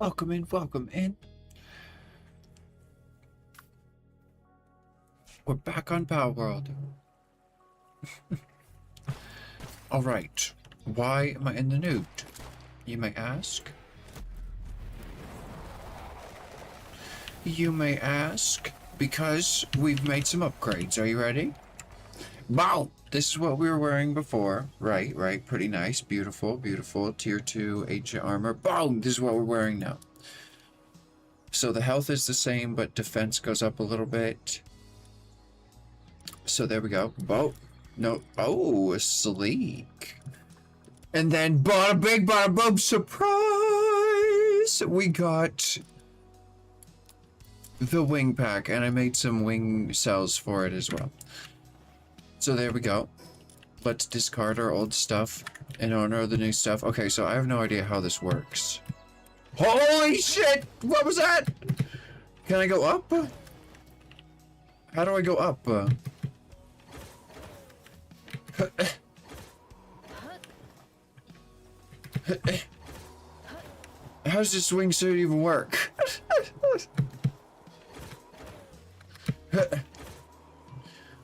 Welcome in, welcome in. We're back on Palworld. Alright, why am I in the nude? You may ask. You may ask, because we've made some upgrades. Are you ready? Wow! This is what we were wearing before. Right, pretty nice. Beautiful, beautiful. Tier 2 ancient armor. Boom! This is what we're wearing now. So the health is the same, but defense goes up a little bit. So there we go. Oh, no. Oh, sleek. And then bada big, bada boom, surprise! We got the wing pack, and I made some wing cells for it as well. So there we go. Let's discard our old stuff in honor of the new stuff. Okay, so I have no idea how this works. Holy shit! What was that? Can I go up? How do I go up? How does this wingsuit even work?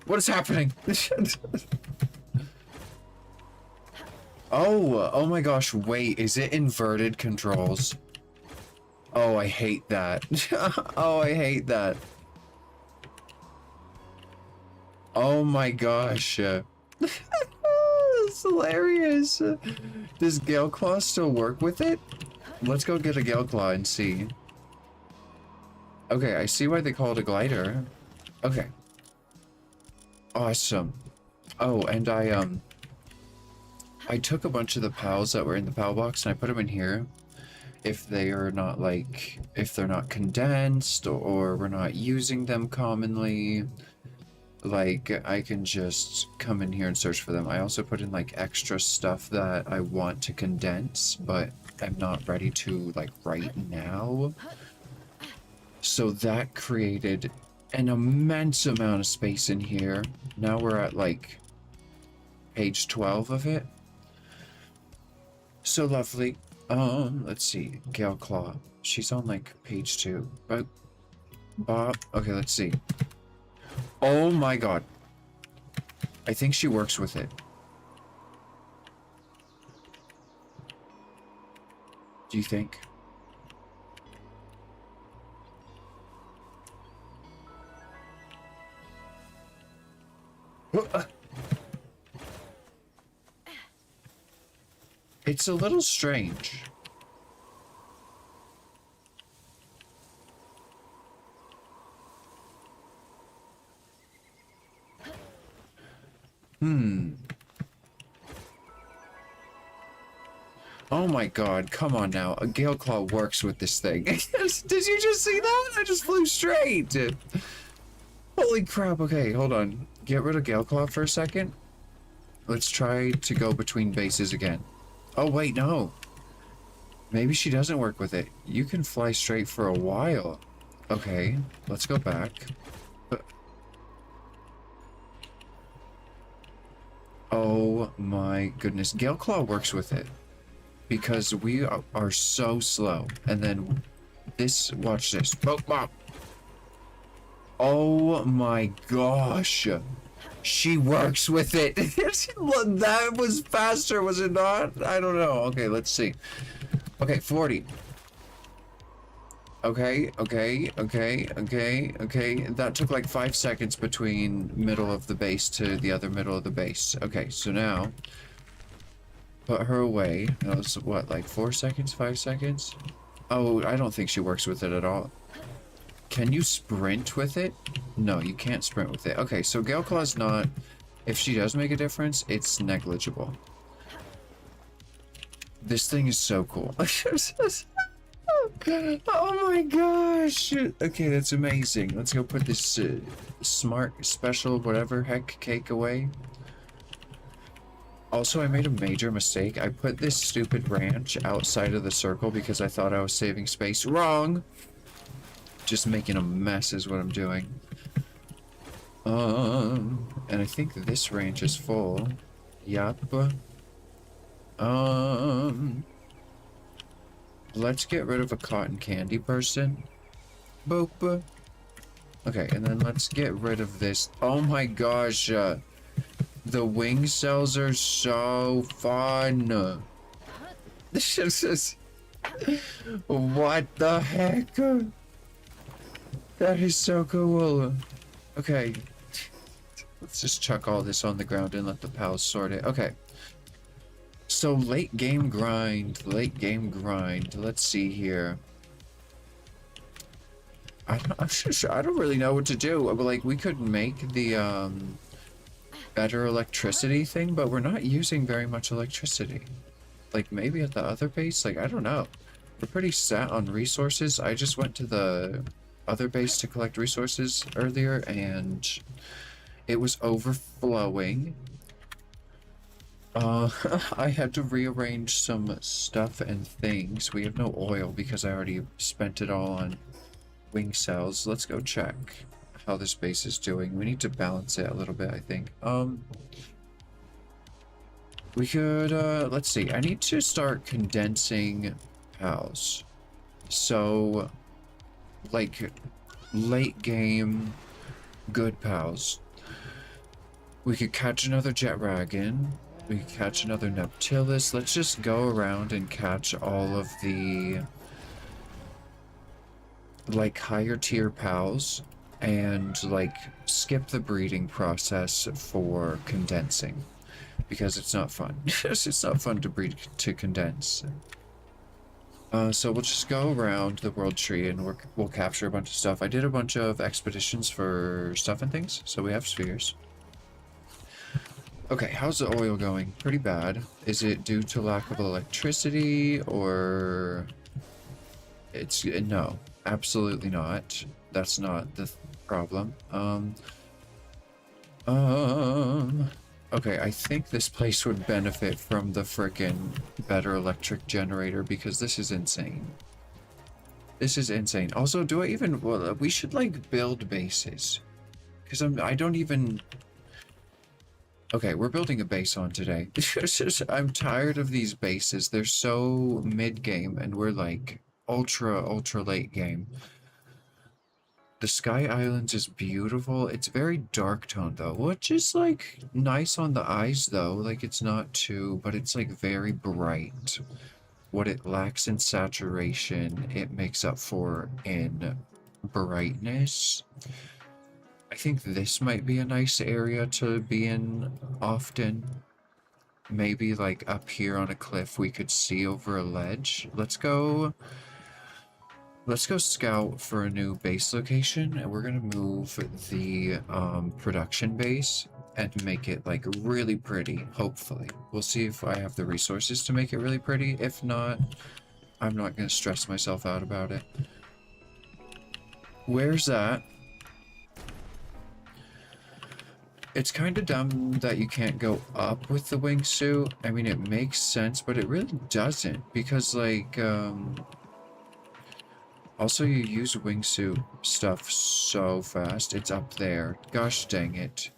What is happening? Oh my gosh, wait, is it inverted controls? Oh, I hate that. Oh, I hate that. Oh my gosh. It's hilarious. Does Gale Claw still work with it? Let's go get a Gale Claw and see. Okay, I see why they call it a glider. Okay. Awesome. Oh, and I took a bunch of the pals that were in the pal box and I put them in here. If they are not if they're not condensed or we're not using them commonly, like I can just come in here and search for them. I also put in like extra stuff that I want to condense, but I'm not ready to like right now. So that created an immense amount of space in here. Now we're at like page 12 of it. So lovely. Let's see. Gale Claw. She's on like page 2. But Bob. Okay, let's see. Oh my god. I think she works with it. Do you think? It's a little strange. Oh my god, come on now. A Gale Claw works with this thing. Did you just see that? I just flew straight. Holy crap. Okay, hold on. Get rid of Gale Claw for a second. Let's try to go between bases again. Oh, wait, no. Maybe she doesn't work with it. You can fly straight for a while. Okay, let's go back. Oh my goodness. Gale Claw works with it. Because we are so slow. And then this, watch this. Bop, bop. Oh my gosh. She works with it. That was faster, was it not? I don't know. Okay, let's see. Okay, 40. Okay. That took like 5 seconds between middle of the base to the other middle of the base. Okay, so now put her away. That was what, like 4 seconds, 5 seconds? Oh, I don't think she works with it at all. Can you sprint with it? No, you can't sprint with it. Okay, so Gale Claw's not... If she does make a difference, it's negligible. This thing is so cool. Oh my gosh! Okay, that's amazing. Let's go put this smart, special, whatever heck cake away. Also, I made a major mistake. I put this stupid ranch outside of the circle because I thought I was saving space. Wrong! Just making a mess is what I'm doing. And I think this range is full. Yup. let's get rid of a cotton candy person. Boop. Okay, and then let's get rid of this. Oh my gosh, the wing cells are so fun. This is just... What the heck? That is so cool. Okay. Let's just chuck all this on the ground and let the pals sort it. Okay. So late game grind. Let's see here. I don't really know what to do. But like, we could make the better electricity thing, but we're not using very much electricity. Like maybe at the other base, like I don't know. We're pretty set on resources. I just went to the other base to collect resources earlier and it was overflowing. I had to rearrange some stuff and things. We have no oil because I already spent it all on wing cells. Let's go check how this base is doing. We need to balance it a little bit, I think. We could, let's see. I need to start condensing pals. So, like, late game, good pals. We could catch another Jetragon. We could catch another Neptilus. Let's just go around and catch all of the, like, higher tier pals. And, like, skip the breeding process for condensing. Because it's not fun. It's not fun to breed to condense. So we'll just go around the world tree and we'll capture a bunch of stuff. I did a bunch of expeditions for stuff and things, so we have spheres. Okay, how's the oil going? Pretty bad. Is it due to lack of electricity or... It's... No, absolutely not. That's not the problem. Okay, I think this place would benefit from the frickin' better electric generator because this is insane. This is insane. Also, do I even... Well, we should, like, build bases. Because I don't even... Okay, we're building a base on today. I'm tired of these bases. They're so mid-game, and we're, like, ultra late game. The Sky Islands is beautiful. It's very dark tone though, which is like nice on the eyes though. Like it's not too, but it's like very bright. What it lacks in saturation, it makes up for in brightness. I think this might be a nice area to be in often. Maybe like up here on a cliff we could see over a ledge. Let's go scout for a new base location, and we're gonna move the production base and make it like really pretty, hopefully. We'll see if I have the resources to make it really pretty. If not, I'm not gonna stress myself out about it. Where's that? It's kind of dumb that you can't go up with the wingsuit. I mean, it makes sense, but it really doesn't because like, also, you use wingsuit stuff so fast. It's up there. Gosh dang it.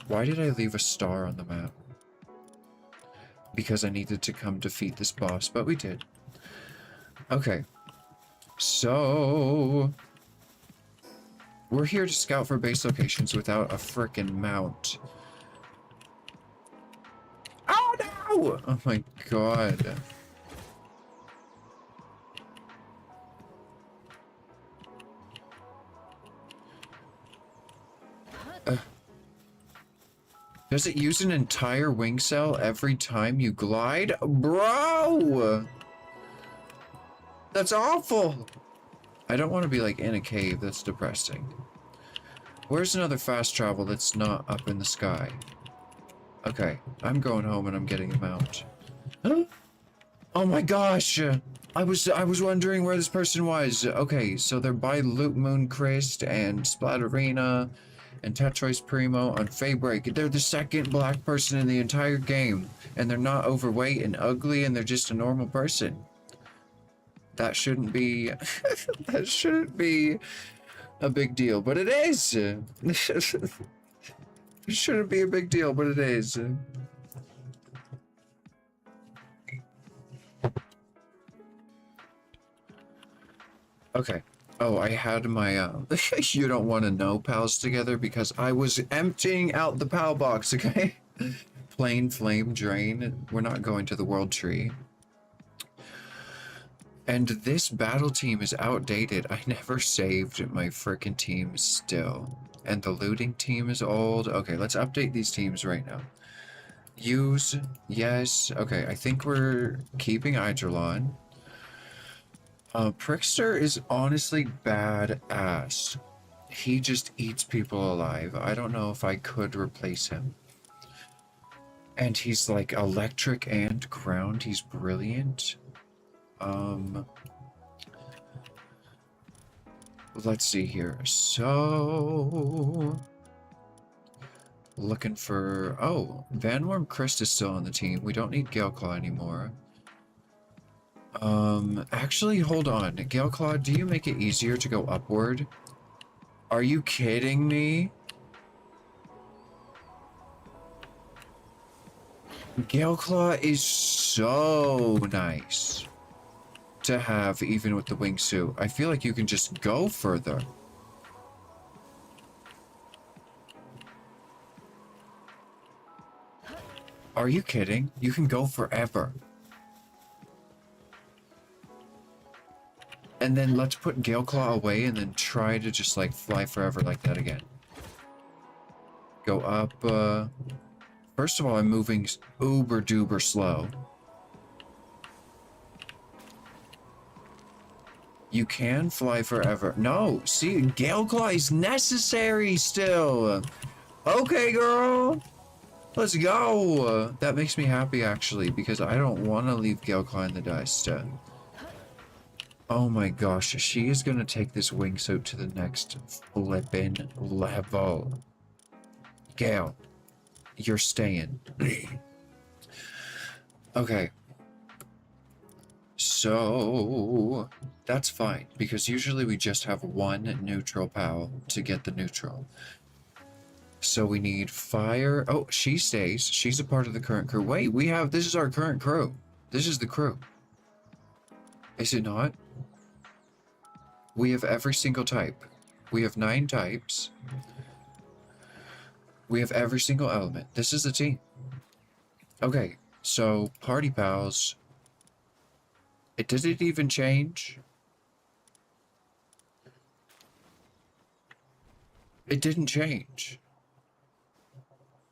Why did I leave a star on the map? Because I needed to come defeat this boss, but we did. Okay. So... we're here to scout for base locations without a frickin' mount. Oh no! Oh my god. Does it use an entire wing cell every time you glide? Bro! That's awful! I don't want to be like in a cave, that's depressing. Where's another fast travel that's not up in the sky? Okay, I'm going home and I'm getting a mount. Oh my gosh! I was wondering where this person was. Okay, so they're by Loop Moon Christ and Splatterina and Tetrois Primo on Faybreak. They're the second black person in the entire game, and they're not overweight and ugly, and they're just a normal person. That shouldn't be... that shouldn't be a big deal, but it is! It shouldn't be a big deal, but it is. Okay. Oh, I had my, you don't want to know pals together because I was emptying out the pal box, okay? Plain flame drain. We're not going to the world tree. And this battle team is outdated. I never saved my frickin' team still. And the looting team is old. Okay, let's update these teams right now. Use, yes. Okay, I think we're keeping Eidolon. Prickster is honestly badass. He just eats people alive. I don't know if I could replace him. And he's like electric and ground. He's brilliant. Let's see here. So, looking for... Oh, Van Worm Christ is still on the team. We don't need Galeclaw anymore. Actually, hold on. Galeclaw, do you make it easier to go upward? Are you kidding me? Galeclaw is so nice to have, even with the wingsuit. I feel like you can just go further. Are you kidding? You can go forever. And then let's put Galeclaw away and then try to just like fly forever like that again. Go up, first of all, I'm moving uber duper slow. You can fly forever. No, see, Galeclaw is necessary still. Okay, girl. Let's go. That makes me happy, actually, because I don't want to leave Galeclaw in the dust. Oh my gosh, she is going to take this wingsuit to the next flippin' level. Gale, you're staying. Okay. So, that's fine, because usually we just have one neutral pal to get the neutral. So we need fire. Oh, she stays. She's a part of the current crew. Wait, this is our current crew. This is the crew. Is it not? We have every single type. We have 9 types. We have every single element. This is the team. Okay, so party pals. Did it even change? It didn't change.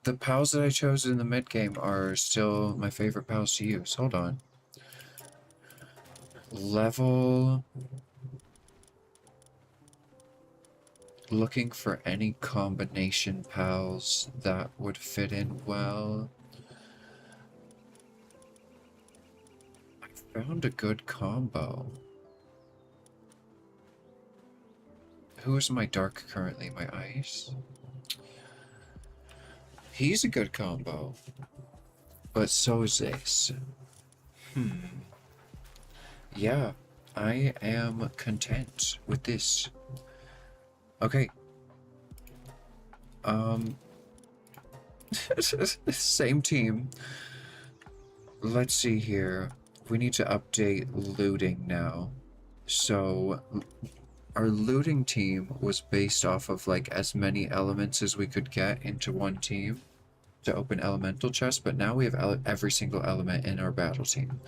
The pals that I chose in the mid-game are still my favorite pals to use. Hold on. Level... Looking for any combination pals that would fit in well. I found a good combo. Who is my dark currently? My ice? He's a good combo. But so is this. Yeah, I am content with this. Okay. Same team. Let's see here. We need to update looting now. So, our looting team was based off of like as many elements as we could get into one team to open elemental chests, but now we have every single element in our battle team.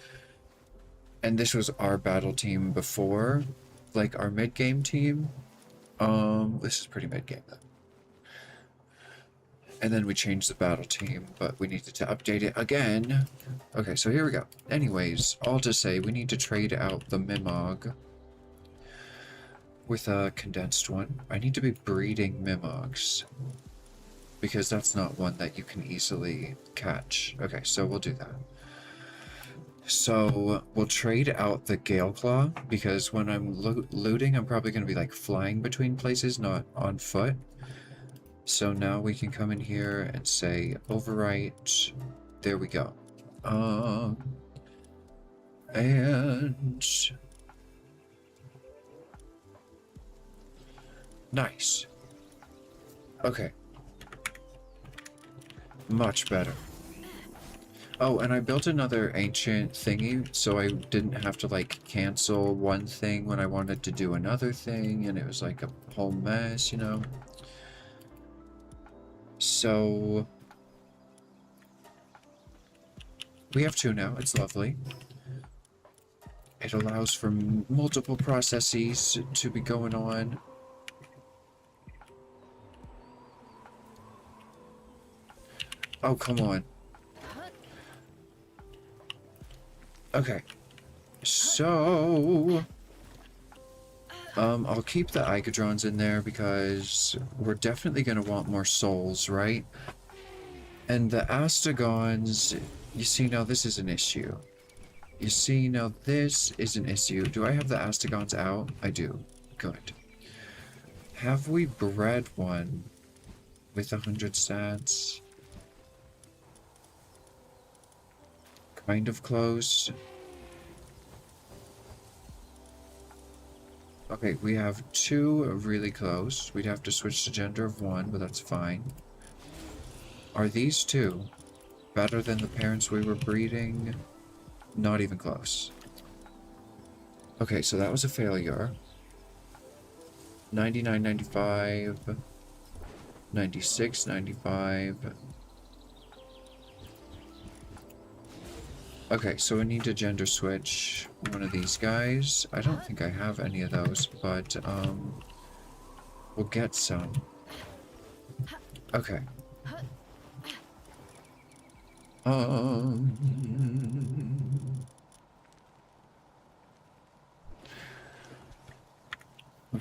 And this was our battle team before, like our mid-game team. This is pretty mid-game though. And then we changed the battle team, but we needed to update it again. Okay, so here we go. Anyways, all to say, we need to trade out the Mimog with a condensed one. I need to be breeding Mimogs, because that's not one that you can easily catch. Okay, so we'll do that. So we'll trade out the Galeclaw, because when I'm looting, I'm probably going to be like flying between places, not on foot. So now we can come in here and say overwrite. There we go. And nice. Okay. Much better. Oh, and I built another ancient thingy, so I didn't have to, like, cancel one thing when I wanted to do another thing, and it was, like, a whole mess, you know? So... we have two now. It's lovely. It allows for multiple processes to be going on. Oh, come on. Okay. So... I'll keep the Icadrons in there because we're definitely going to want more souls, right? And the Astagons, you see, now this is an issue. You see, now this is an issue. Do I have the Astagons out? I do. Good. Have we bred one with 100 stats? Kind of close. Okay, we have two really close. We'd have to switch the gender of one, but that's fine. Are these two better than the parents we were breeding? Not even close. Okay, so that was a failure. 99, 95, 96, 95. Okay, so we need to gender switch one of these guys. I don't think I have any of those, but we'll get some. Okay.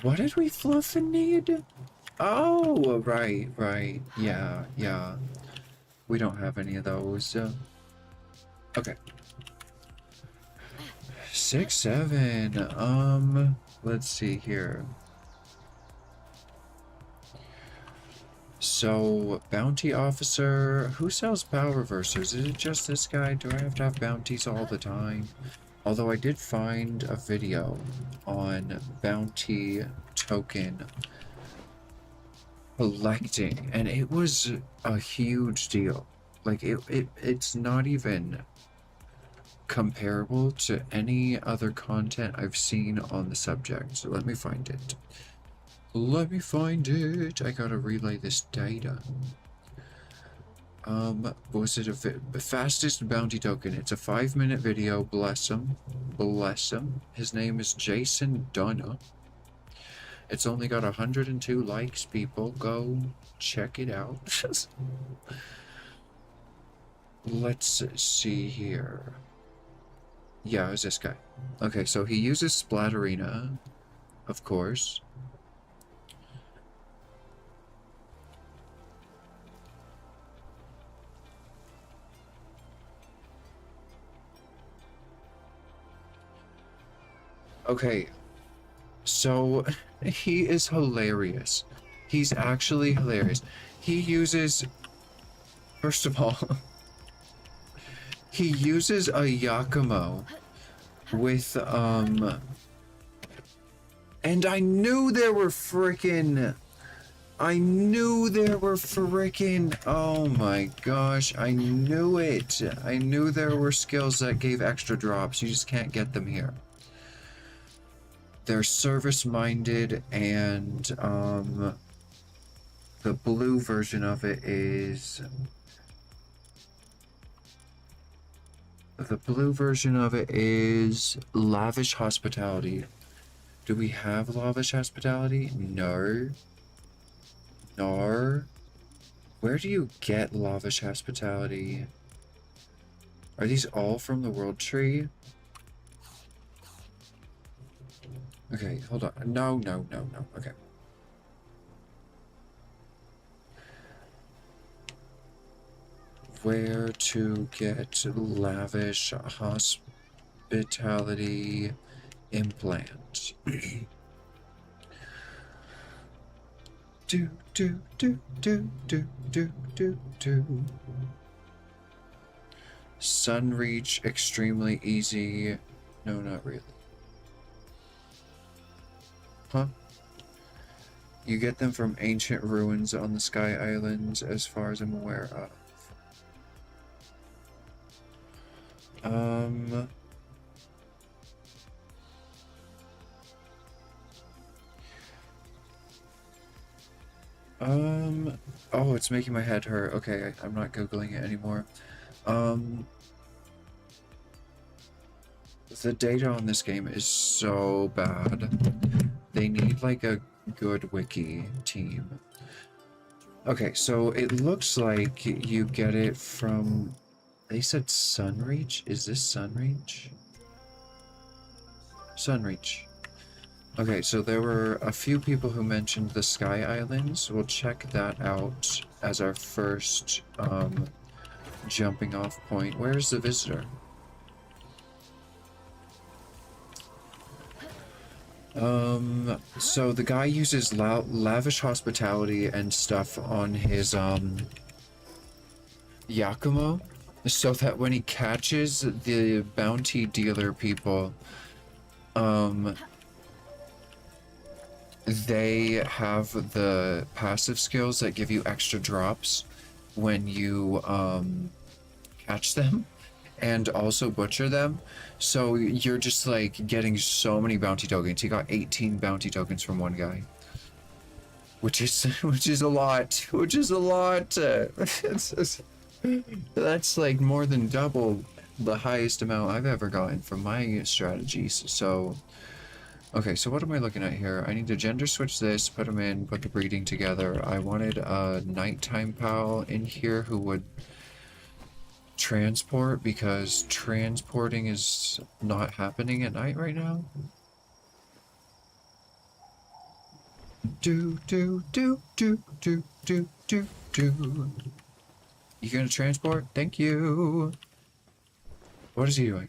What did we fluff and need? Oh, right. Yeah. We don't have any of those. Okay. 6, 7. Let's see here. So, bounty officer. Who sells power reversers? Is it just this guy? Do I have to have bounties all the time? Although I did find a video on bounty token collecting, and it was a huge deal. Like, it's not even comparable to any other content I've seen on the subject. So let me find it. I gotta relay this data. Was it a fastest bounty token? It's a 5-minute video. Bless him. His name is Jason Dunna. It's only got 102 likes, people. Go check it out. Let's see here. Yeah, it's this guy. Okay, so he uses Splatterina, of course. Okay, so he is hilarious. He's actually hilarious. He uses, first of all, he uses a Yakumo with, and I knew there were frickin', oh my gosh, I knew it. I knew there were skills that gave extra drops. You just can't get them here. They're service-minded, and, the blue version of it is... Lavish Hospitality. Do we have Lavish Hospitality? No. Where do you get Lavish Hospitality? Are these all from the World Tree? Okay, hold on. No. Okay. Where to get Lavish Hospitality implant? do. Sunreach, extremely easy. No, not really. Huh? You get them from ancient ruins on the Sky Islands, as far as I'm aware of. Um... Oh, it's making my head hurt. Okay, I'm not Googling it anymore. Um... The data on this game is so bad. They need, like, a good wiki team. Okay, so it looks like you get it from... They said Sunreach? Is this Sunreach? Sunreach. Okay, so there were a few people who mentioned the Sky Islands. We'll check that out as our first jumping off point. Where's the visitor? So the guy uses lavish hospitality and stuff on his Yakumo, so that when he catches the bounty dealer people, they have the passive skills that give you extra drops when you catch them and also butcher them. So you're just like getting so many bounty tokens. He got 18 bounty tokens from one guy, which is a lot. That's like more than double the highest amount I've ever gotten from my strategies. So okay, so what am I looking at here? I need to gender switch this, put them in, put the breeding together. I wanted a nighttime pal in here who would transport, because transporting is not happening at night right now. Do. You gonna transport? Thank you. What is he doing?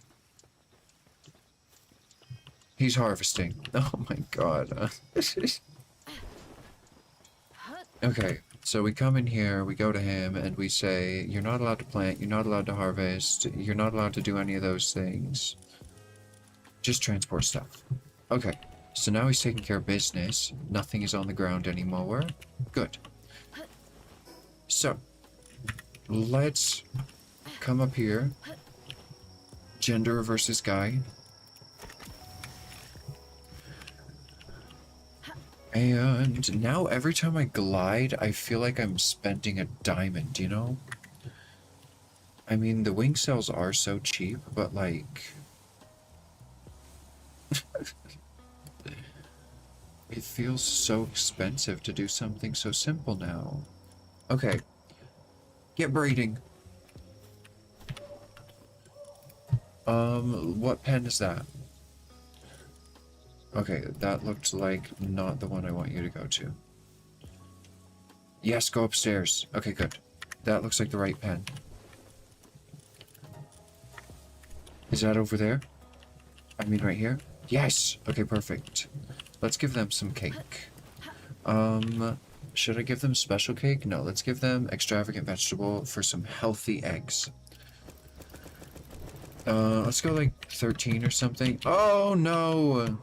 He's harvesting. Oh my god. Okay, so we come in here, we go to him, and we say, you're not allowed to plant, you're not allowed to harvest, you're not allowed to do any of those things. Just transport stuff. Okay, so now he's taking care of business. Nothing is on the ground anymore. Good. So, let's come up here. Gender versus guy. And now every time I glide, I feel like I'm spending a diamond, you know? I mean, the wing cells are so cheap, but like... it feels so expensive to do something so simple now. Okay. Get breeding. What pen is that? Okay, that looked like not the one I want you to go to. Yes, go upstairs. Okay, good. That looks like the right pen. Is that over there? I mean right here? Yes! Okay, perfect. Let's give them some cake. Should I give them special cake? No, let's give them extravagant vegetable for some healthy eggs. Let's go like 13 or something. Oh, no!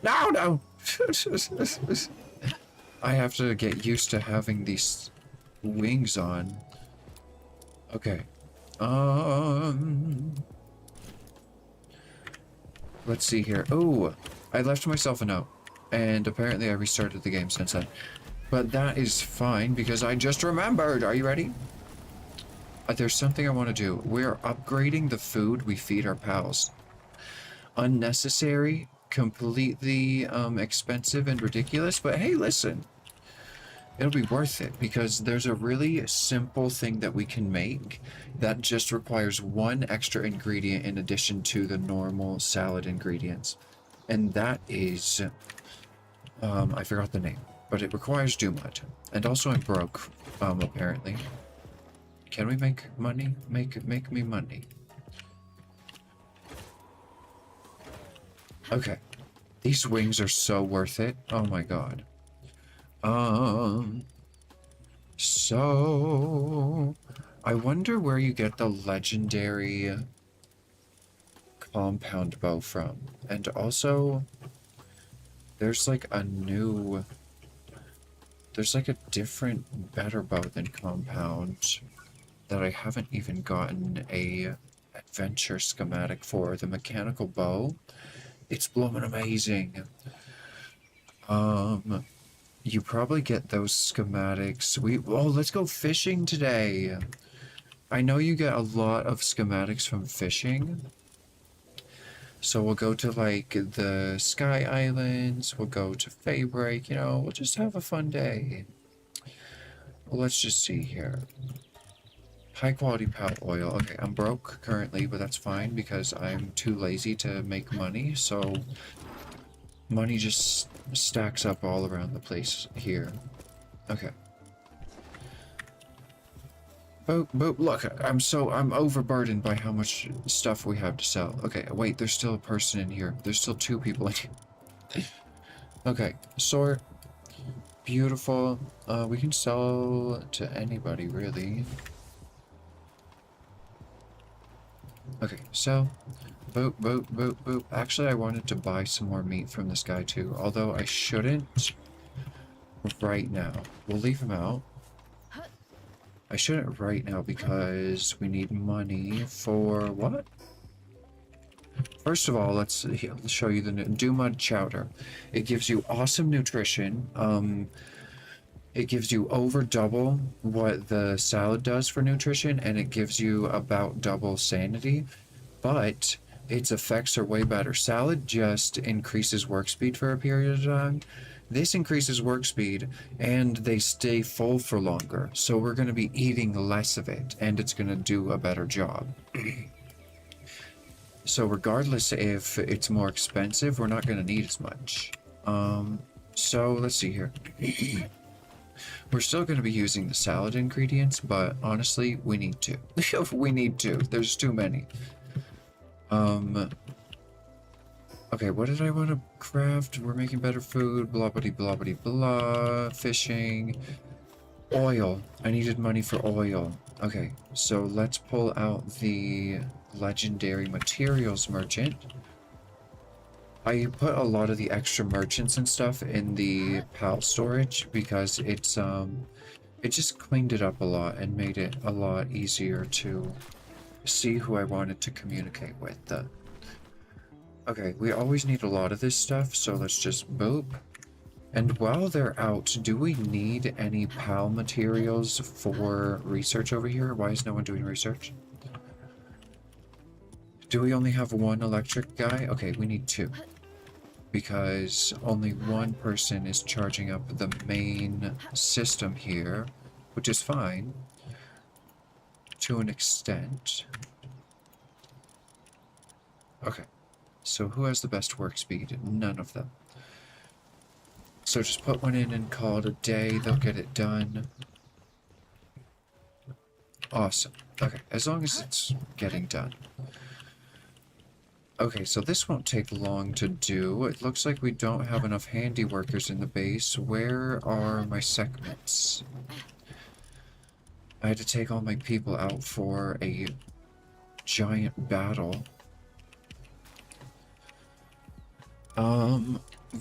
No! I have to get used to having these wings on. Okay. Let's see here. Oh, I left myself a note. And apparently I restarted the game since then. But that is fine because I just remembered. Are you ready? There's something I want to do. We're upgrading the food we feed our pals. Unnecessary, completely expensive and ridiculous, but hey, listen. It'll be worth it because there's a really simple thing that we can make that just requires one extra ingredient in addition to the normal salad ingredients. And that is, I forgot the name, but it requires Doomut. And also I'm broke, apparently. Can we make money? Make me money. Okay. These wings are so worth it. Oh my god. So... I wonder where you get the legendary compound bow from. And also, there's like a new... There's like a different better bow than compound that I haven't even gotten a adventure schematic for the mechanical bow. It's blooming amazing. You probably get those schematics. Let's go fishing today. I know you get a lot of schematics from fishing. So we'll go to like the Sky Islands, we'll go to Faybreak, you know, we'll just have a fun day. Well, let's just see here. High quality pal oil. Okay, I'm broke currently, but that's fine because I'm too lazy to make money, so money just stacks up all around the place here. Okay. Boop, boop, look, I'm overburdened by how much stuff we have to sell. Okay, wait, there's still a person in here. There's still 2 people in here. Okay, sort. Beautiful. We can sell to anybody, really. Okay, so, boop, boop, boop, boop. Actually, I wanted to buy some more meat from this guy, too. Although I shouldn't right now. We'll leave him out. I shouldn't right now because we need money for what? First of all, let's show you the new Dumud Chowder. It gives you awesome nutrition. It gives you over double what the salad does for nutrition, and it gives you about double sanity, but its effects are way better. Salad just increases work speed for a period of time. This increases work speed, and they stay full for longer, so we're going to be eating less of it, and it's going to do a better job. So regardless if it's more expensive, we're not going to need as much. So let's see here. We're still going to be using the salad ingredients, but honestly, we need to. We need to. There's too many. Okay, what did I want to craft? We're making better food, blah, blah, blah, blah, blah, fishing, oil. I needed money for oil. Okay, so let's pull out the legendary materials merchant. I put a lot of the extra merchants and stuff in the PAL storage because it's, it just cleaned it up a lot and made it a lot easier to see who I wanted to communicate with. Okay, we always need a lot of this stuff, so let's just boop. And while they're out, do we need any PAL materials for research over here? Why is no one doing research? Do we only have 1 electric guy? Okay, we need 2. Because only 1 person is charging up the main system here, which is fine. To an extent. Okay. So who has the best work speed? None of them. So just put 1 in and call it a day. They'll get it done. Awesome. Okay, as long as it's getting done. Okay, so this won't take long to do. It looks like we don't have enough handy workers in the base. Where are my segments? I had to take all my people out for a giant battle.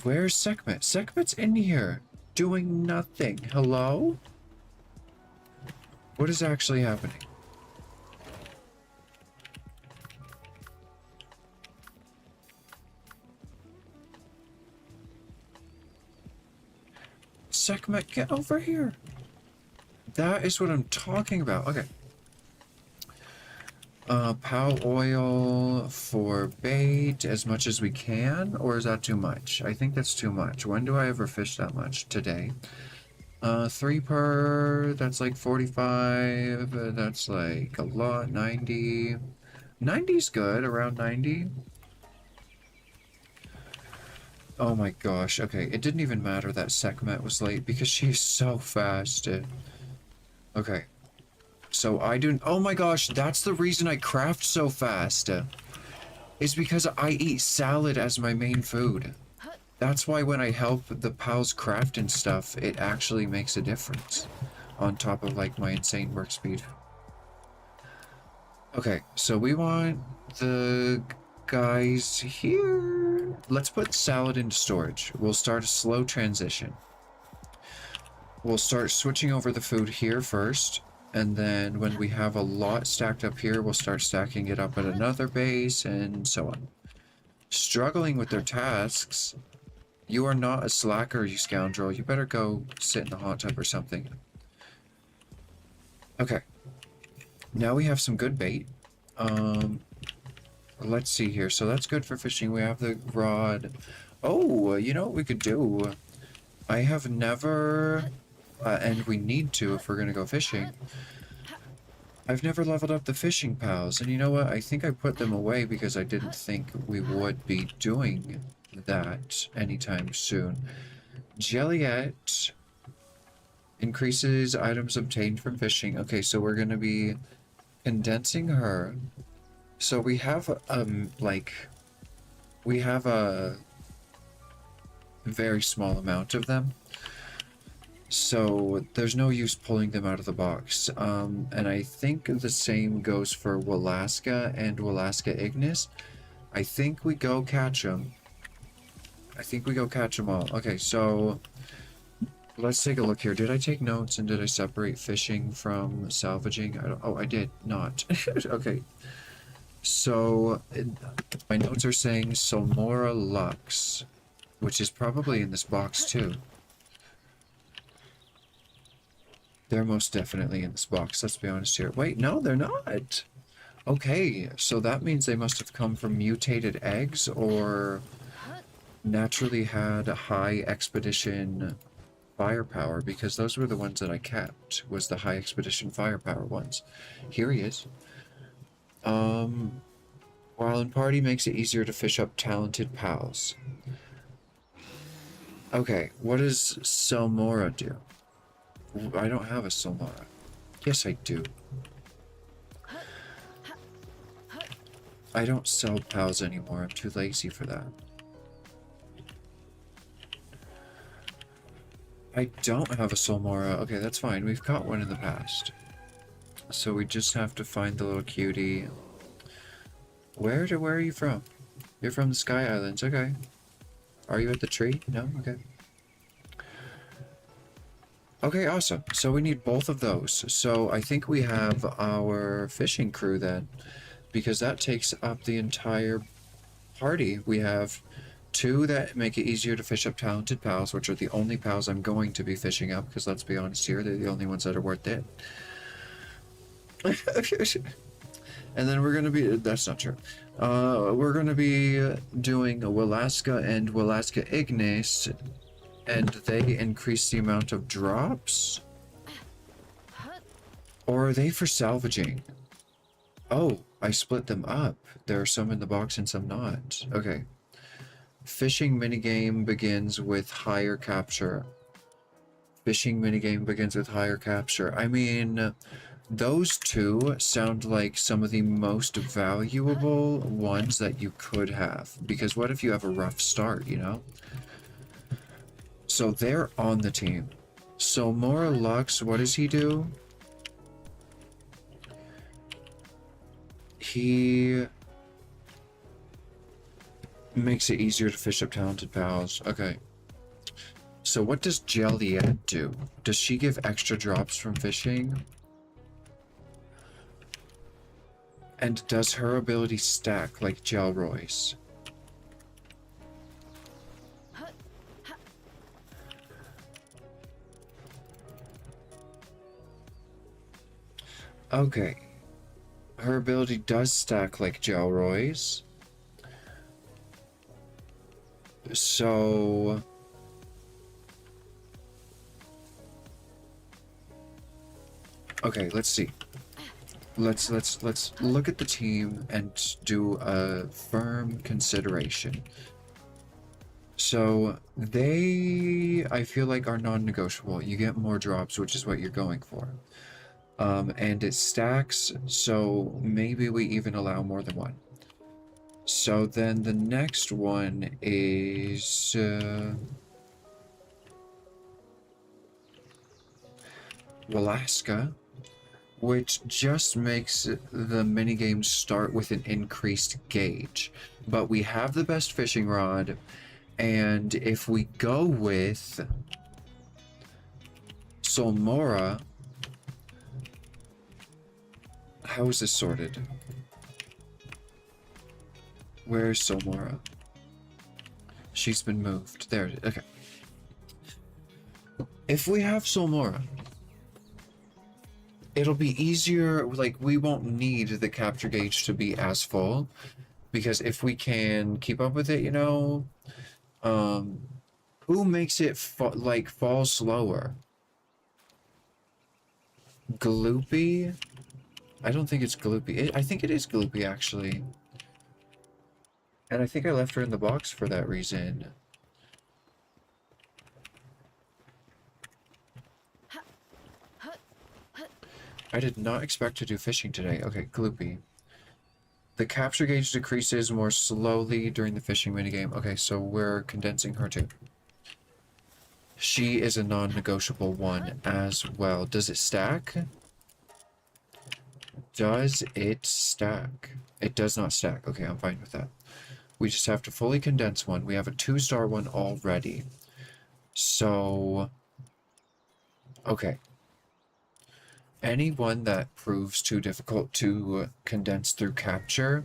Where's Sekhmet? Sekhmet's in here, doing nothing. Hello? What is actually happening? Sekhmet, get over here. That is what I'm talking about. Okay. Pow oil for bait as much as we can, or is that too much? I think that's too much. When do I ever fish that much? Today. 3 per, that's like 45, that's like a lot, 90. 90's good, around 90. Oh my gosh, okay, it didn't even matter that Sekhmet was late because she's so fast. Okay. So I do. Oh my gosh, that's the reason I craft so fast. Is because I eat salad as my main food. That's why when I help the pals craft and stuff, it actually makes a difference. On top of like my insane work speed. Okay, so we want the guys here. Let's put salad into storage. We'll start a slow transition. We'll start switching over the food here first. And then when we have a lot stacked up here, we'll start stacking it up at another base and so on. Struggling with their tasks. You are not a slacker, you scoundrel. You better go sit in the hot tub or something. Okay. Now we have some good bait. Let's see here. So that's good for fishing. We have the rod. Oh, you know what we could do? I have never, and we need to if we're going to go fishing. I've never leveled up the fishing pals. And you know what? I think I put them away because I didn't think we would be doing that anytime soon. Jelliet increases items obtained from fishing. Okay, so we're going to be condensing her. So we have, we have a very small amount of them. So there's no use pulling them out of the box. And I think the same goes for Walaska and Walaska Ignis. I think we go catch them. I think we go catch them all. Okay, so let's take a look here. Did I take notes and did I separate fishing from salvaging? Oh, I did not. Okay. So my notes are saying Solmora Lux, which is probably in this box too. They're most definitely in this box, let's be honest here. Wait, no, they're not. Okay, so that means they must have come from mutated eggs or naturally had a high expedition firepower, because those were the ones that I kept, was the high expedition firepower ones. Here he is. While in party makes it easier to fish up talented pals. Okay, what does Selmora do? I don't have a Selmora. Yes, I do. I don't sell pals anymore. I'm too lazy for that. I don't have a Solmora. Okay, that's fine. We've caught one in the past. So we just have to find the little cutie. Where are you from? You're from the Sky Islands. Okay. Are you at the tree? No? Okay. Okay, awesome. So we need both of those. So I think we have our fishing crew then, because that takes up the entire party. We have 2 that make it easier to fish up talented pals, which are the only pals I'm going to be fishing up, because let's be honest here, they're the only ones that are worth it. And then we're going to be, that's not true. We're going to be doing a Walaska and Walaska Ignis, and they increase the amount of drops? Or are they for salvaging? Oh, I split them up. There are some in the box and some not. Okay. Fishing minigame begins with higher capture. Fishing minigame begins with higher capture. I mean, those 2 sound like some of the most valuable ones that you could have. Because what if you have a rough start, you know? So they're on the team. So Mora Lux, what does he do? He makes it easier to fish up talented pals. Okay. So what does Jelliet do? Does she give extra drops from fishing? And does her ability stack like Gelroy's? Okay. Her ability does stack like Gelroy's. So okay, let's see. Let's look at the team and do a firm consideration. So they, I feel like, are non-negotiable. You get more drops, which is what you're going for. And it stacks, so maybe we even allow more than one. So then the next one is Walaska, which just makes the minigames start with an increased gauge. But we have the best fishing rod, and if we go with Solmora, How is this sorted? Where's Solmora? She's been moved. There it is. Okay. If we have Solmora, it'll be easier, like, we won't need the capture gauge to be as full, because if we can keep up with it, you know, who makes it, fall slower? Gloopy? I don't think it's Gloopy. I think it is Gloopy, actually. And I think I left her in the box for that reason. I did not expect to do fishing today. Okay, Gloopy. The capture gauge decreases more slowly during the fishing minigame. Okay, so we're condensing her too. She is a non-negotiable one as well. Does it stack? Does it stack? It does not stack. Okay, I'm fine with that. We just have to fully condense one. We have a 2-star one already. So, okay. Anyone that proves too difficult to condense through capture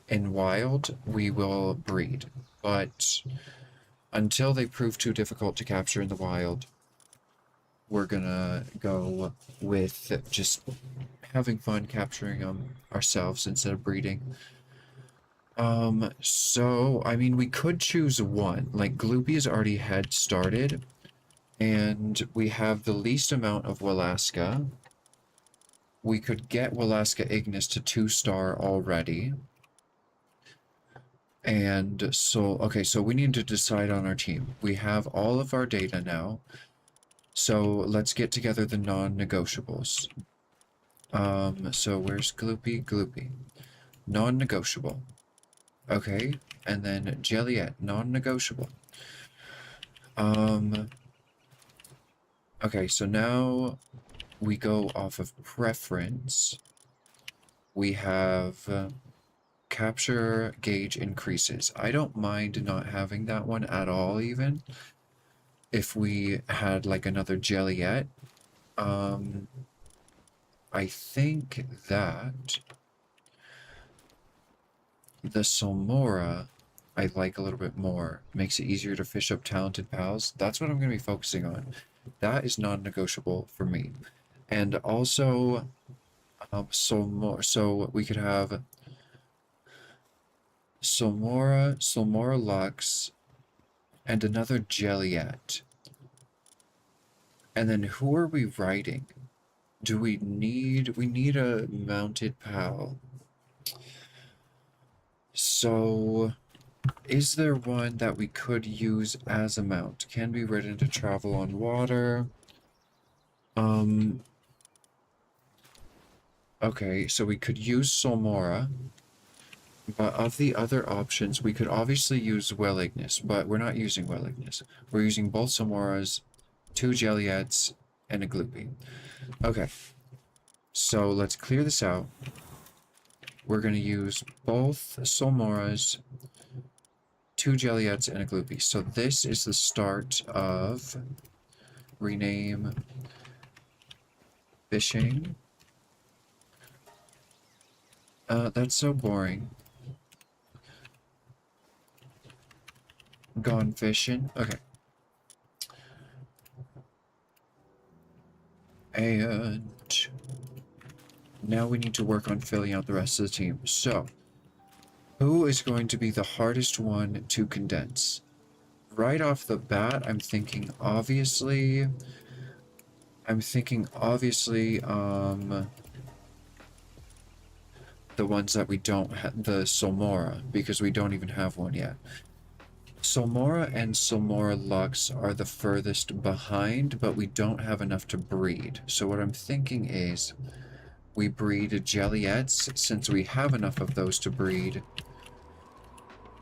in wild, we will breed. But until they prove too difficult to capture in the wild, we're gonna go with just having fun capturing them ourselves instead of breeding. So, I mean, we could choose one. Like, Gloopy has already had started, and we have the least amount of Walaska. We could get Walaska Ignis to 2-star already. And so, okay, so we need to decide on our team. We have all of our data now. So let's get together the non-negotiables. So where's Gloopy? Gloopy. Non-negotiable. Okay, and then Jelliet, non-negotiable. Okay, so now we go off of preference. We have capture gauge increases. I don't mind not having that one at all, even if we had like another Jelliet. I think that the Solmora I like a little bit more. Makes it easier to fish up talented pals. That's what I'm going to be focusing on. That is non-negotiable for me. And also, so we could have Solmora Lux, and another Jelliet. And then who are we riding? Do we need a mounted pal. So, is there one that we could use as a mount? Can be ridden to travel on water. Okay, so we could use Solmora. But of the other options, we could obviously use Well Ignis, but we're not using Well Ignis. We're using both Solmoras, 2 Jelliets, and a Gloopy. Okay, so let's clear this out. We're going to use both Solmoras, 2 Jelliets, and a Gloopy. So this is the start of rename fishing. That's so boring. Gone fishing. Okay. And now we need to work on filling out the rest of the team. So, who is going to be the hardest one to condense? Right off the bat, I'm thinking obviously, the ones that we don't have, the Solmora, because we don't even have one yet. Solmora and Solmora Lux are the furthest behind, but we don't have enough to breed. So what I'm thinking is we breed Jelliets, since we have enough of those to breed,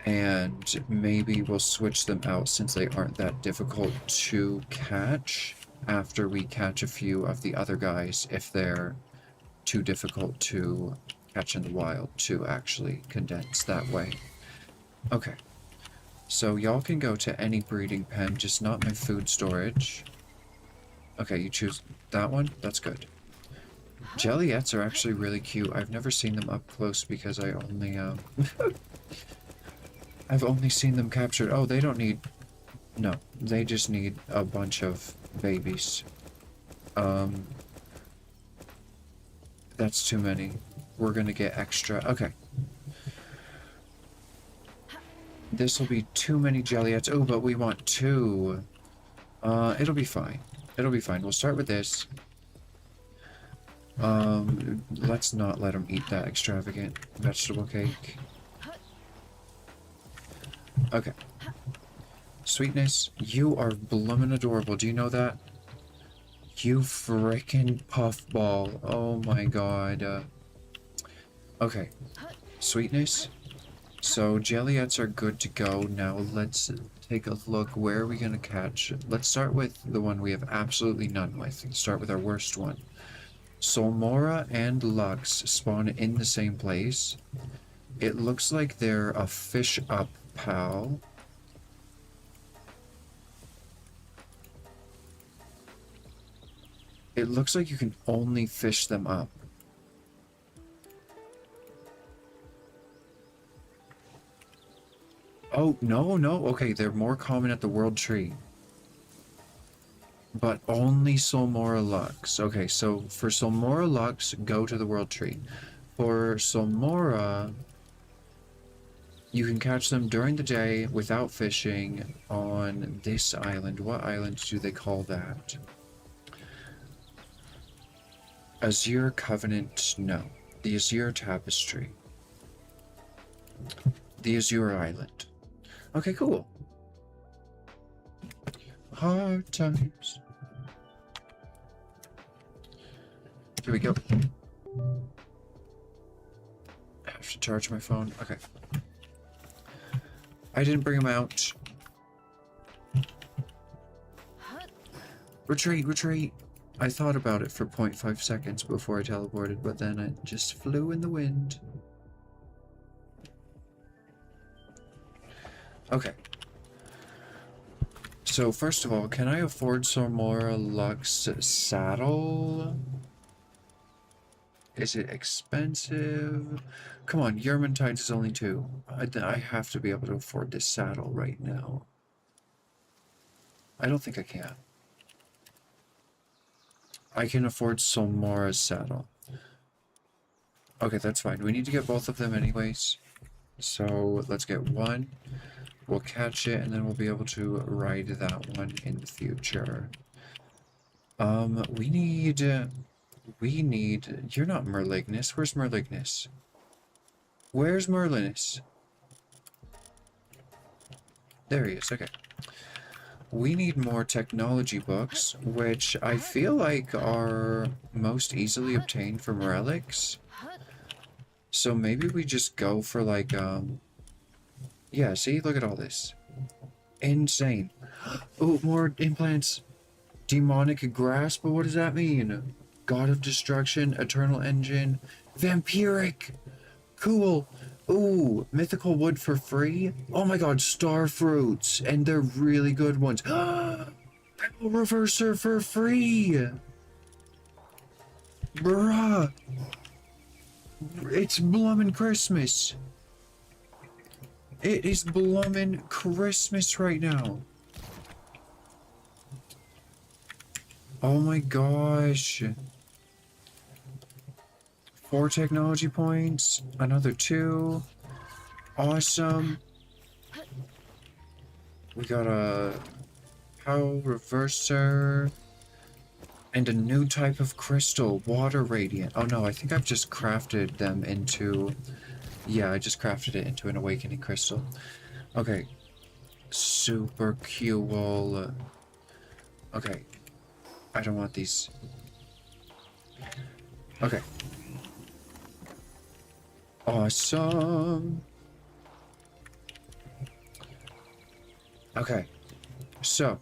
and maybe we'll switch them out since they aren't that difficult to catch after we catch a few of the other guys if they're too difficult to catch in the wild to actually condense that way. Okay. So y'all can go to any breeding pen, just not my food storage. Okay, you choose that one? That's good. Jellyettes are actually really cute. I've never seen them up close because I only, I've only seen them captured. Oh, they don't need... No, they just need a bunch of babies. That's too many. We're gonna get extra. Okay. This will be too many Jellyettes. Oh, but we want 2. It'll be fine. It'll be fine. We'll start with this. Let's not let them eat that extravagant vegetable cake. Okay. Sweetness, you are bloomin' adorable. Do you know that? You frickin' puffball. Oh my god. Okay. Sweetness. So, Jellyettes are good to go. Now, let's take a look. Where are we gonna catch? Let's start with the one we have absolutely none with. Start with our worst one. Solmora and Lux spawn in the same place. It looks like they're a fish up pal. It looks like you can only fish them up. Oh, no, no. Okay, they're more common at the World Tree. But only Solmora Lux. Okay, so for Solmora Lux, go to the World Tree. For Solmora, you can catch them during the day without fishing on this island. What island do they call that? Azure Covenant? No. The Azure Tapestry. The Azure Island. Okay, cool. Hard times. Here we go. I have to charge my phone. Okay. I didn't bring him out. Retreat, retreat. I thought about it for 0.5 seconds before I teleported, but then it just flew in the wind. Okay. So, first of all, can I afford Solmora Lux saddle? Is it expensive? Come on, Yermintide is only 2. I have to be able to afford this saddle right now. I don't think I can. I can afford Solmora's saddle. Okay, that's fine. We need to get both of them anyways. So, let's get one. We'll catch it, and then we'll be able to ride that one in the future. We need... You're not Merlignus. Where's Merlignus? Where's Merlinus? There he is, okay. We need more technology books, which I feel like are most easily obtained from relics. So maybe we just go for like, yeah, see, look at all this. Insane. Oh, more implants. Demonic grasp, but what does that mean? God of Destruction, Eternal Engine, Vampiric. Cool. Ooh, mythical wood for free? Oh my god, star fruits, and they're really good ones. Power reverser for free! Bruh! It's bloomin' Christmas. It is bloomin' Christmas right now. Oh my gosh. 4 technology points, another 2. Awesome. We got a power reverser and a new type of crystal, water radiant. Oh no, I think I've just crafted them into... Yeah, I just crafted it into an awakening crystal. Okay. Super cool. Okay. I don't want these. Okay. Awesome. Okay. So,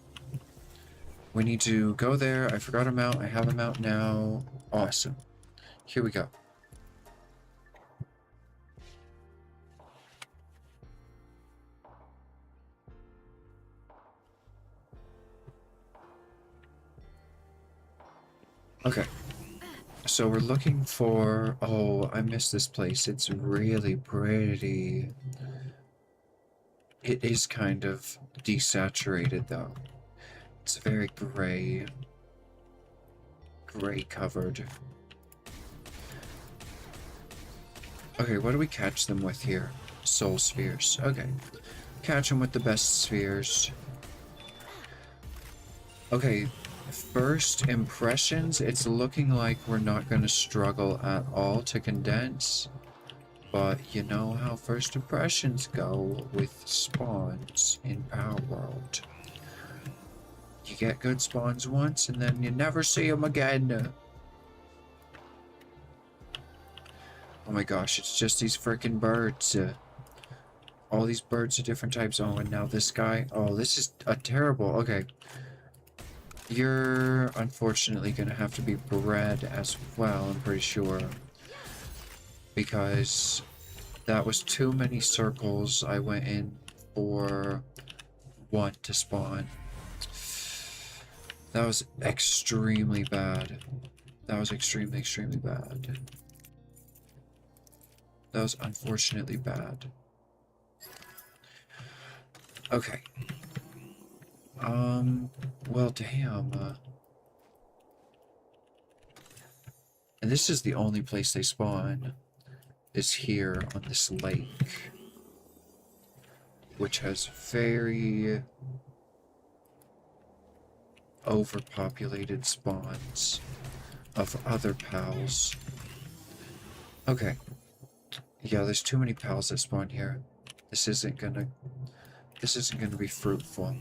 we need to go there. I forgot him out. I have him out now. Awesome. Here we go. Okay. So we're looking for... Oh, I miss this place. It's really pretty. It is kind of desaturated, though. It's very gray. Gray covered. Okay, what do we catch them with here? Soul spheres. Okay. Catch them with the best spheres. Okay, first impressions, it's looking like we're not going to struggle at all to condense. But you know how first impressions go with spawns in Palworld. You get good spawns once and then you never see them again. Oh my gosh, it's just these freaking birds. All these birds of different types. Oh, and now this guy. Oh, this is a terrible... Okay. You're unfortunately going to have to be bred as well, I'm pretty sure. Because that was too many circles. I went in for one to spawn. That was extremely bad. That was extremely, extremely bad. That was unfortunately bad. Okay. Well, damn. And this is the only place they spawn, is here on this lake, which has very overpopulated spawns of other pals. Okay. Yeah, there's too many pals that spawn here. This isn't gonna be fruitful.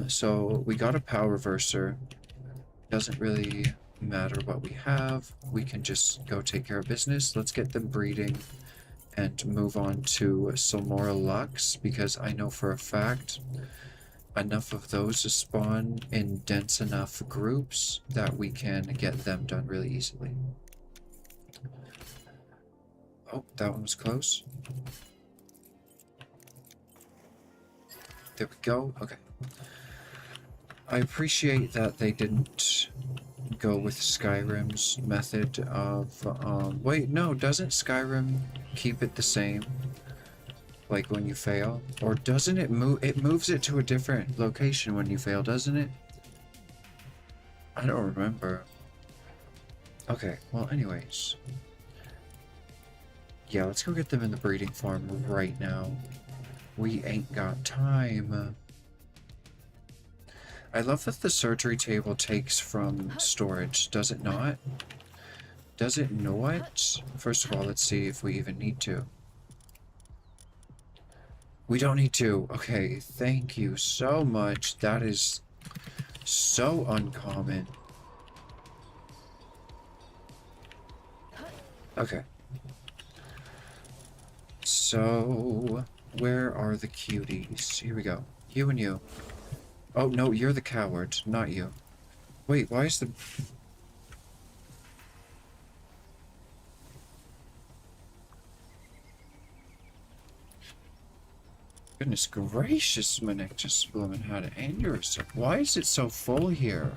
So we got a power reverser. Doesn't really matter what we have. We can just go take care of business. Let's get them breeding and move on to some more Lux, because I know for a fact enough of those to spawn in dense enough groups that we can get them done really easily. Oh, that one was close. There we go. Okay. I appreciate that they didn't go with Skyrim's method of, wait, no, doesn't Skyrim keep it the same? Like when you fail? Or doesn't it move? It moves it to a different location when you fail, doesn't it? I don't remember. Okay, well, anyways. Yeah, let's go get them in the breeding farm right now. We ain't got time. I love that the surgery table takes from storage, does it not? Does it not? First of all, let's see if we even need to. We don't need to. Okay, thank you so much. That is so uncommon. Okay. So, where are the cuties? Here we go. You and you. Oh, no, you're the coward, not you. Wait, why is the... Goodness gracious, my neck just blooming had an aneurysm. Why is it so full here?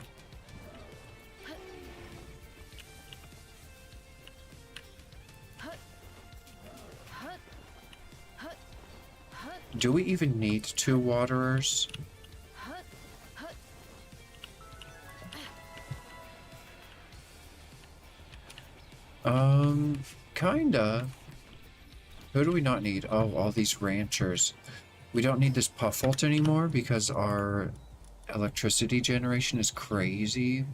Do we even need 2 waterers? Kinda. Who do we not need? Oh, all these ranchers. We don't need this Puffalt anymore because our electricity generation is crazy.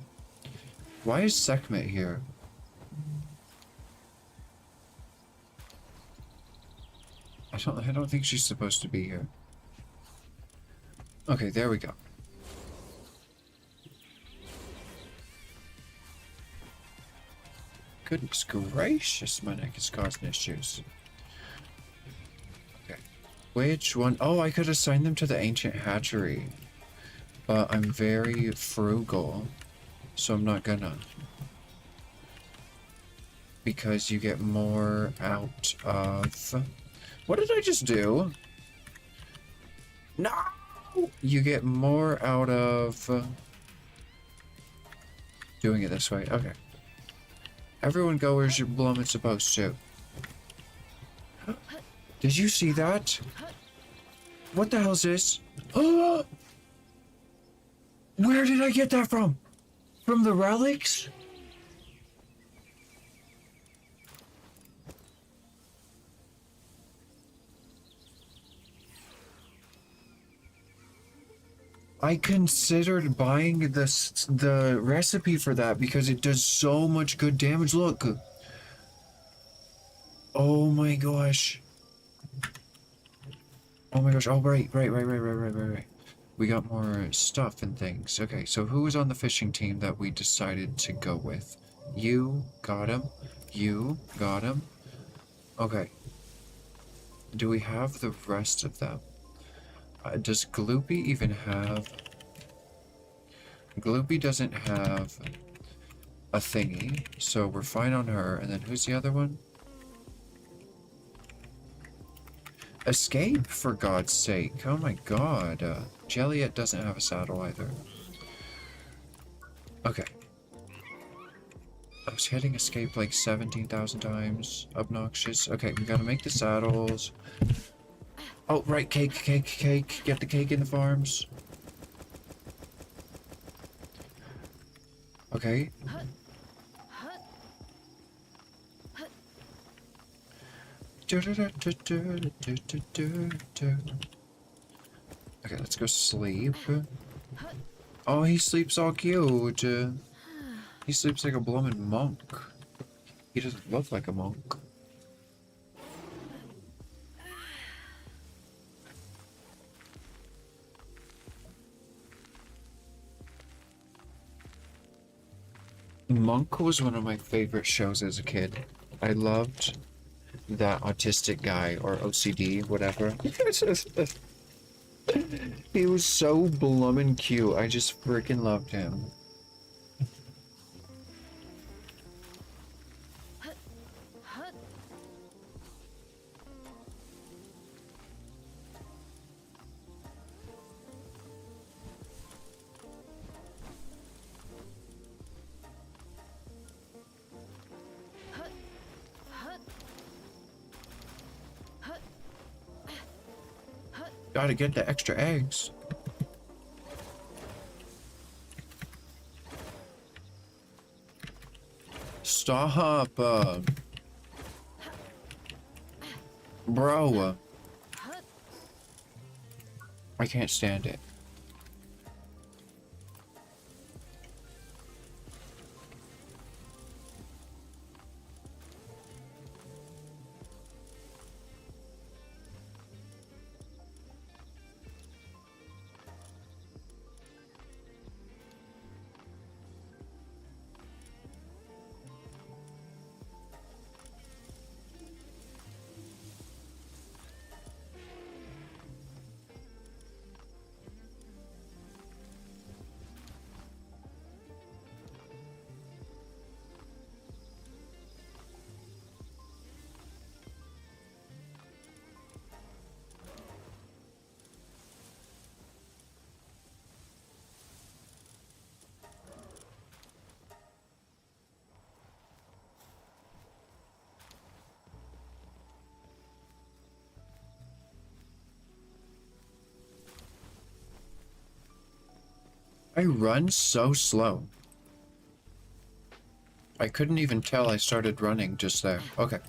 Why is Sekhmet here? I don't think she's supposed to be here. Okay, there we go. Goodness gracious, my neck is causing issues. Okay. Which one? Oh, I could assign them to the ancient hatchery. But I'm very frugal, so I'm not gonna. Because you get more out of... What did I just do? No! You get more out of... doing it this way. Okay. Everyone go where's your Blum supposed to. Did you see that? What the hell's this? Oh! Where did I get that from? From the relics? I considered buying the recipe for that because it does so much good damage. Look. Oh my gosh. Oh my gosh. Oh, right. We got more stuff and things. Okay, so who was on the fishing team that we decided to go with? You got him. You got him. Okay. Do we have the rest of them? Does Gloopy even have... Gloopy doesn't have a thingy, so we're fine on her. And then who's the other one? Escape, for God's sake. Oh my god. Jelliet doesn't have a saddle either. Okay. I was hitting escape like 17,000 times. Obnoxious. Okay, we gotta make the saddles. Oh, right, cake. Get the cake in the farms. Okay. Okay, let's go sleep. Oh, he sleeps all cute. He sleeps like a bloomin' monk. He doesn't look like a monk. Monk was one of my favorite shows as a kid. I loved that autistic guy, or OCD, whatever. He was so bloomin' cute. I just freaking loved him. Gotta get the extra eggs. Stop, bro. I can't stand it. I run so slow. I couldn't even tell I started running just there. Okay.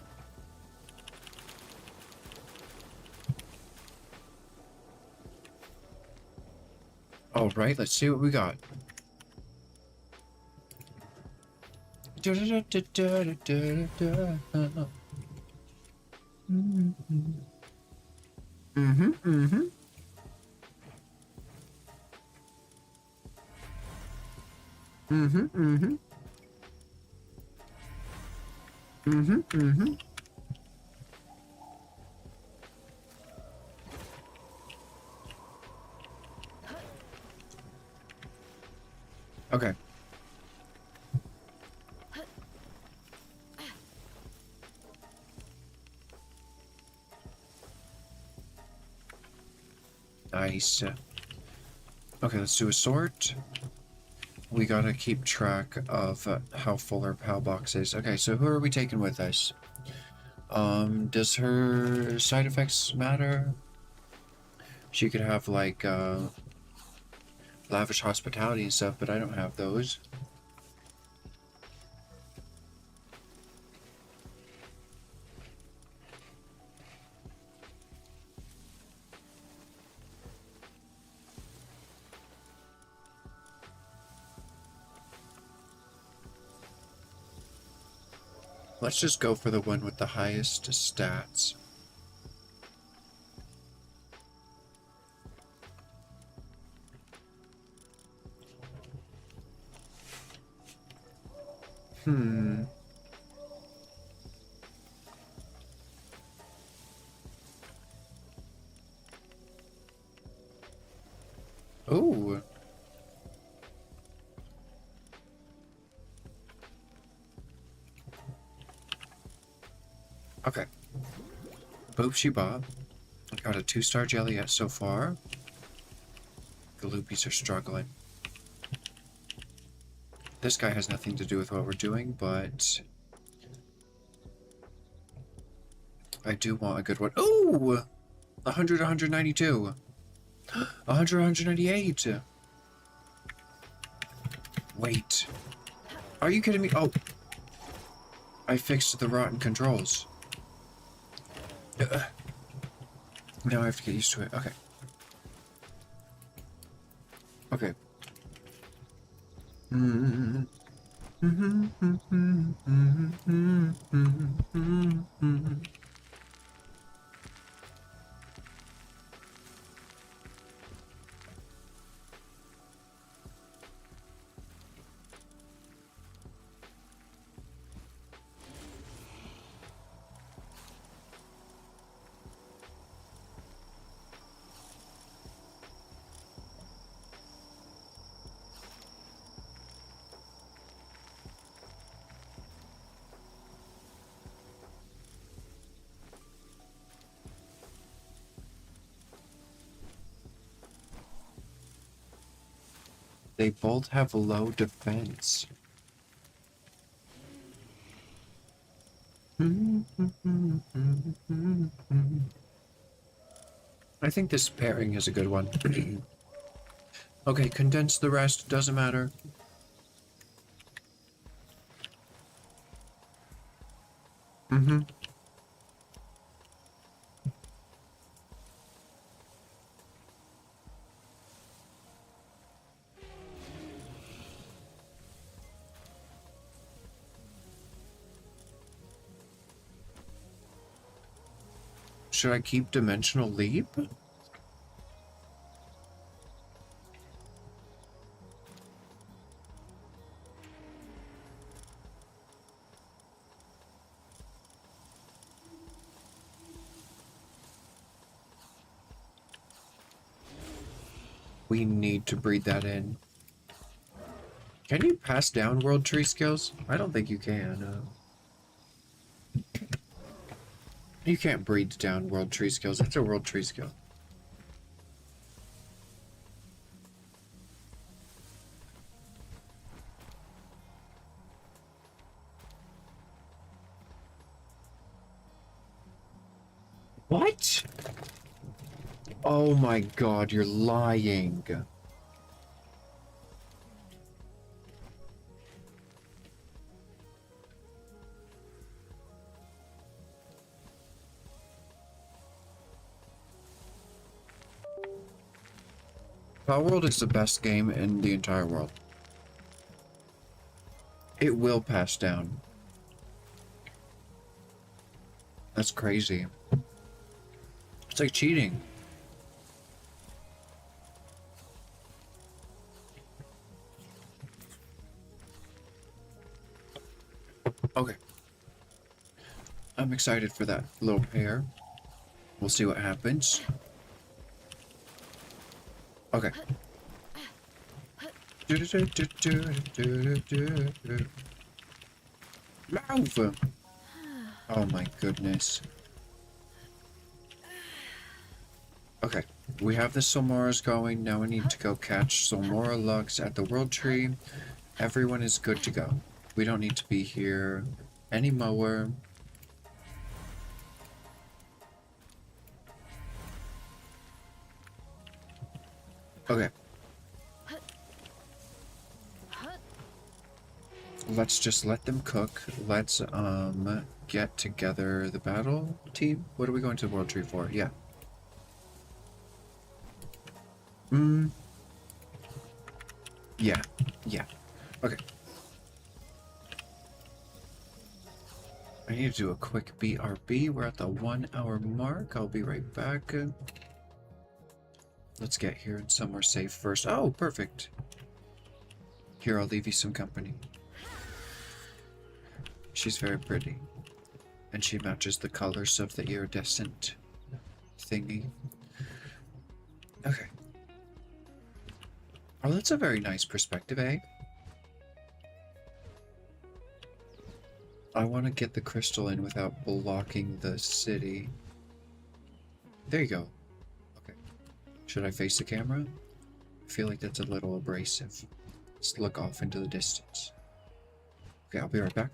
All right, let's see what we got. Mm-hmm. Okay. Nice. Okay, let's do a sort. we gotta keep track of how full our PAL box is. Okay, so who are we taking with us? Does her side effects matter? She could have like lavish hospitality and stuff, but I don't have those. Let's just go for the one with the highest stats. Ooh. Okay. Boop she bob. Got a 2-star jelly yet so far. Galoopies are struggling. This guy has nothing to do with what we're doing, but I do want a good one. Ooh! 100, 192. 100, 198. Wait. Are you kidding me? Oh. I fixed the rotten controls. Now I have to get used to it. Okay. Okay. They both have low defense. I think this pairing is a good one. Okay, condense the rest, doesn't matter. Should I keep Dimensional Leap? We need to breed that in. Can you pass down World Tree skills? I don't think you can. You can't breed down World Tree skills. It's a World Tree skill. What? Oh my god, you're lying. Palworld is the best game in the entire world. It will pass down. That's crazy. It's like cheating. Okay. I'm excited for that little pair. We'll see what happens. Okay. Move! Oh my goodness. Okay. We have the Silmoras going. Now we need to go catch Silmora lugs at the World Tree. Everyone is good to go. We don't need to be here anymore. Okay. Let's just let them cook. Let's get together the battle team. What are we going to the World Tree for? Yeah. Yeah. Yeah. Okay. I need to do a quick BRB. We're at the 1 hour mark. I'll be right back. Let's get here and somewhere safe first. Oh, perfect. Here, I'll leave you some company. She's very pretty. And she matches the colors of the iridescent thingy. Okay. Oh, that's a very nice perspective, eh? I want to get the crystal in without blocking the city. There you go. Okay. Should I face the camera? I feel like that's a little abrasive. Let's look off into the distance. Okay, I'll be right back.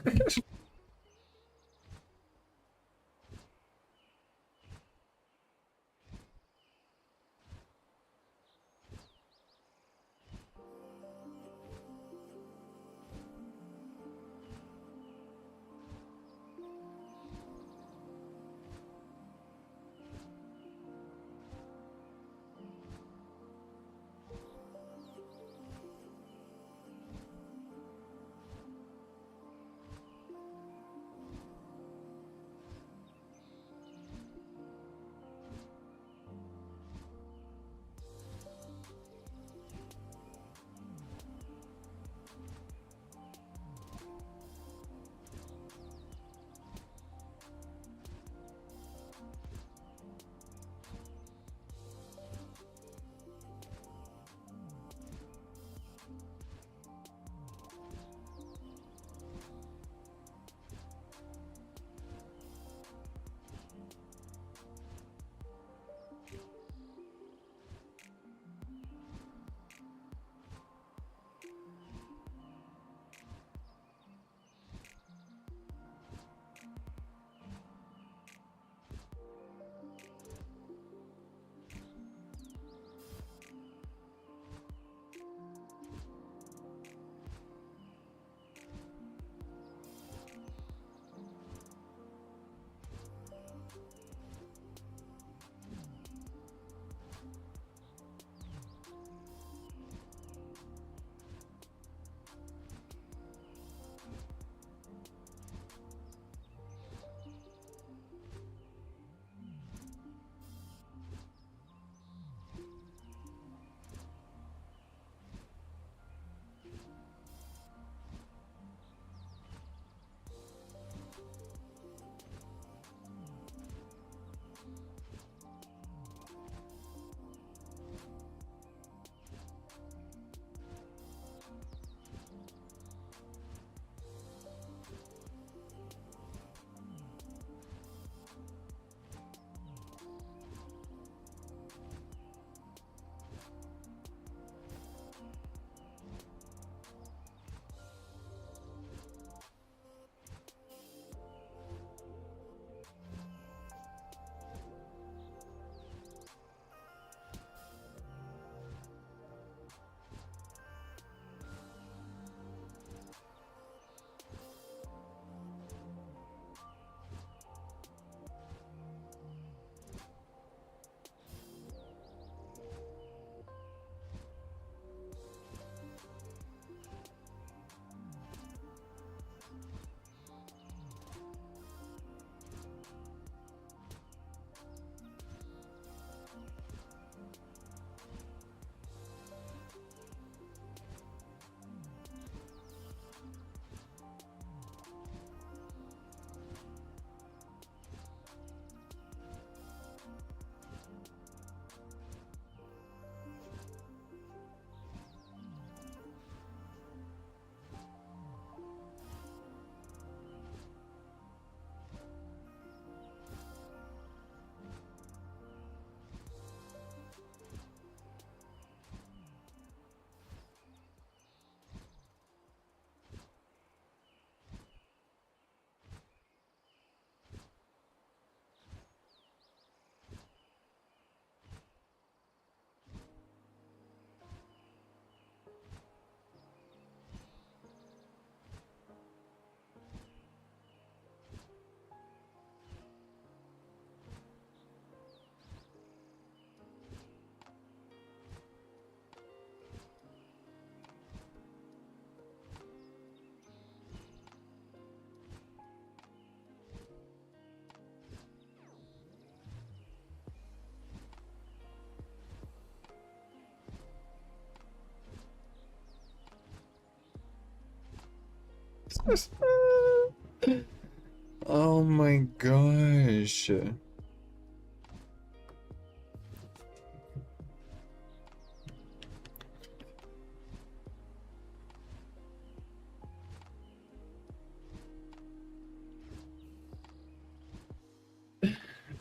Oh my gosh.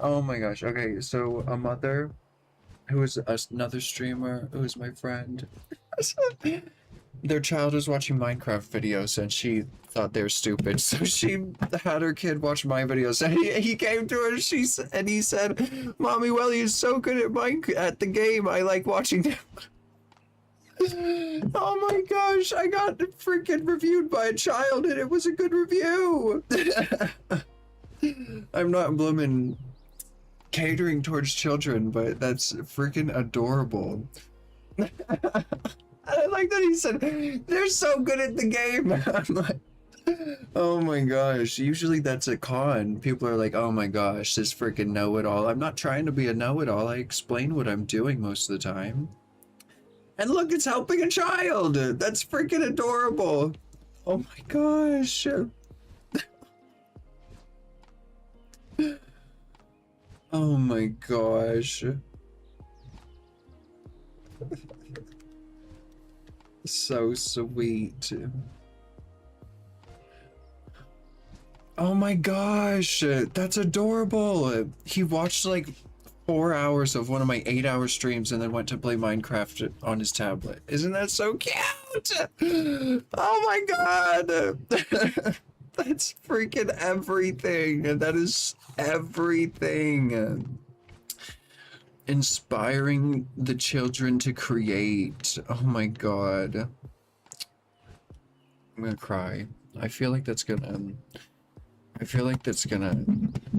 Oh my gosh. Okay, so a mother who is another streamer who is my friend. Their child was watching Minecraft videos and she thought they were stupid, so she had her kid watch my videos. And he came to her and he said, "Mommy Welly is so good at the game. I like watching them." Oh my gosh! I got freaking reviewed by a child, and it was a good review. I'm not blooming catering towards children, but that's freaking adorable. I like that he said, "They're so good at the game." I'm like, oh my gosh. Usually that's a con. People are like, "Oh my gosh, this freaking know-it-all." I'm not trying to be a know-it-all. I explain what I'm doing most of the time. And look, it's helping a child. That's freaking adorable. Oh my gosh. Oh my gosh. So sweet. Oh my gosh, that's adorable. He watched like 4 hours of one of my 8-hour streams and then went to play Minecraft on his tablet. Isn't that so cute? Oh my god. That's freaking everything. That is everything. Inspiring the children to create. Oh my god. I'm gonna cry. I feel like that's gonna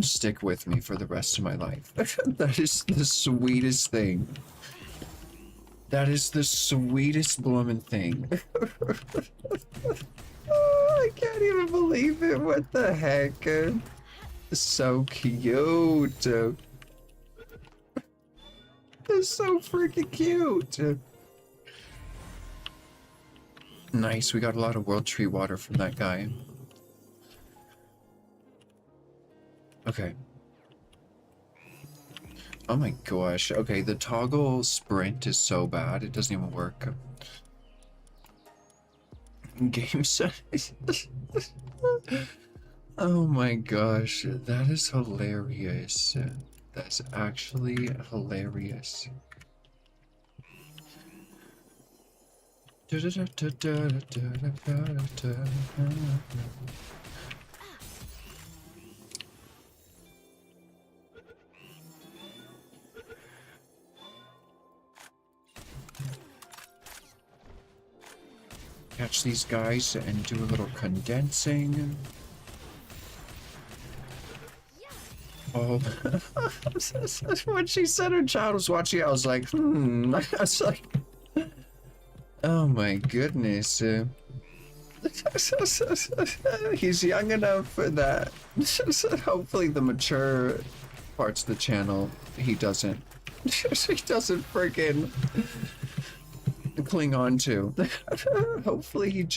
stick with me for the rest of my life. That is the sweetest thing. That is the sweetest bloomin' thing. Oh, I can't even believe it. What the heck? So cute. It's so freaking cute. Nice, we got a lot of world tree water from that guy. Okay. Oh my gosh. Okay, the toggle sprint is so bad, it doesn't even work. Game set. Oh my gosh, that is hilarious. That's actually hilarious. Catch these guys and do a little condensing. Oh, when she said her child was watching, I was like, I was like, oh my goodness. He's young enough for that. Hopefully the mature parts of the channel, he doesn't freaking cling on to. Hopefully it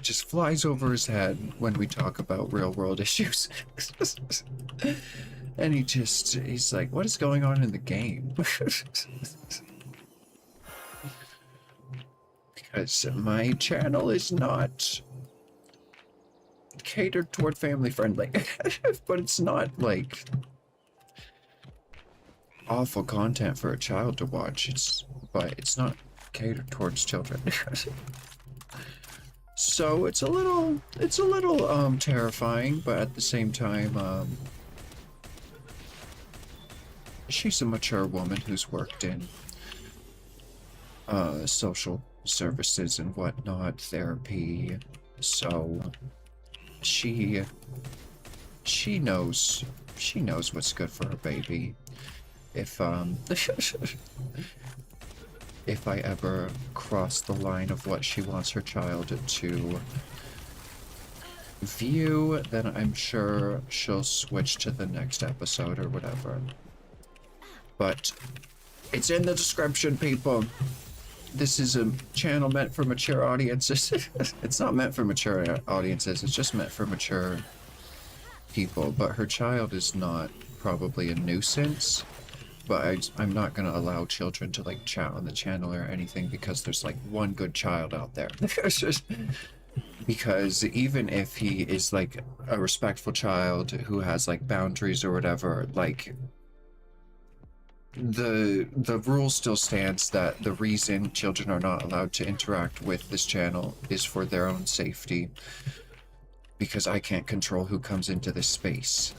just flies over his head when we talk about real world issues. And he's like, what is going on in the game? Because my channel is not catered toward family friendly. But it's not like awful content for a child to watch. But it's not catered towards children. So it's a little terrifying, but at the same time, she's a mature woman who's worked in social services and whatnot, therapy. So she knows what's good for her baby. If if I ever cross the line of what she wants her child to view, then I'm sure she'll switch to the next episode or whatever. But it's in the description, people. this is a channel meant for mature audiences. It's not meant for mature audiences, it's just meant for mature people, but her child is not probably a nuisance. But I'm not gonna allow children to like chat on the channel or anything because there's like one good child out there. Because even if he is like a respectful child who has like boundaries or whatever, like the rule still stands that the reason children are not allowed to interact with this channel is for their own safety, because I can't control who comes into this space.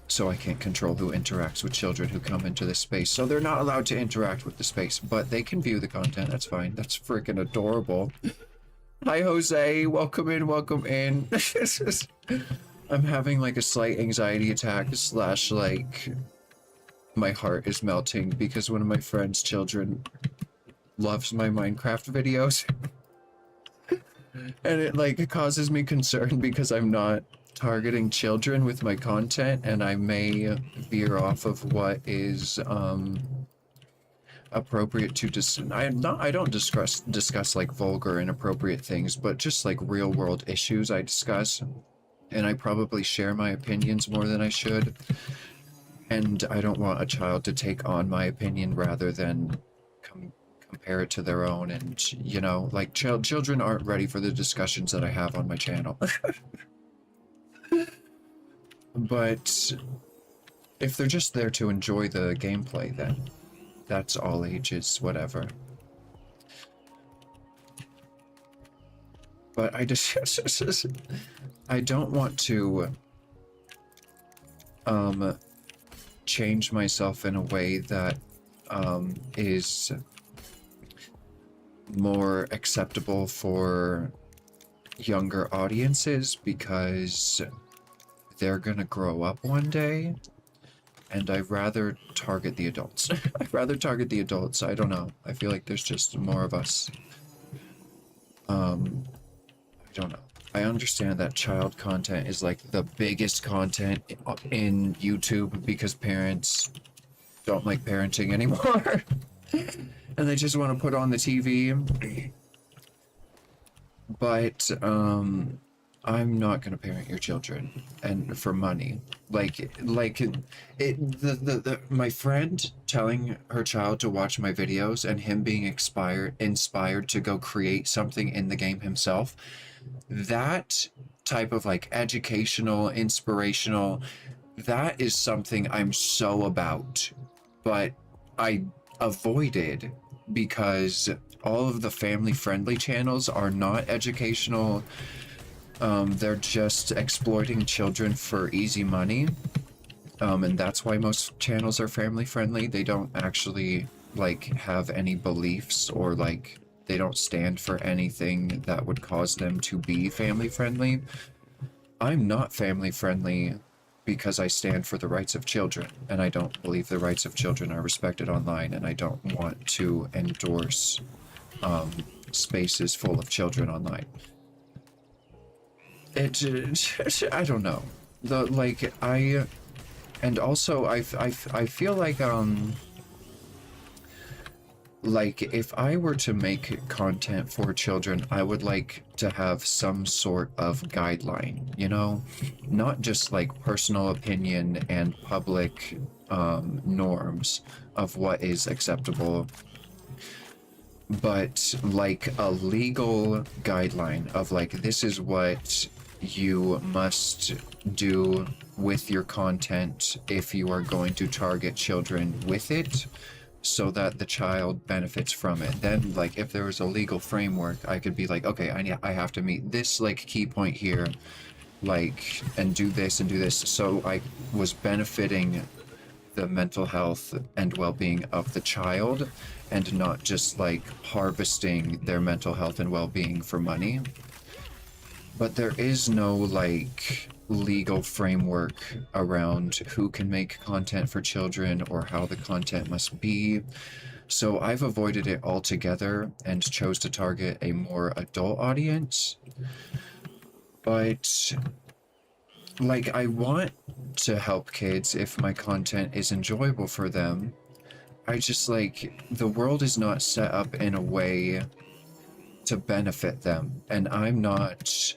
So I can't control who interacts with children who come into this space. So they're not allowed to interact with the space, but they can view the content. That's fine. That's freaking adorable. Hi, Jose. Welcome in. Welcome in. I'm having like a slight anxiety attack slash like my heart is melting because one of my friend's children loves my Minecraft videos. And it like causes me concern because I'm not targeting children with my content, and I may veer off of what is appropriate to I don't discuss like vulgar inappropriate things, but just like real world issues I discuss, and I probably share my opinions more than I should, and I don't want a child to take on my opinion rather than compare it to their own, and you know, like children aren't ready for the discussions that I have on my channel. But if they're just there to enjoy the gameplay, then that's all ages, whatever. But I just I don't want to change myself in a way that is more acceptable for younger audiences, because they're gonna grow up one day, and I'd rather target the adults. I'd rather target the adults. I don't know. I feel like there's just more of us. I don't know. I understand that child content is like the biggest content in YouTube because parents don't like parenting anymore. And they just want to put on the TV. But, I'm not gonna parent your children and for money. My friend telling her child to watch my videos and him being inspired to go create something in the game himself. That type of like educational, inspirational, that is something I'm so about. But I avoided because all of the family friendly channels are not educational. They're just exploiting children for easy money. And that's why most channels are family friendly. They don't actually like have any beliefs, or like they don't stand for anything that would cause them to be family friendly. I'm not family friendly because I stand for the rights of children, and I don't believe the rights of children are respected online, and I don't want to endorse spaces full of children online. I don't know. And also I feel like if I were to make content for children, I would like to have some sort of guideline, you know? Not just like personal opinion and public norms of what is acceptable, but like a legal guideline of like, this is what you must do with your content if you are going to target children with it, so that the child benefits from it. Then like if there was a legal framework, I could be like, okay, I have to meet this like key point here, like, and do this and do this, so I was benefiting the mental health and well-being of the child, and not just like harvesting their mental health and well-being for money. But there is no like legal framework around who can make content for children or how the content must be. So I've avoided it altogether and chose to target a more adult audience. But like, I want to help kids if my content is enjoyable for them, I just like, the world is not set up in a way to benefit them. And I'm not,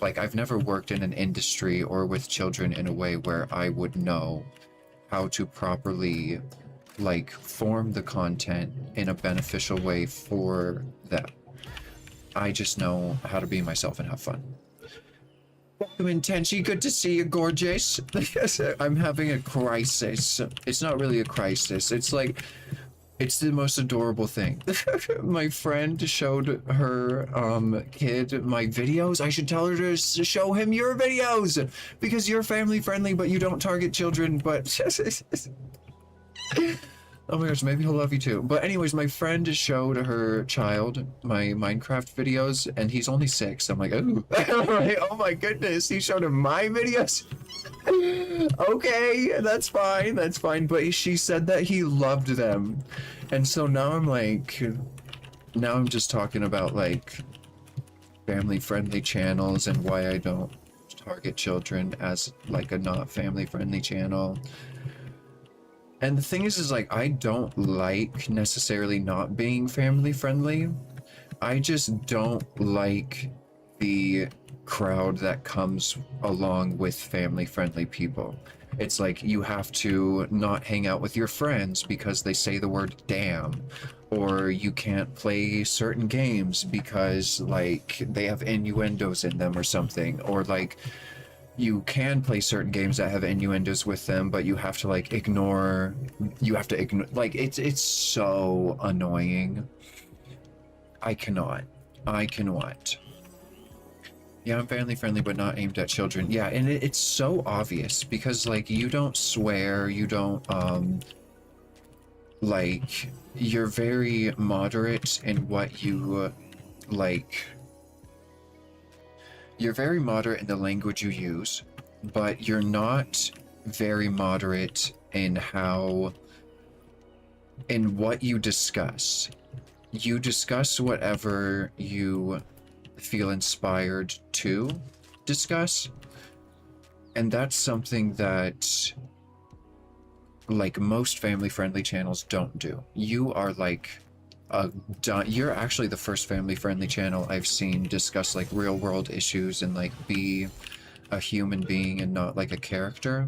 like, I've never worked in an industry or with children in a way where I would know how to properly, like, form the content in a beneficial way for them. I just know how to be myself and have fun. Welcome in, Tenchi. Good to see you, gorgeous. I'm having a crisis. It's not really a crisis. It's like, it's the most adorable thing. My friend showed her kid my videos. I should tell her to show him your videos because you're family friendly, but you don't target children. But oh my gosh, maybe he'll love you too. But anyways, my friend showed her child my Minecraft videos, and he's only 6. I'm like, ooh. Like, oh my goodness, he showed him my videos. Okay, that's fine, that's fine. But she said that he loved them. And so now I'm like, now I'm just talking about like family friendly channels and why I don't target children as like a not family friendly channel. And the thing is like, I don't like necessarily not being family friendly. I just don't like the crowd that comes along with family friendly people. It's like you have to not hang out with your friends because they say the word damn, or you can't play certain games because like they have innuendos in them or something, or like you can play certain games that have innuendos with them, but you have to like ignore, like it's so annoying. I cannot. Yeah, I'm family friendly, but not aimed at children. Yeah, and it's so obvious because like you don't swear, you don't like, you're very moderate in what you like. You're very moderate in the language you use, but you're not very moderate in what you discuss. You discuss whatever you feel inspired to discuss, and that's something that like most family friendly channels don't do. You are like you're actually the first family friendly channel I've seen discuss like real world issues and like be a human being and not like a character.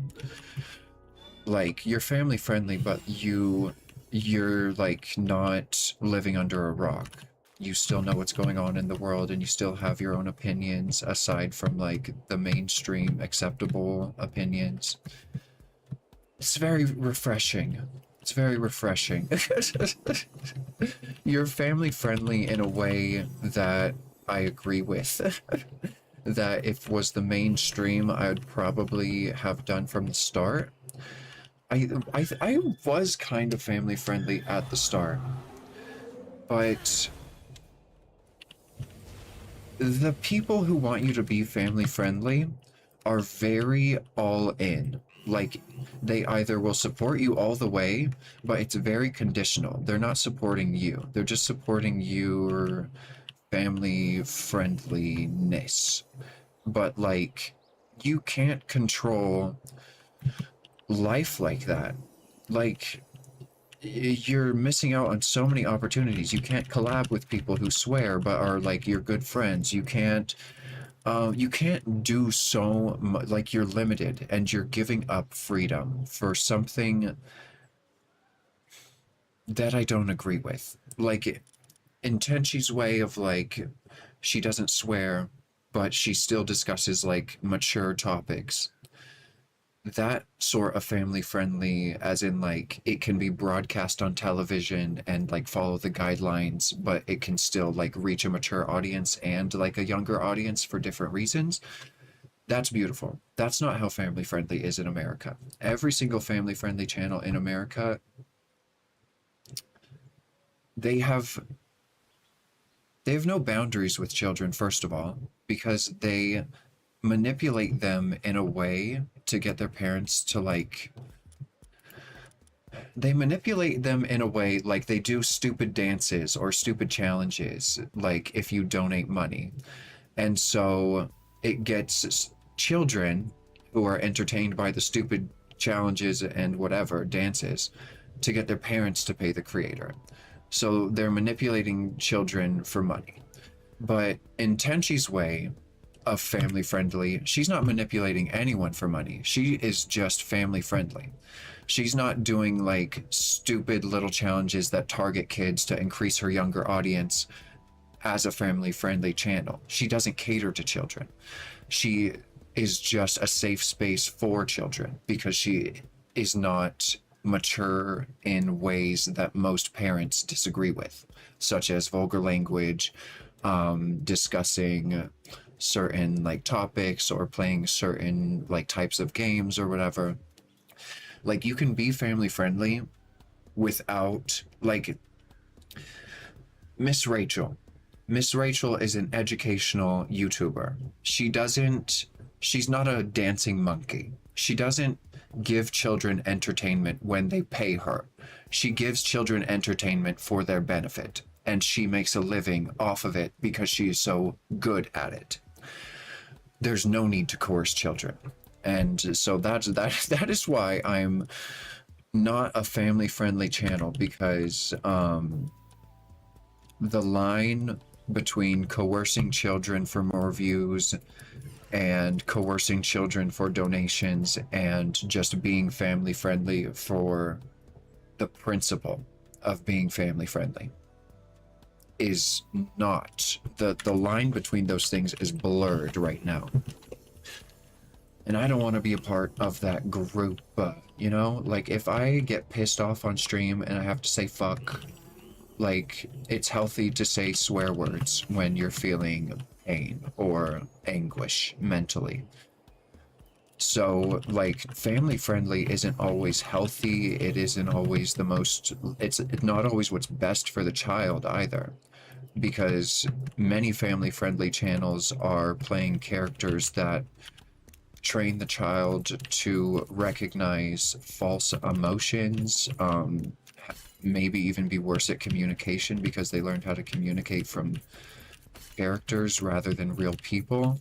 Like you're family friendly, but you're like not living under a rock. You still know what's going on in the world and you still have your own opinions aside from like the mainstream acceptable opinions. It's very refreshing. It's very refreshing. You're family friendly in a way that I agree with. That if was the mainstream, I would probably have done from the start. I was kind of family friendly at the start, but the people who want you to be family friendly are very all in. Like, they either will support you all the way, but it's very conditional. They're not supporting you. They're just supporting your family friendliness. But, like, you can't control life like that. Like, you're missing out on so many opportunities. You can't collab with people who swear but are, like, your good friends. You can't do so much, like you're limited and you're giving up freedom for something that I don't agree with. Like in Tenchi's way of like, she doesn't swear, but she still discusses like mature topics. That sort of family friendly, as in like it can be broadcast on television and like follow the guidelines, but it can still like reach a mature audience and like a younger audience for different reasons. That's beautiful. That's not how family friendly is in America. Every single family friendly channel in America, they have no boundaries with children, first of all, because they manipulate them in a way to get their parents to like, they manipulate them in a way like they do stupid dances or stupid challenges, like if you donate money. And so it gets children who are entertained by the stupid challenges and whatever dances to get their parents to pay the creator. So they're manipulating children for money. But in Tenchi's way of family friendly, she's not manipulating anyone for money. She is just family friendly. She's not doing like stupid little challenges that target kids to increase her younger audience as a family friendly channel. She doesn't cater to children. She is just a safe space for children because she is not mature in ways that most parents disagree with, such as vulgar language, discussing certain like topics or playing certain like types of games or whatever. Like you can be family friendly without like Miss Rachel. Miss Rachel is an educational YouTuber. She's not a dancing monkey. She doesn't give children entertainment when they pay her. She gives children entertainment for their benefit, and she makes a living off of it because she is so good at it. There's no need to coerce children. And so that is why I'm not a family friendly channel, because the line between coercing children for more views and coercing children for donations and just being family friendly for the principle of being family friendly is not, the line between those things is blurred right now. And I don't want to be a part of that group, you know? Like, if I get pissed off on stream and I have to say fuck, like, it's healthy to say swear words when you're feeling pain or anguish mentally. So, like, family friendly isn't always healthy. It isn't always the most, it's not always what's best for the child either. Because many family friendly channels are playing characters that train the child to recognize false emotions, maybe even be worse at communication because they learned how to communicate from characters rather than real people,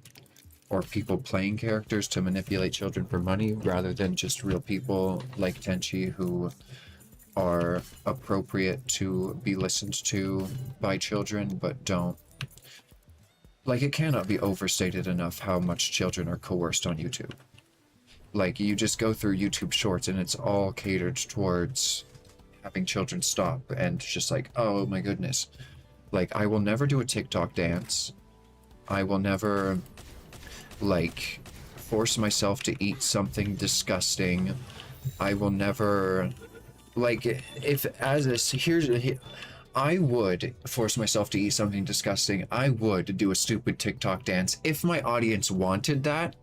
or people playing characters to manipulate children for money rather than just real people like Tenchi who are appropriate to be listened to by children but don't. Like, it cannot be overstated enough how much children are coerced on YouTube. Like, you just go through YouTube Shorts and it's all catered towards having children stop and just like, oh my goodness. Like, I will never do a TikTok dance. I will never, like, force myself to eat something disgusting. I will never, like, if, as a, here's, I would force myself to eat something disgusting. I would do a stupid TikTok dance if my audience wanted that,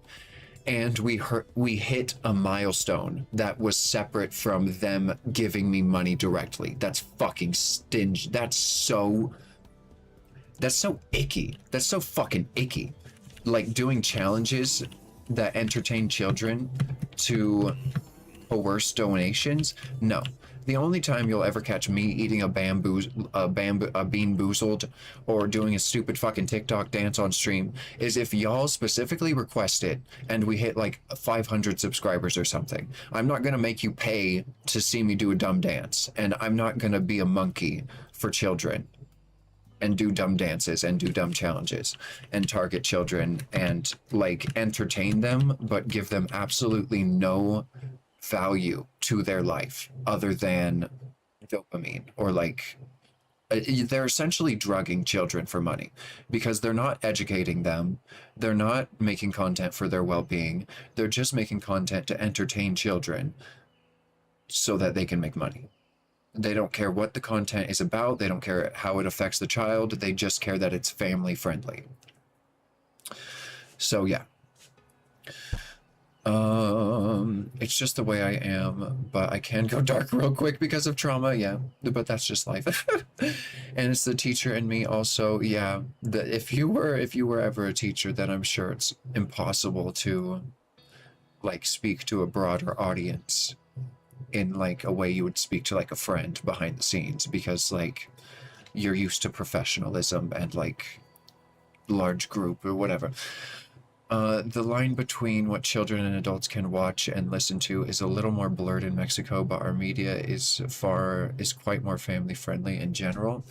and we hit a milestone that was separate from them giving me money directly. That's fucking stingy. That's so icky. That's so fucking icky. Like, doing challenges that entertain children to coerce donations? No. The only time you'll ever catch me eating a Bean Boozled or doing a stupid fucking TikTok dance on stream is if y'all specifically request it and we hit like 500 subscribers or something. I'm not gonna make you pay to see me do a dumb dance, and I'm not gonna be a monkey for children and do dumb dances and do dumb challenges and target children and like entertain them but give them absolutely no value to their life other than dopamine, or like they're essentially drugging children for money because they're not educating them, they're not making content for their well-being, they're just making content to entertain children so that they can make money. They don't care what the content is about, they don't care how it affects the child, they just care that it's family friendly. So yeah, it's just the way I am, but I can go dark real quick because of trauma, yeah, but that's just life. And it's the teacher in me also, yeah. If you were ever a teacher, then I'm sure it's impossible to like speak to a broader audience in like a way you would speak to like a friend behind the scenes, because like you're used to professionalism and like large group or whatever. The line between what children and adults can watch and listen to is a little more blurred in Mexico, but our media is quite more family friendly in general.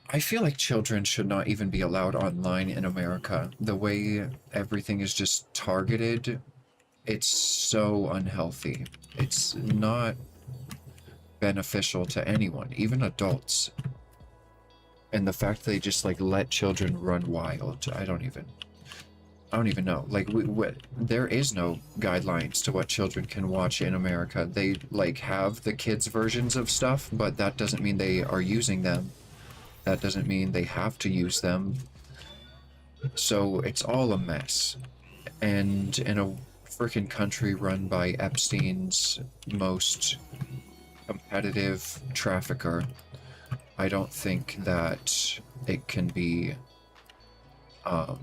I feel like children should not even be allowed online in America. The way everything is just targeted, it's so unhealthy. It's not beneficial to anyone, even adults. And the fact they just like let children run wild, I don't even know. Like, there is no guidelines to what children can watch in America. They like have the kids' versions of stuff, but that doesn't mean they are using them. That doesn't mean they have to use them. So it's all a mess. And in a freaking country run by Epstein's most competitive trafficker, I don't think that it can be, I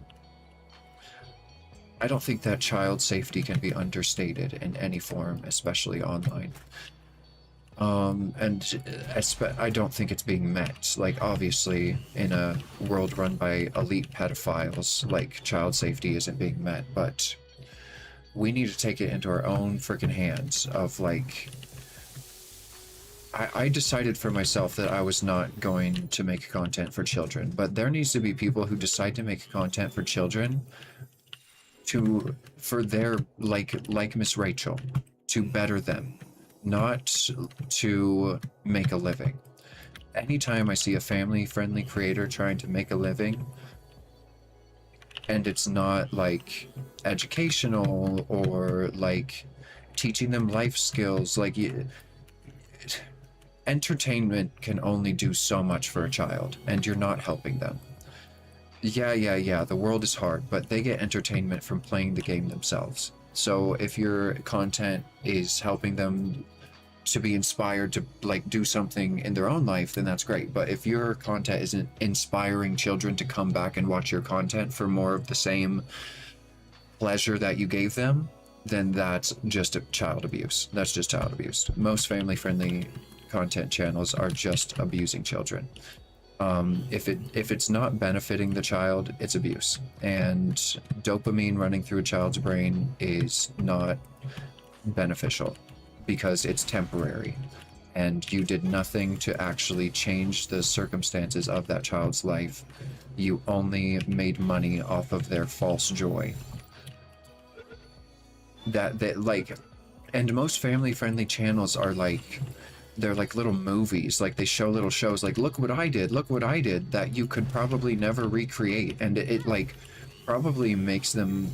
don't think that child safety can be understated in any form, especially online. I don't think it's being met. Like, obviously, in a world run by elite pedophiles, like, child safety isn't being met, but we need to take it into our own freaking hands of, like... I decided for myself that I was not going to make content for children, but there needs to be people who decide to make content for children for their, like Miss Rachel, to better them, not to make a living. Anytime I see a family-friendly creator trying to make a living, and it's not, like, educational or, like, teaching them life skills, like... Entertainment can only do so much for a child, and you're not helping them. Yeah, the world is hard, but they get entertainment from playing the game themselves. So if your content is helping them to be inspired to, like, do something in their own life, then that's great. But if your content isn't inspiring children to come back and watch your content for more of the same pleasure that you gave them, then that's just child abuse. That's just child abuse. Most family-friendly content channels are just abusing children. If it's not benefiting the child, it's abuse. And dopamine running through a child's brain is not beneficial because it's temporary. And you did nothing to actually change the circumstances of that child's life. You only made money off of their false joy. And most family-friendly channels are like... They're like little movies, like they show little shows like, look what I did, that you could probably never recreate, and it like probably makes them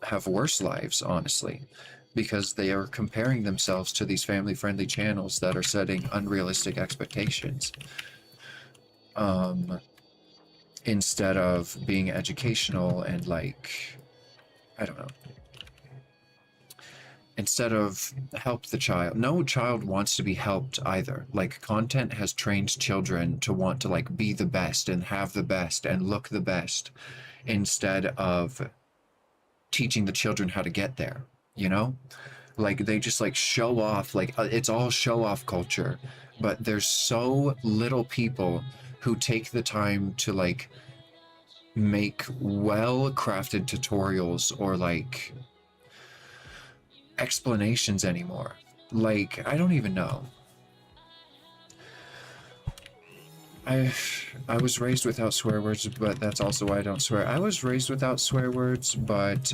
have worse lives, honestly, because they are comparing themselves to these family-friendly channels that are setting unrealistic expectations, instead of being educational and, like, I don't know, instead of help the child. No child wants to be helped either. Like, content has trained children to want to, like, be the best and have the best and look the best, instead of teaching the children how to get there, you know? Like, they just, like, show off, like, it's all show off culture, but there's so little people who take the time to, like, make well-crafted tutorials or, like, explanations anymore. Like, I don't even know. I was raised without swear words, but that's also why I don't swear. I was raised without swear words, but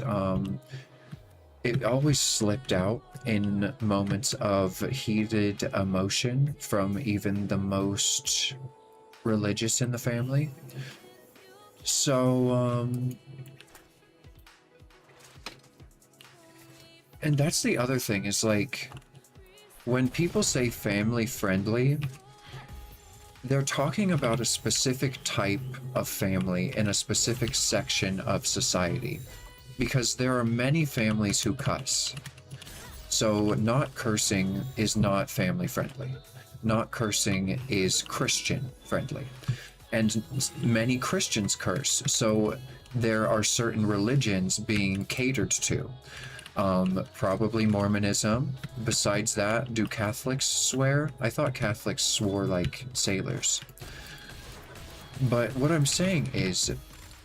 it always slipped out in moments of heated emotion from even the most religious in the family. So, and that's the other thing, is like, when people say family friendly, they're talking about a specific type of family in a specific section of society, because there are many families who cuss. So not cursing is not family friendly. Not cursing is Christian friendly. And many Christians curse, so there are certain religions being catered to. Probably Mormonism. Besides that, do Catholics swear? I thought Catholics swore like sailors. But what I'm saying is,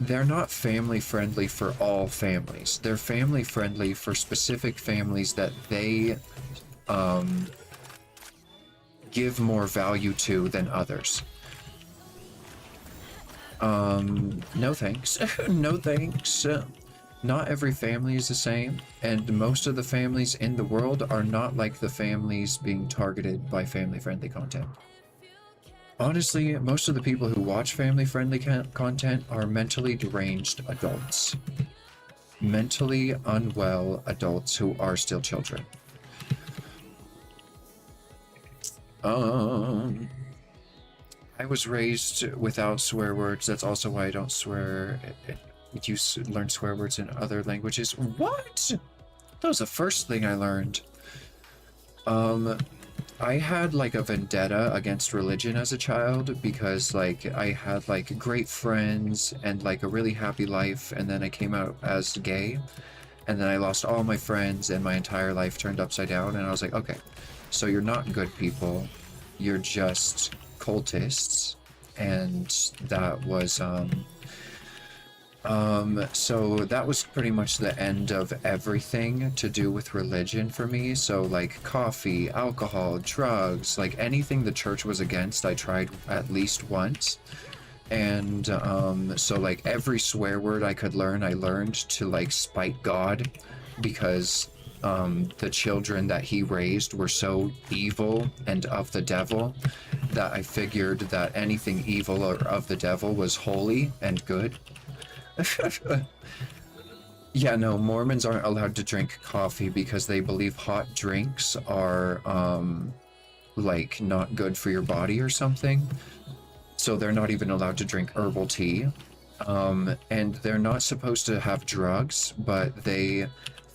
they're not family friendly for all families. They're family friendly for specific families that they um, give more value to than others. No thanks. No thanks. Not every family is the same, and most of the families in the world are not like the families being targeted by family-friendly content. Honestly, most of the people who watch family-friendly content are mentally deranged adults. Mentally unwell adults who are still children. I was raised without swear words. That's also why I don't swear. You learn swear words in other languages. What? That was the first thing I learned. I had like a vendetta against religion as a child because like I had like great friends and like a really happy life, and then I came out as gay, and then I lost all my friends and my entire life turned upside down, and I was like, okay, so you're not good people, you're just cultists. And that was so that was pretty much the end of everything to do with religion for me. So like coffee, alcohol, drugs, like anything the church was against, I tried at least once. And so like every swear word I could learn, I learned to like spite God, because the children that he raised were so evil and of the devil that I figured that anything evil or of the devil was holy and good. Yeah, no, Mormons aren't allowed to drink coffee because they believe hot drinks are like not good for your body or something. So they're not even allowed to drink herbal tea. And they're not supposed to have drugs, but they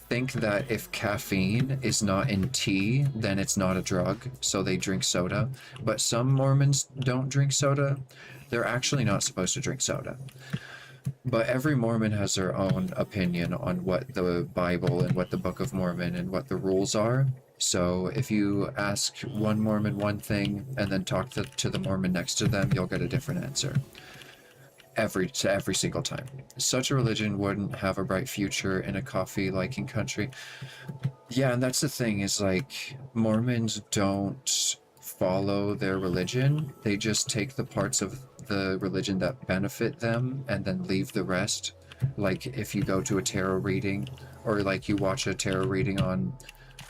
think that if caffeine is not in tea, then it's not a drug, so they drink soda. But some Mormons don't drink soda. They're actually not supposed to drink soda. But every Mormon has their own opinion on what the Bible and what the Book of Mormon and what the rules are. So if you ask one Mormon one thing and then talk to the Mormon next to them, you'll get a different answer. Every single time. Such a religion wouldn't have a bright future in a coffee-liking country. Yeah, and that's the thing, is like Mormons don't follow their religion. They just take the parts of the religion that benefit them and then leave the rest. Like if you go to a tarot reading, or like you watch a tarot reading on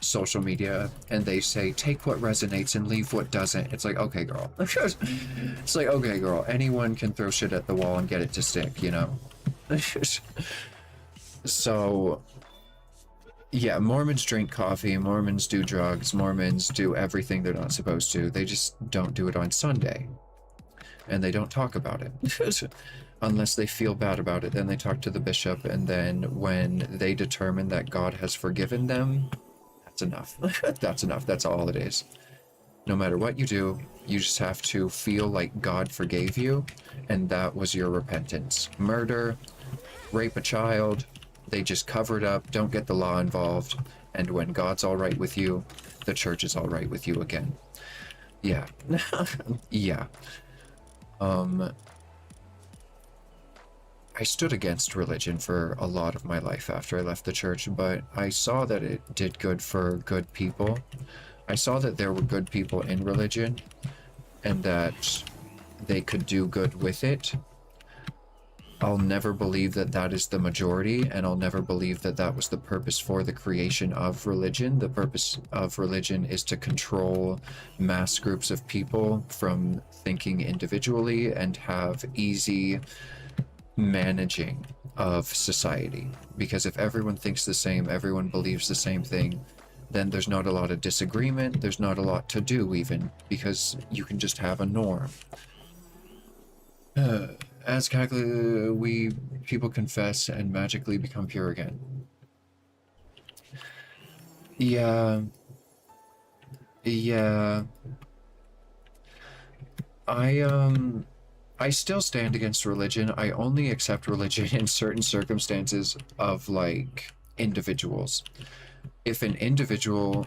social media and they say take what resonates and leave what doesn't, it's like, okay girl. It's like, okay girl, anyone can throw shit at the wall and get it to stick, you know. So yeah, Mormons drink coffee, Mormons do drugs, Mormons do everything they're not supposed to. They just don't do it on Sunday, and they don't talk about it. Unless they feel bad about it, then they talk to the bishop, and then when they determine that God has forgiven them, that's enough. That's enough. That's all it is. No matter what you do, you just have to feel like God forgave you, and that was your repentance. Murder, rape a child, they just cover it up, don't get the law involved, and when God's all right with you, the church is all right with you again. Yeah. Yeah. I stood against religion for a lot of my life after I left the church, but I saw that it did good for good people. I saw that there were good people in religion and that they could do good with it. I'll never believe that that is the majority, and I'll never believe that that was the purpose for the creation of religion. The purpose of religion is to control mass groups of people from thinking individually and have easy managing of society. Because if everyone thinks the same, everyone believes the same thing, then there's not a lot of disagreement, there's not a lot to do even, because you can just have a norm. As Catholic, people confess and magically become pure again. Yeah. Yeah. I still stand against religion. I only accept religion in certain circumstances of, like, individuals. If an individual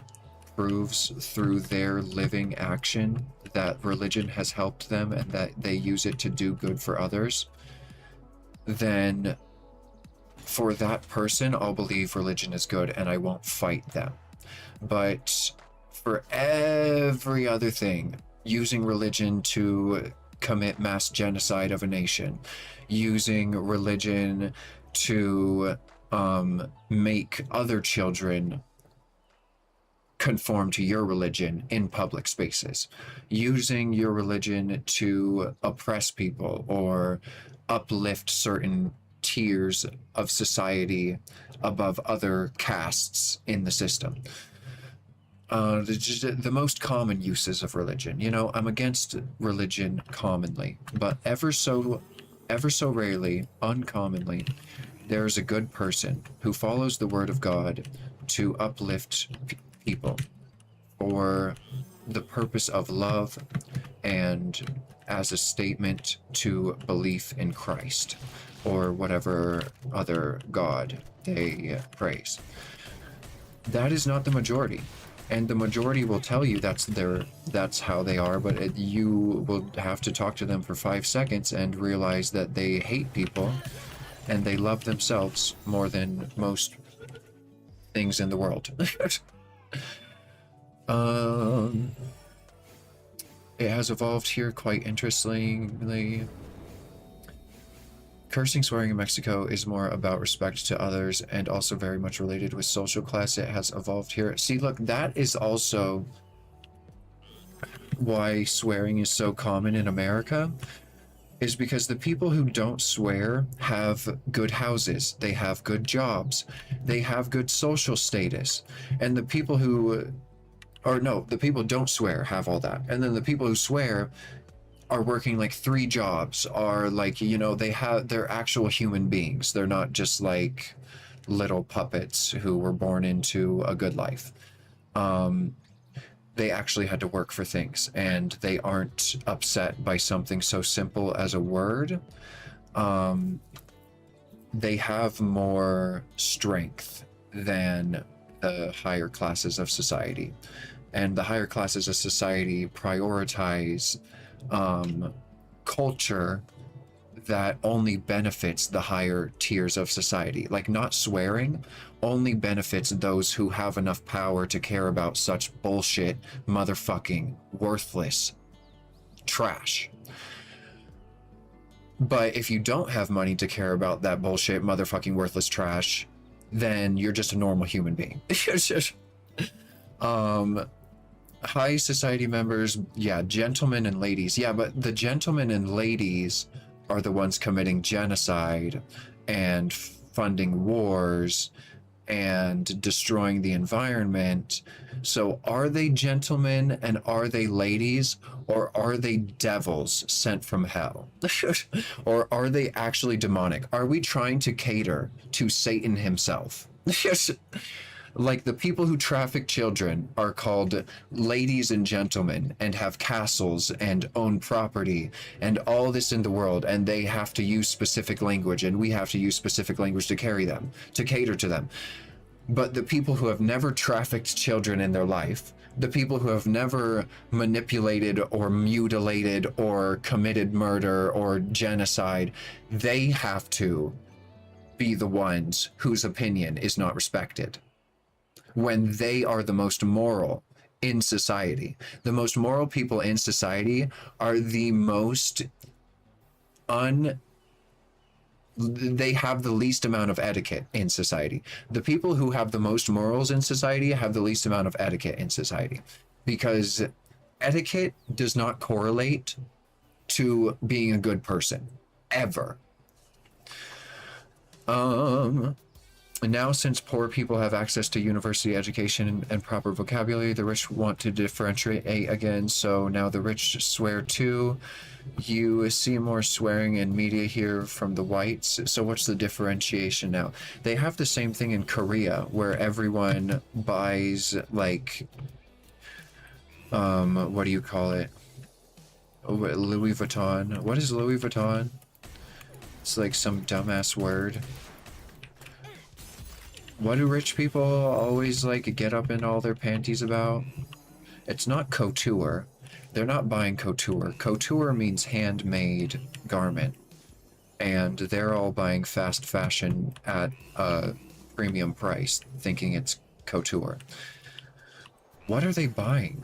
proves through their living action that religion has helped them and that they use it to do good for others, then for that person, I'll believe religion is good and I won't fight them. But for every other thing, using religion to commit mass genocide of a nation, using religion to make other children conform to your religion in public spaces, using your religion to oppress people or uplift certain tiers of society above other castes in the system. The most common uses of religion. You know, I'm against religion commonly, but ever so rarely, uncommonly, there's a good person who follows the word of God to uplift people for the purpose of love and as a statement to belief in Christ or whatever other God they praise. That is not the majority. And the majority will tell you that's how they are, but you will have to talk to them for 5 seconds and realize that they hate people and they love themselves more than most things in the world. It has evolved here quite interestingly. Cursing, swearing in Mexico is more about respect to others and also very much related with social class. It has evolved here. See, look, that is also why swearing is so common in America, is because the people who don't swear have good houses, they have good jobs, they have good social status, and the people who, or no, the people who don't swear have all that, and then the people who swear are working like 3 jobs, are like, you know, they're actual human beings. They're not just like little puppets who were born into a good life. They actually had to work for things, and they aren't upset by something so simple as a word. They have more strength than the higher classes of society, and the higher classes of society prioritize culture that only benefits the higher tiers of society. Like, not swearing only benefits those who have enough power to care about such bullshit, motherfucking, worthless trash. But if you don't have money to care about that bullshit, motherfucking, worthless trash, then you're just a normal human being. High society members, yeah, gentlemen and ladies, yeah, but the gentlemen and ladies are the ones committing genocide and funding wars and destroying the environment. So are they gentlemen and are they ladies, or are they devils sent from hell? Or are they actually demonic? Are we trying to cater to Satan himself? Like, the people who traffic children are called ladies and gentlemen and have castles and own property and all this in the world, and they have to use specific language, and we have to use specific language to carry them, to cater to them. But the people who have never trafficked children in their life, the people who have never manipulated or mutilated or committed murder or genocide, they have to be the ones whose opinion is not respected, when they are the most moral in society. The most moral people in society are the most they have the least amount of etiquette in society. The people who have the most morals in society have the least amount of etiquette in society, because etiquette does not correlate to being a good person, ever. Now, since poor people have access to university education and proper vocabulary, the rich want to differentiate again, so now the rich swear too. You see more swearing in media here from the whites, so what's the differentiation now? They have the same thing in Korea, where everyone buys, like, what do you call it? Louis Vuitton. What is Louis Vuitton? It's like some dumbass word. What do rich people always like get up in all their panties about? It's not couture. They're not buying couture. Couture means handmade garment. and they're all buying fast fashion at a premium price, thinking it's couture. What are they buying?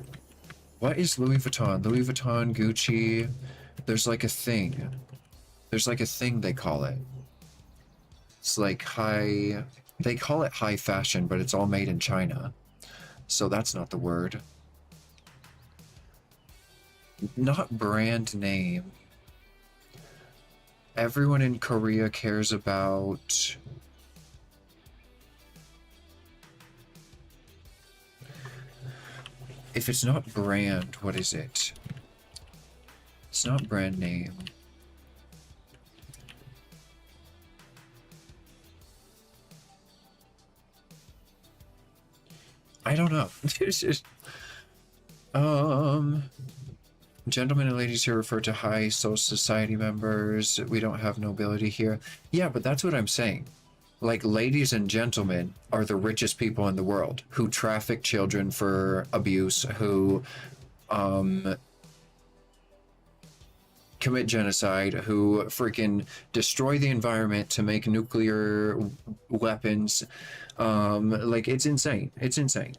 What is Louis Vuitton? Louis Vuitton, Gucci. There's like a thing. There's like a thing they call it. It's like high. They call it high fashion, but it's all made in China. So that's not the word. Not brand name. Everyone in Korea cares about. If it's not brand, what is it? It's not brand name. I don't know. It's just, gentlemen and ladies here refer to high social society members. We don't have nobility here. Yeah, but that's what I'm saying. Like, ladies and gentlemen are the richest people in the world who traffic children for abuse, who commit genocide, who freaking destroy the environment to make nuclear weapons. Like, it's insane. It's insane.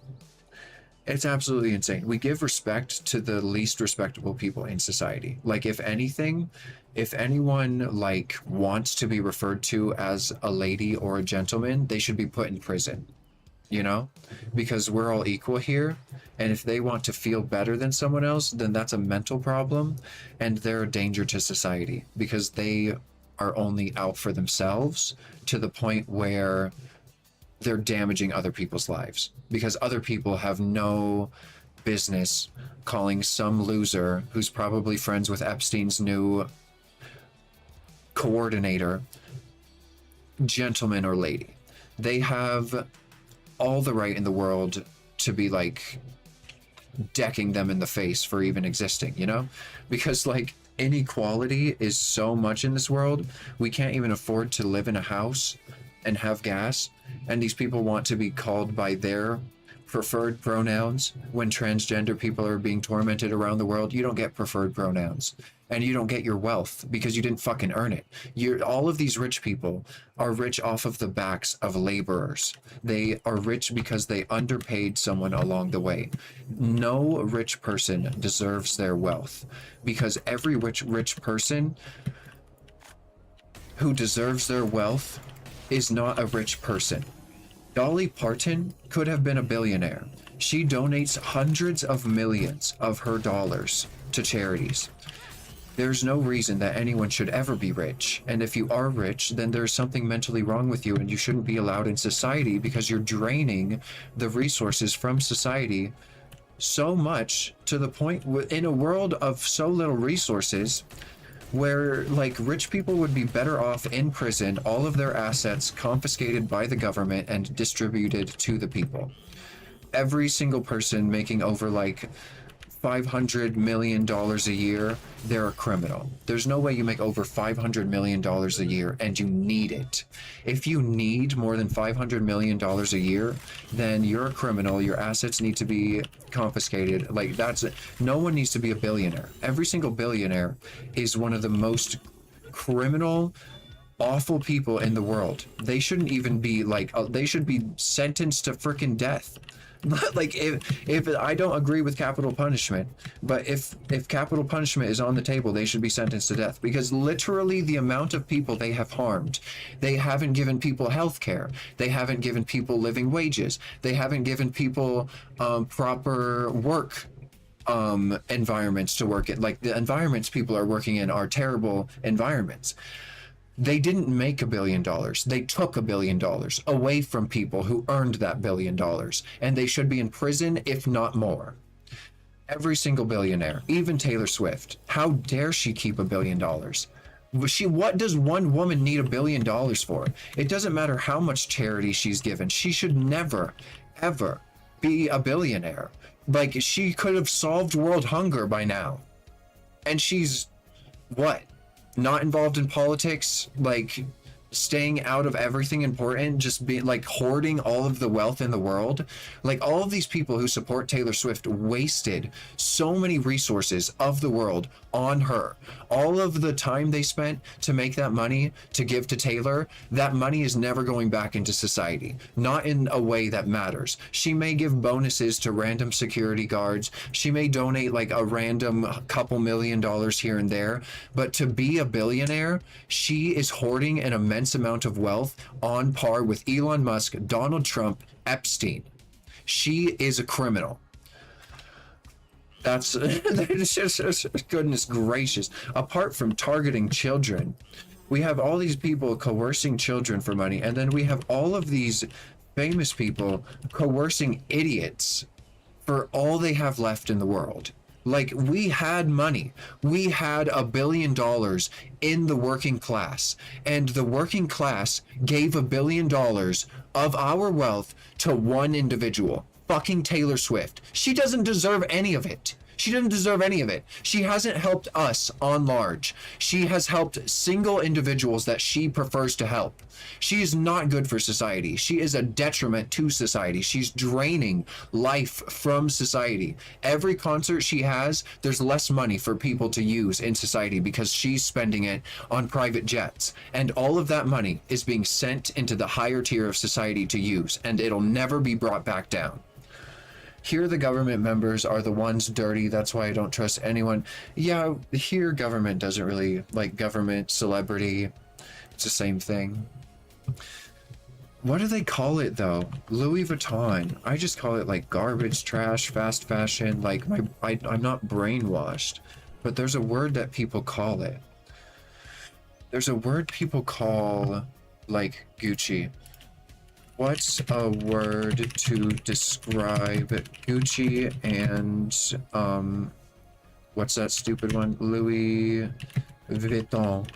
It's absolutely insane. We give respect to the least respectable people in society. Like, if anything, if anyone like wants to be referred to as a lady or a gentleman, they should be put in prison. You know? Because we're all equal here. And if they want to feel better than someone else, then that's a mental problem. And they're a danger to society because they are only out for themselves to the point where they're damaging other people's lives because other people have no business calling some loser who's probably friends with Epstein's new coordinator gentleman or lady. They have all the right in the world to be like decking them in the face for even existing, you know? Because like inequality is so much in this world, we can't even afford to live in a house and have gas, and these people want to be called by their preferred pronouns when transgender people are being tormented around the world. You don't get preferred pronouns, and you don't get your wealth because you didn't fucking earn it. All of these rich people are rich off of the backs of laborers. They are rich because they underpaid someone along the way. No rich person deserves their wealth because every rich person who deserves their wealth is not a rich person. Dolly Parton could have been a billionaire. She donates hundreds of millions of her dollars to charities. There's no reason that anyone should ever be rich. And if you are rich, then there's something mentally wrong with you and you shouldn't be allowed in society because you're draining the resources from society so much to the point in a world of so little resources where like rich people would be better off in prison, all of their assets confiscated by the government and distributed to the people. Every single person making over like $500 million a year, they're a criminal. There's no way you make over $500 million a year and you need it. If you need more than $500 million a year, then you're a criminal. Your assets need to be confiscated. Like that's it. No one needs to be a billionaire. Every single billionaire is one of the most criminal, awful people in the world. They shouldn't even be like, they should be sentenced to freaking death. Like if I don't agree with capital punishment, but if capital punishment is on the table, they should be sentenced to death because literally the amount of people they have harmed, they haven't given people health care, they haven't given people living wages, they haven't given people proper work environments to work in. Like the environments people are working in are terrible environments. They didn't make $1 billion. They took $1 billion away from people who earned that $1 billion, and they should be in prison, if not more. Every single billionaire, even Taylor Swift. How dare she keep $1 billion? What does one woman need $1 billion for? It doesn't matter how much charity she's given. She should never, ever be a billionaire. Like, she could have solved world hunger by now. And she's, what? Not involved in politics, like staying out of everything important, just being like hoarding all of the wealth in the world. Like all of these people who support Taylor Swift wasted so many resources of the world on her. All of the time they spent to make that money to give to Taylor, that money is never going back into society, not in a way that matters. She may give bonuses to random security guards, she may donate like a random couple $1,000,000 here and there, but to be a billionaire, she is hoarding an immense amount of wealth on par with Elon Musk, Donald Trump, Epstein. She is a criminal. That's just, goodness gracious. Apart from targeting children, we have all these people coercing children for money, and then we have all of these famous people coercing idiots for all they have left in the world. Like, we had money. We had $1 billion in the working class, and the working class gave $1 billion of our wealth to one individual, fucking Taylor Swift. She doesn't deserve any of it. She doesn't deserve any of it. She hasn't helped us on large. She has helped single individuals that she prefers to help. She is not good for society. She is a detriment to society. She's draining life from society. Every concert she has, there's less money for people to use in society because she's spending it on private jets. And all of that money is being sent into the higher tier of society to use, and it'll never be brought back down. Here the government members are the ones dirty, that's why I don't trust anyone. Yeah, here government doesn't really, like, government, celebrity, it's the same thing. What do they call it though? Louis Vuitton. I just call it like garbage, trash, fast fashion. Like I'm not brainwashed, but there's a word that people call it. There's a word people call like Gucci. What's a word to describe Gucci and what's that stupid one? Louis Vuitton.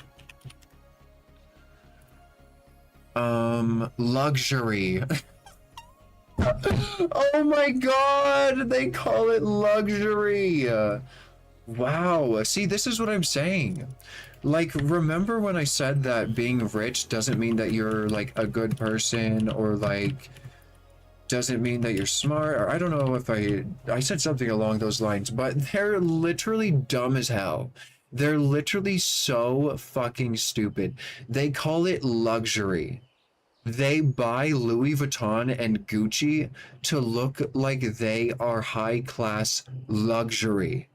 Luxury. Oh my god, they call it luxury. Wow. See, this is what I'm saying. Like, remember when I said that being rich doesn't mean that you're like a good person, or like doesn't mean that you're smart, or I don't know if I said something along those lines, but they're literally dumb as hell. They're literally so fucking stupid. They call it luxury. They buy Louis Vuitton and Gucci to look like they are high-class luxury.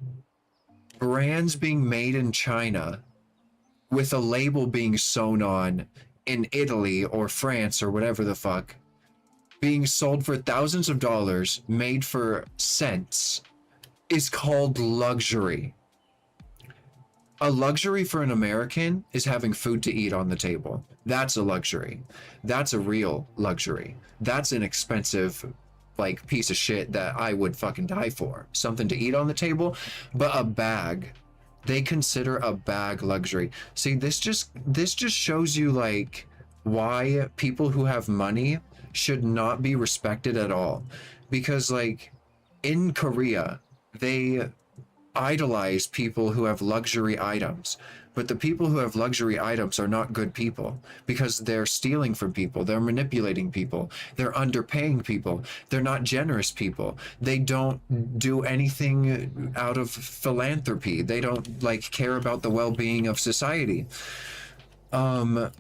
Brands being made in China with a label being sewn on in Italy or France or whatever the fuck, being sold for thousands of dollars, made for cents, is called luxury. A luxury for an American is having food to eat on the table. That's a luxury. That's a real luxury. That's an expensive, like, piece of shit that I would fucking die for. Something to eat on the table, but a bag. They consider a bag luxury. See, this just shows you, like, why people who have money should not be respected at all. Because, like, in Korea, they idolize people who have luxury items, but the people who have luxury items are not good people, because they're stealing from people, they're manipulating people, they're underpaying people, they're not generous people, they don't do anything out of philanthropy, they don't like care about the well-being of society. And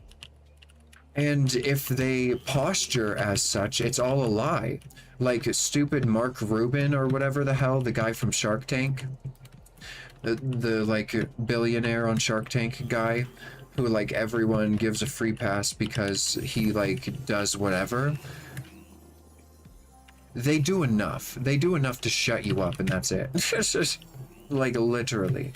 if they posture as such, it's all a lie. Like stupid Mark Rubin or whatever the hell, the guy from Shark Tank, the like billionaire on Shark Tank guy, who like everyone gives a free pass because he like does whatever. They do enough. They do enough to shut you up, and that's it. Like literally.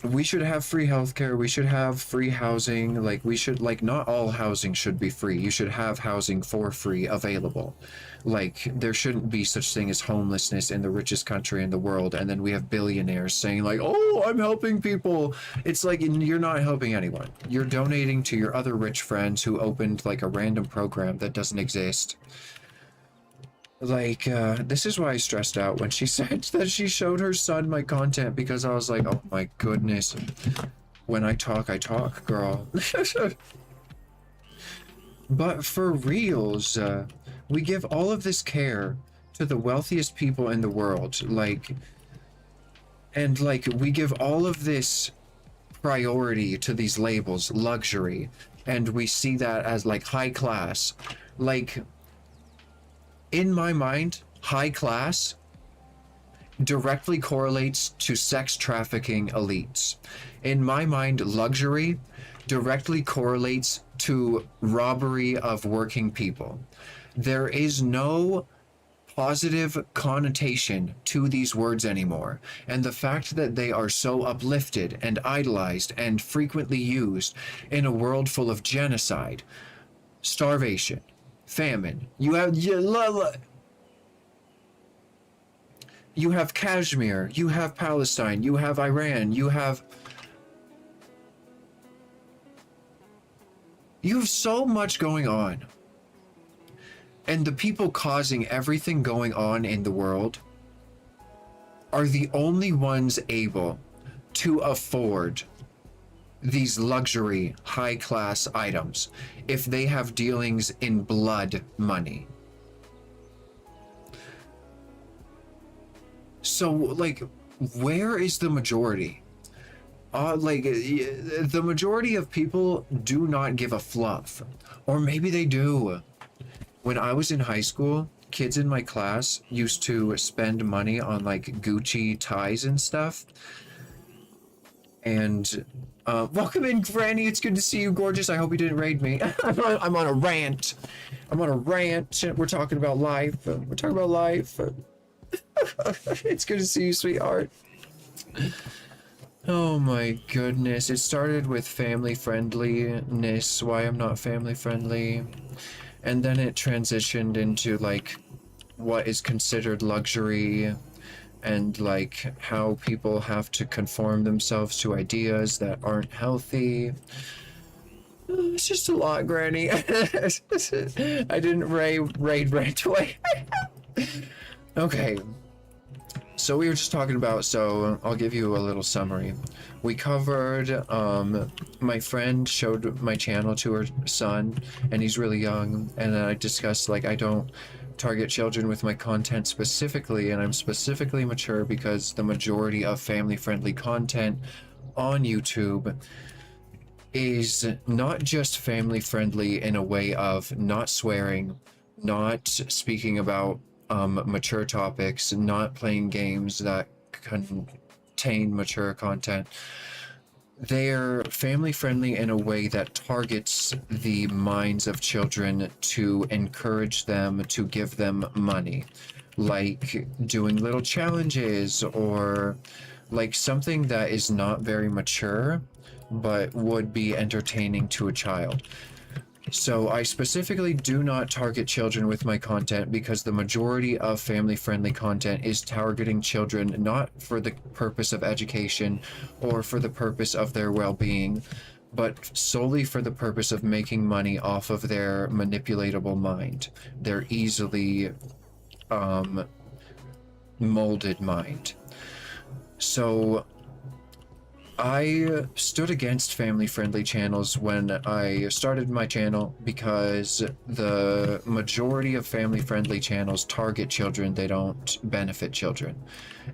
We should have free healthcare, we should have free housing, like we should, like, not all housing should be free. You should have housing for free available. Like, there shouldn't be such thing as homelessness in the richest country in the world, and then we have billionaires saying like, oh, I'm helping people. It's like, you're not helping anyone. You're donating to your other rich friends who opened like a random program that doesn't exist. Like, this is why I stressed out when she said that she showed her son my content, because I was like, oh my goodness. When I talk, girl. But for reals, we give all of this care to the wealthiest people in the world, like, and like we give all of this priority to these labels, luxury, and we see that as like high class. Like, in my mind, high class directly correlates to sex trafficking elites. In my mind, luxury directly correlates to robbery of working people. There is no positive connotation to these words anymore, and the fact that they are so uplifted and idolized and frequently used in a world full of genocide, starvation, famine. You have Kashmir, you have Palestine, you have Iran, you have so much going on. And the people causing everything going on in the world are the only ones able to afford these luxury high-class items if they have dealings in blood money. So, like, where is the majority? The majority of people do not give a fluff. Or maybe they do. When I was in high school, kids in my class used to spend money on, like, Gucci ties and stuff. And, welcome in, Granny. It's good to see you, gorgeous. I hope you didn't raid me. I'm on a rant. I'm on a rant. We're talking about life. We're talking about life. It's good to see you, sweetheart. Oh my goodness. It started with family friendliness, why I'm not family friendly. And then it transitioned into like what is considered luxury and like how people have to conform themselves to ideas that aren't healthy. It's just a lot, Granny. I didn't raid right away. Okay. So we were just talking about, so I'll give you a little summary. We covered, my friend showed my channel to her son, and he's really young, and then I discussed, like, I don't target children with my content specifically, and I'm specifically mature because the majority of family-friendly content on YouTube is not just family-friendly in a way of not swearing, not speaking about mature topics, not playing games that contain mature content. They're family friendly in a way that targets the minds of children to encourage them, to give them money, like doing little challenges or like something that is not very mature but would be entertaining to a child. So I specifically do not target children with my content because the majority of family-friendly content is targeting children not for the purpose of education or for the purpose of their well-being, but solely for the purpose of making money off of their manipulatable mind, their easily molded mind. So I stood against family-friendly channels when I started my channel because the majority of family-friendly channels target children, they don't benefit children,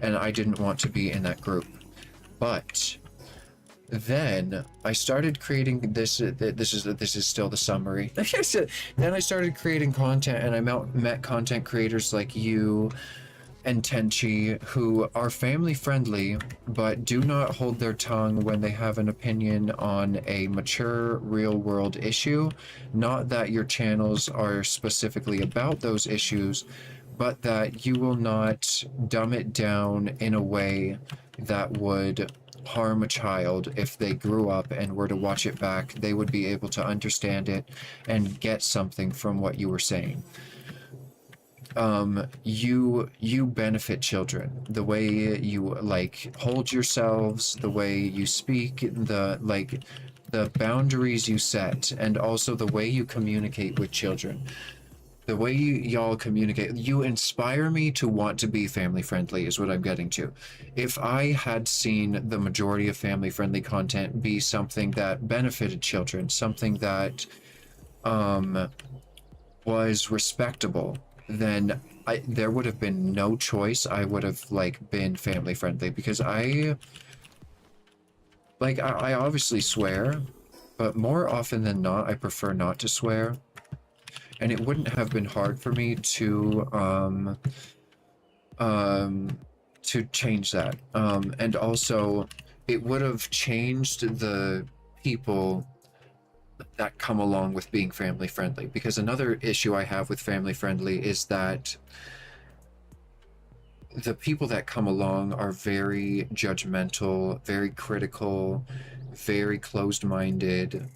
and I didn't want to be in that group. But then I started creating this is still the summary. Then I started creating content, and I met content creators like you and Tenchi, who are family friendly but do not hold their tongue when they have an opinion on a mature real world issue. Not that your channels are specifically about those issues, but that you will not dumb it down in a way that would harm a child. If they grew up and were to watch it back, they would be able to understand it and get something from what you were saying. You benefit children, the way you like hold yourselves, the way you speak, the boundaries you set, and also the way you communicate with children. The way y'all communicate, you inspire me to want to be family friendly is what I'm getting to. If I had seen the majority of family friendly content be something that benefited children, something that um, was respectable, then there would have been no choice. I would have like been family friendly because I obviously swear, but more often than not, I prefer not to swear. And it wouldn't have been hard for me um, to change that. And also, it would have changed the people that come along with being family friendly. Because another issue I have with family friendly is that the people that come along are very judgmental, very critical, very closed-minded,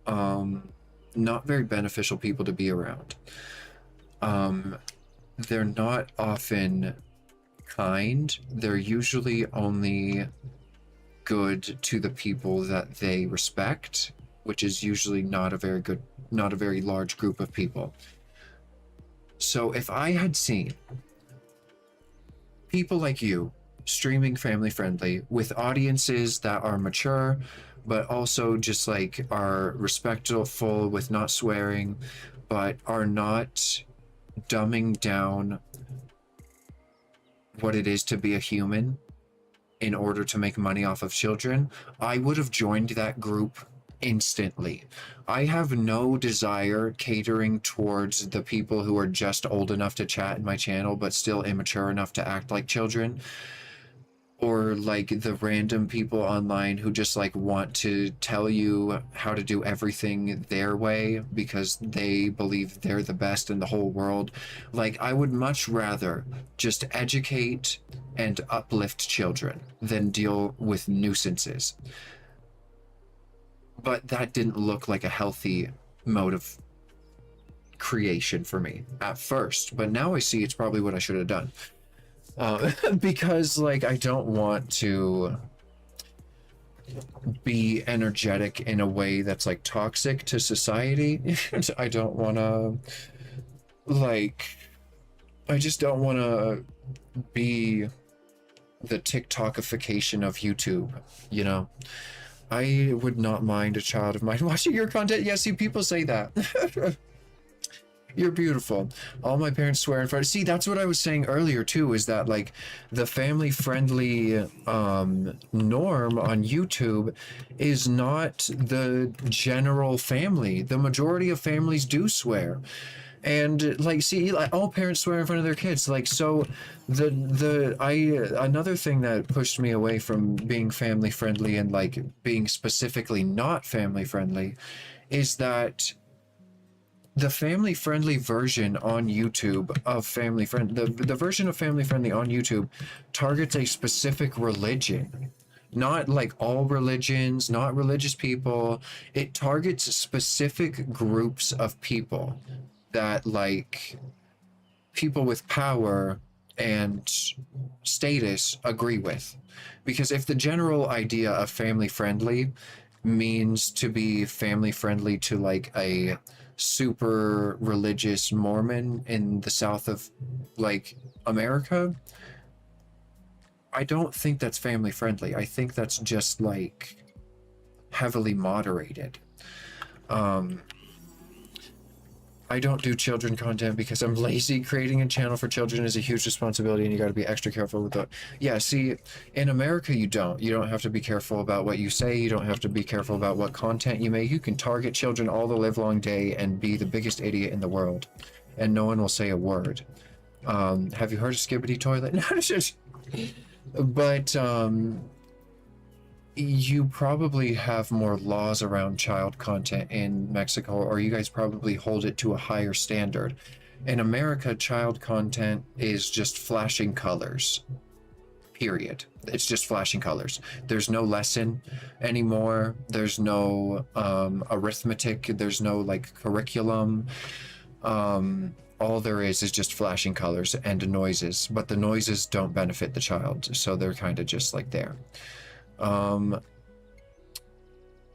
not very beneficial people to be around. They're not often kind. They're usually only good to the people that they respect, which is usually not a very large group of people. So if I had seen people like you streaming family friendly with audiences that are mature, but also just like are respectful with not swearing, but are not dumbing down what it is to be a human in order to make money off of children, I would have joined that group instantly. I have no desire catering towards the people who are just old enough to chat in my channel but still immature enough to act like children, or like the random people online who just like want to tell you how to do everything their way because they believe they're the best in the whole world. Like, I would much rather just educate and uplift children than deal with nuisances. But that didn't look like a healthy mode of creation for me at first, but now I see it's probably what I should have done. Because like I don't want to be energetic in a way that's like toxic to society. I don't want to like I just don't want to be the TikTokification of YouTube, you know? I would not mind a child of mine watching your content. Yeah, see, people say that. You're beautiful. All my parents swear in front. See, that's what I was saying earlier too, is that like the family friendly norm on YouTube is not the general family. The majority of families do swear. And like, see, like all parents swear in front of their kids. Like, so another thing that pushed me away from being family friendly and like being specifically not family friendly is that the family friendly version on YouTube of the version of family friendly on YouTube targets a specific religion, not like all religions, not religious people. It targets specific groups of people that like people with power and status agree with. Because if the general idea of family friendly means to be family friendly to like a super religious Mormon in the south of like America, I don't think that's family friendly. I think that's just like heavily moderated. I don't do children content because I'm lazy. Creating a channel for children is a huge responsibility and you got to be extra careful with that. Yeah, see, in America you don't have to be careful about what you say. You don't have to be careful about what content you make. You can target children all the livelong day and be the biggest idiot in the world and no one will say a word. Have you heard of Skibbity Toilet? But you probably have more laws around child content in Mexico, or you guys probably hold it to a higher standard. In America, child content is just flashing colors. Period. It's just flashing colors. There's no lesson anymore. There's no arithmetic. There's no like curriculum. All there is just flashing colors and noises, but the noises don't benefit the child, so they're kind of just like there.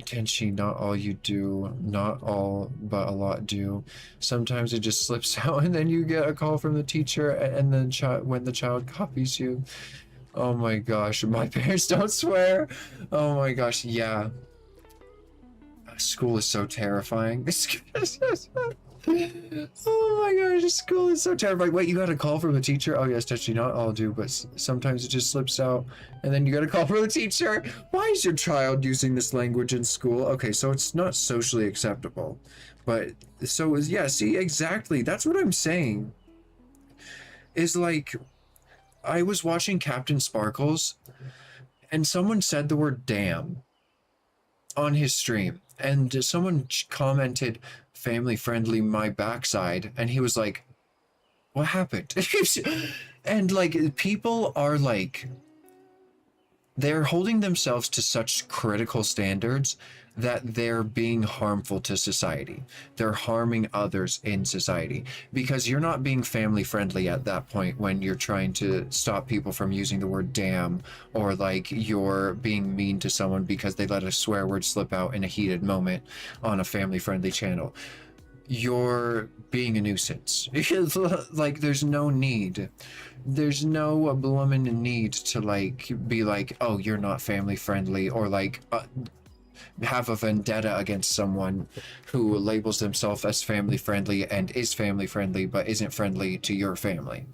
Tenchi, not all you do, not all, but a lot do. Sometimes it just slips out and then you get a call from the teacher and then when the child copies you. Oh my gosh, my parents don't swear. Oh my gosh, yeah. School is so terrifying. Oh my gosh, school is so terrifying. Wait, you got a call from a teacher? Oh yes, touchy, not all do, but sometimes it just slips out. And then you got a call from the teacher. Why is your child using this language in school? Okay, so it's not socially acceptable. But so is, yeah, see, exactly. That's what I'm saying. Is like, I was watching Captain Sparkles and someone said the word damn on his stream. And someone commented, family friendly, my backside. And he was like, what happened? And like, people are like, they're holding themselves to such critical standards that they're being harmful to society. They're harming others in society because you're not being family friendly at that point when you're trying to stop people from using the word damn, or like you're being mean to someone because they let a swear word slip out in a heated moment on a family friendly channel. You're being a nuisance. Like, there's no need. There's no bloomin' need to like be like, oh, you're not family friendly, or like have a vendetta against someone who labels themselves as family friendly and is family friendly but isn't friendly to your family,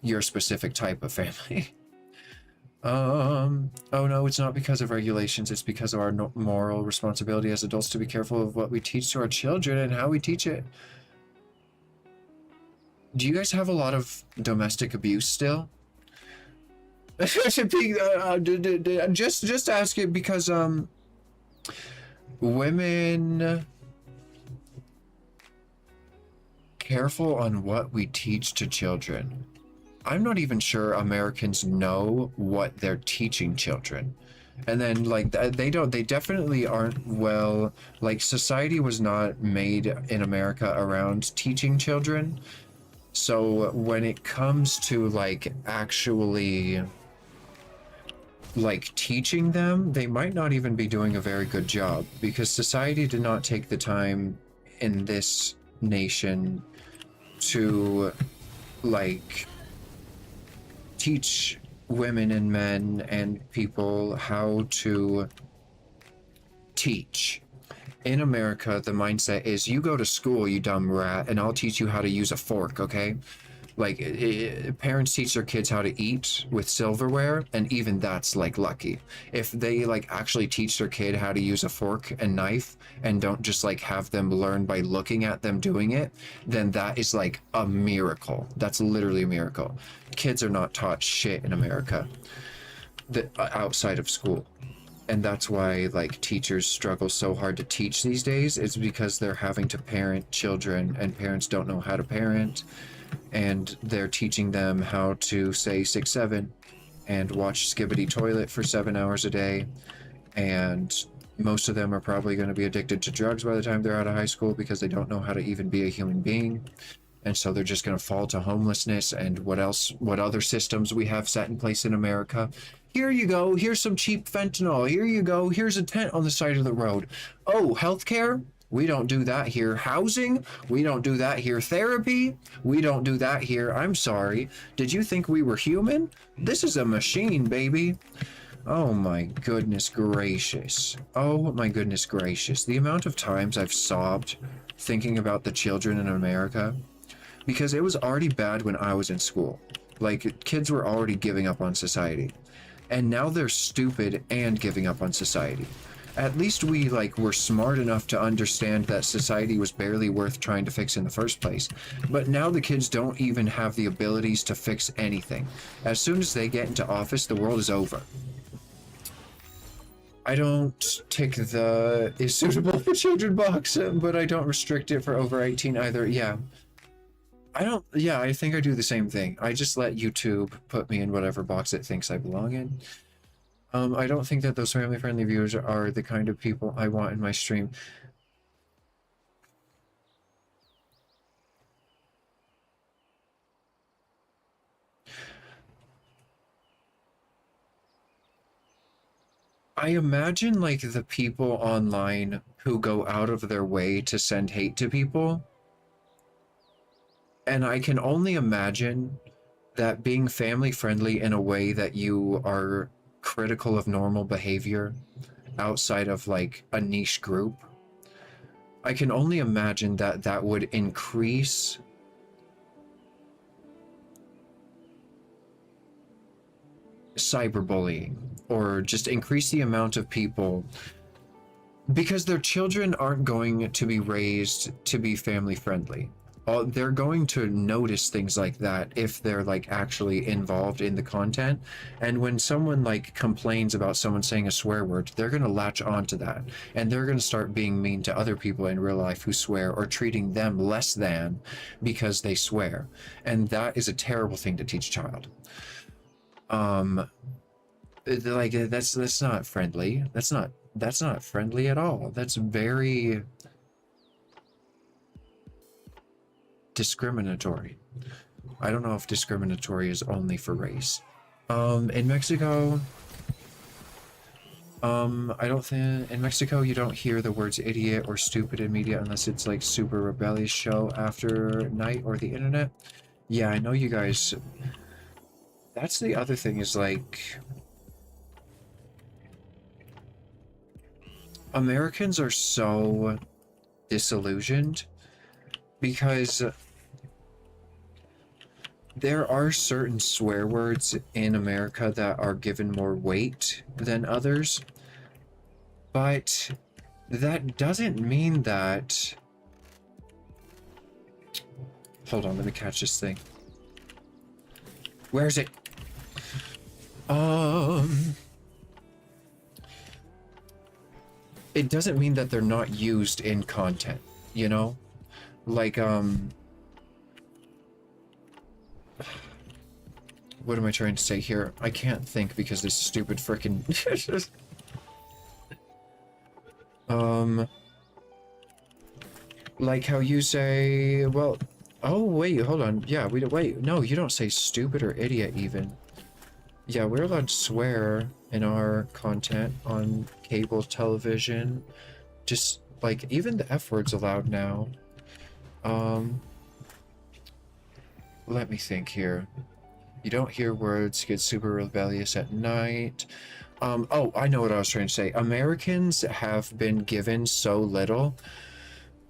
your specific type of family. Oh no, it's not because of regulations, it's because of our moral responsibility as adults to be careful of what we teach to our children and how we teach it. Do you guys have a lot of domestic abuse still? Just ask it because women, careful on what we teach to children. I'm not even sure Americans know what they're teaching children. And then like they definitely aren't, well, like, society was not made in America around teaching children. So when it comes to like actually like teaching them, they might not even be doing a very good job because society did not take the time in this nation to like teach women and men and people how to teach. In America, the mindset is you go to school, you dumb rat, and I'll teach you how to use a fork, okay? Like, parents teach their kids how to eat with silverware, and even that's like lucky. If they like actually teach their kid how to use a fork and knife and don't just like have them learn by looking at them doing it, then that is like a miracle. That's literally a miracle. Kids are not taught shit in America outside of school. And that's why like teachers struggle so hard to teach these days. It's because they're having to parent children and parents don't know how to parent, and they're teaching them how to say 6-7 and watch Skibbity Toilet for 7 hours a day. And most of them are probably going to be addicted to drugs by the time they're out of high school because they don't know how to even be a human being. And so they're just going to fall to homelessness and what other systems we have set in place in America. Here you go. Here's some cheap fentanyl. Here you go. Here's a tent on the side of the road. Oh, healthcare? We don't do that here. Housing? We don't do that here. Therapy? We don't do that here. I'm sorry. Did you think we were human? This is a machine, baby. Oh my goodness gracious. Oh my goodness gracious. The amount of times I've sobbed thinking about the children in America, because it was already bad when I was in school. Like, kids were already giving up on society. And now they're stupid and giving up on society. At least we like were smart enough to understand that society was barely worth trying to fix in the first place. But now the kids don't even have the abilities to fix anything. As soon as they get into office, the world is over. I don't tick the is suitable for children box, but I don't restrict it for over 18 either. Yeah. I think I do the same thing. I just let YouTube put me in whatever box it thinks I belong in. I don't think that those family-friendly viewers are the kind of people I want in my stream. I imagine like the people online who go out of their way to send hate to people. And I can only imagine that being family friendly in a way that you are critical of normal behavior outside of like a niche group I can only imagine that that would increase cyberbullying, or just increase the amount of people, because their children aren't going to be raised to be family friendly. They're going to notice things like that if they're like actually involved in the content. And when someone like complains about someone saying a swear word, they're going to latch onto that, and they're going to start being mean to other people in real life who swear, or treating them less than because they swear. And that is a terrible thing to teach a child. Like that's not friendly. That's not friendly at all. That's very discriminatory. I don't know if discriminatory is only for race. In Mexico, I don't think in Mexico you don't hear the words idiot or stupid in media unless it's like super rebellious show after night or the internet. Yeah, I know you guys. That's the other thing, is like Americans are so disillusioned because there are certain swear words in America that are given more weight than others, but that doesn't mean that... Hold on, let me catch this thing. Where is it? It doesn't mean that they're not used in content, you know? Like, what am I trying to say here? I can't think because this stupid frickin' like how you say, well, oh wait, hold on. Yeah, we don't, wait, no, you don't say stupid or idiot even. Yeah, we're allowed to swear in our content on cable television. Just like even the F word's allowed now. Let me think here. You don't hear words get super rebellious at night. Oh, I know what I was trying to say. Americans have been given so little.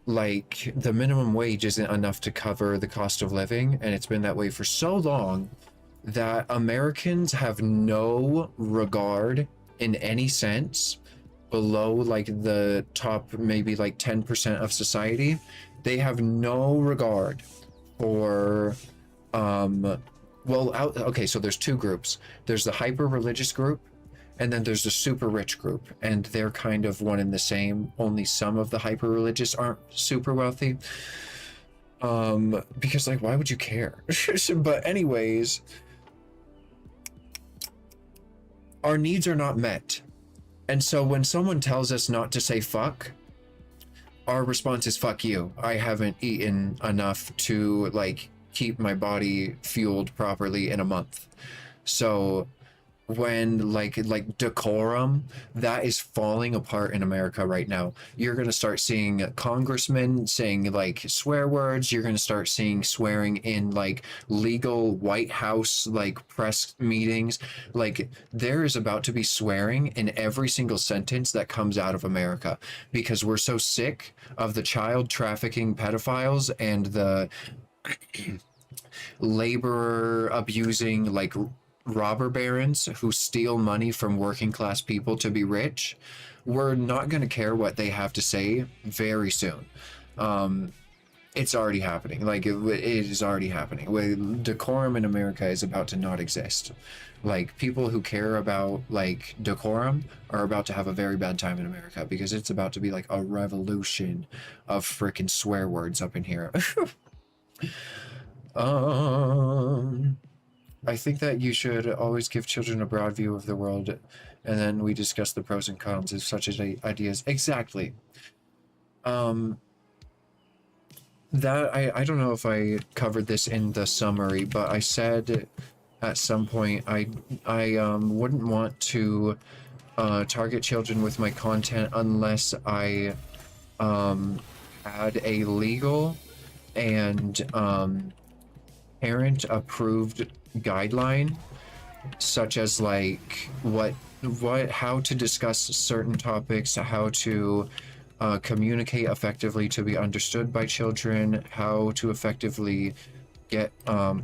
Like, the minimum wage isn't enough to cover the cost of living, and it's been that way for so long that Americans have no regard in any sense below like the top maybe like 10% of society. They have no regard for okay, so there's two groups. There's the hyper religious group, and then there's the super rich group, and they're kind of one and the same, only some of the hyper religious aren't super wealthy. Because like, why would you care? But anyways, our needs are not met. And so when someone tells us not to say fuck, our response is fuck you. I haven't eaten enough to like keep my body fueled properly in a month. So when like decorum, that is falling apart in America right now. You're going to start seeing congressmen saying like swear words. You're going to start seeing swearing in like legal White House like press meetings. Like there is about to be swearing in every single sentence that comes out of America, because we're so sick of the child trafficking pedophiles and the labor abusing like robber barons who steal money from working class people to be rich. We're not going to care what they have to say very soon. It's already happening. Like it is already happening. Decorum in America is about to not exist. Like people who care about like decorum are about to have a very bad time in America, because it's about to be like a revolution of freaking swear words up in here. I think that you should always give children a broad view of the world, and then we discuss the pros and cons of such ideas. Exactly. That I don't know if I covered this in the summary, but I said at some point I wouldn't want to target children with my content unless I had a legal and parent approved guideline, such as like how to discuss certain topics, how to communicate effectively to be understood by children, how to effectively get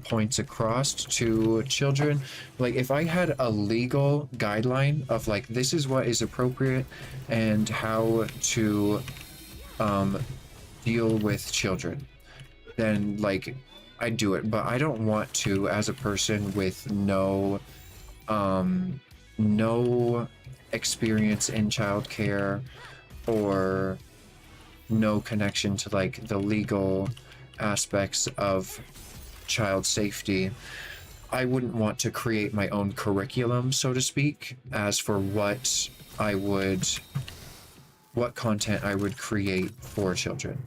points across to children. Like if I had a legal guideline of like this is what is appropriate and how to um, deal with children, then like I'd do it. But I don't want to, as a person with no experience in childcare or no connection to like the legal aspects of child safety. I wouldn't want to create my own curriculum, so to speak, as for what content I would create for children.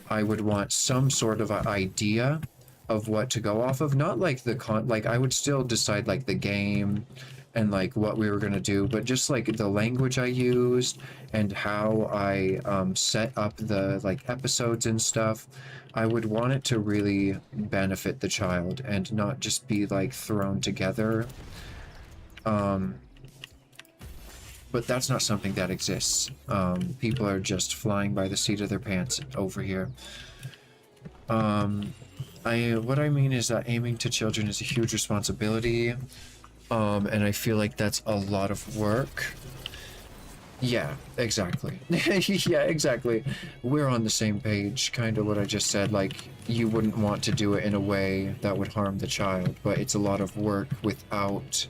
I would want some sort of an idea of what to go off of, not like like I would still decide like the game and like what we were going to do, but just like the language I used and how I set up the like episodes and stuff. I would want it to really benefit the child and not just be like thrown together. But that's not something that exists. People are just flying by the seat of their pants over here. What I mean is that aiming to children is a huge responsibility. And I feel like that's a lot of work. Yeah, exactly. Yeah, exactly. We're on the same page, kind of what I just said. Like, you wouldn't want to do it in a way that would harm the child, but it's a lot of work without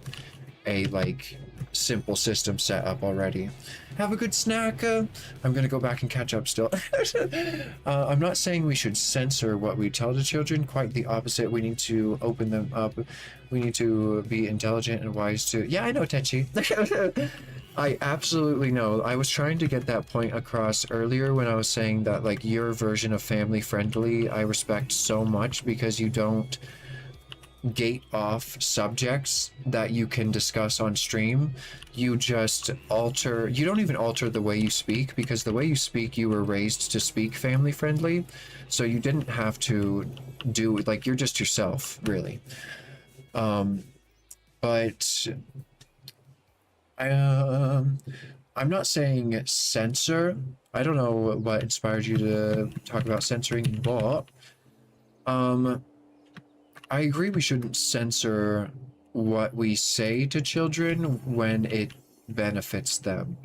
a, like, simple system set up already. Have a good snack. I'm gonna go back and catch up still. I'm not saying we should censor what we tell the children, quite the opposite. We need to open them up. We need to be intelligent and wise to... Yeah, I know, Techi. I absolutely know. I was trying to get that point across earlier when I was saying that, like, your version of family friendly, I respect so much because you don't gate off subjects that you can discuss on stream. You just alter, you don't even alter the way you speak, because the way you speak, you were raised to speak family friendly, so you didn't have to do, like, you're just yourself, really. But I'm not saying censor. I don't know what inspired you to talk about censoring, but I agree we shouldn't censor what we say to children when it benefits them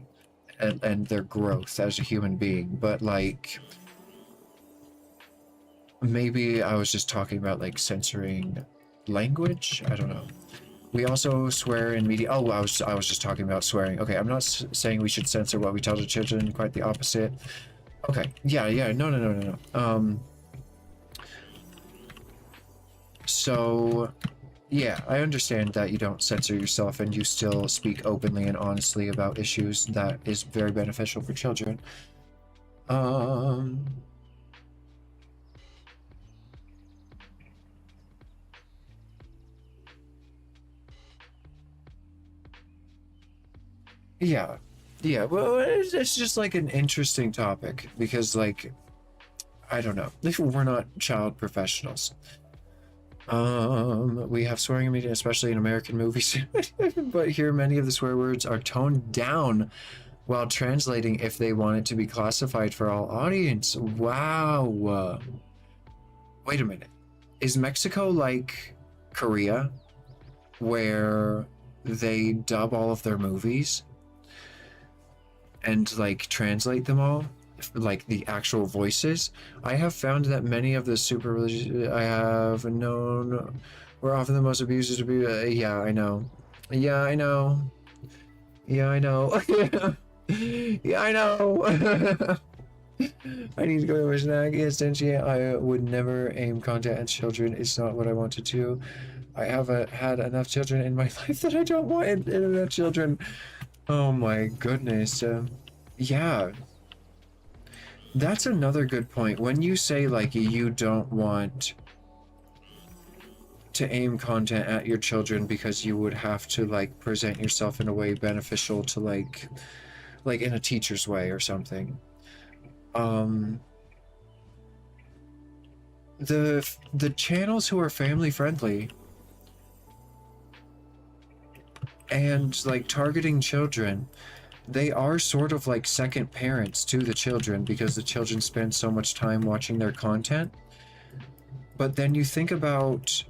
and their growth as a human being. But like, maybe I was just talking about like censoring language. I don't know. We also swear in media. Oh, I was just talking about swearing. Okay, I'm not saying we should censor what we tell the children. Quite the opposite. Okay. Yeah. No. So, yeah, I understand that you don't censor yourself and you still speak openly and honestly about issues that is very beneficial for children. Yeah. Well, it's just like an interesting topic because, like, I don't know. We're not child professionals. We have swearing in media, especially in American movies, but here many of the swear words are toned down while translating if they want it to be classified for all audience. Wow. Wait a minute. Is Mexico like Korea, where they dub all of their movies and like translate them all? Like the actual voices? I have found that many of the super religious I have known were often the most abused to be. Yeah, I know. Yeah, I know. Yeah, I know. Yeah, I know. I need to go to a snack. Yes, Tenchi, I would never aim content at children. It's not what I want to do. I haven't had enough children in my life that I don't want enough children. Oh my goodness. Yeah. That's another good point. When you say, like, you don't want to aim content at your children because you would have to, like, present yourself in a way beneficial to, like in a teacher's way or something. The channels who are family friendly and, like, targeting children, they are sort of like second parents to the children because the children spend so much time watching their content. But then you think about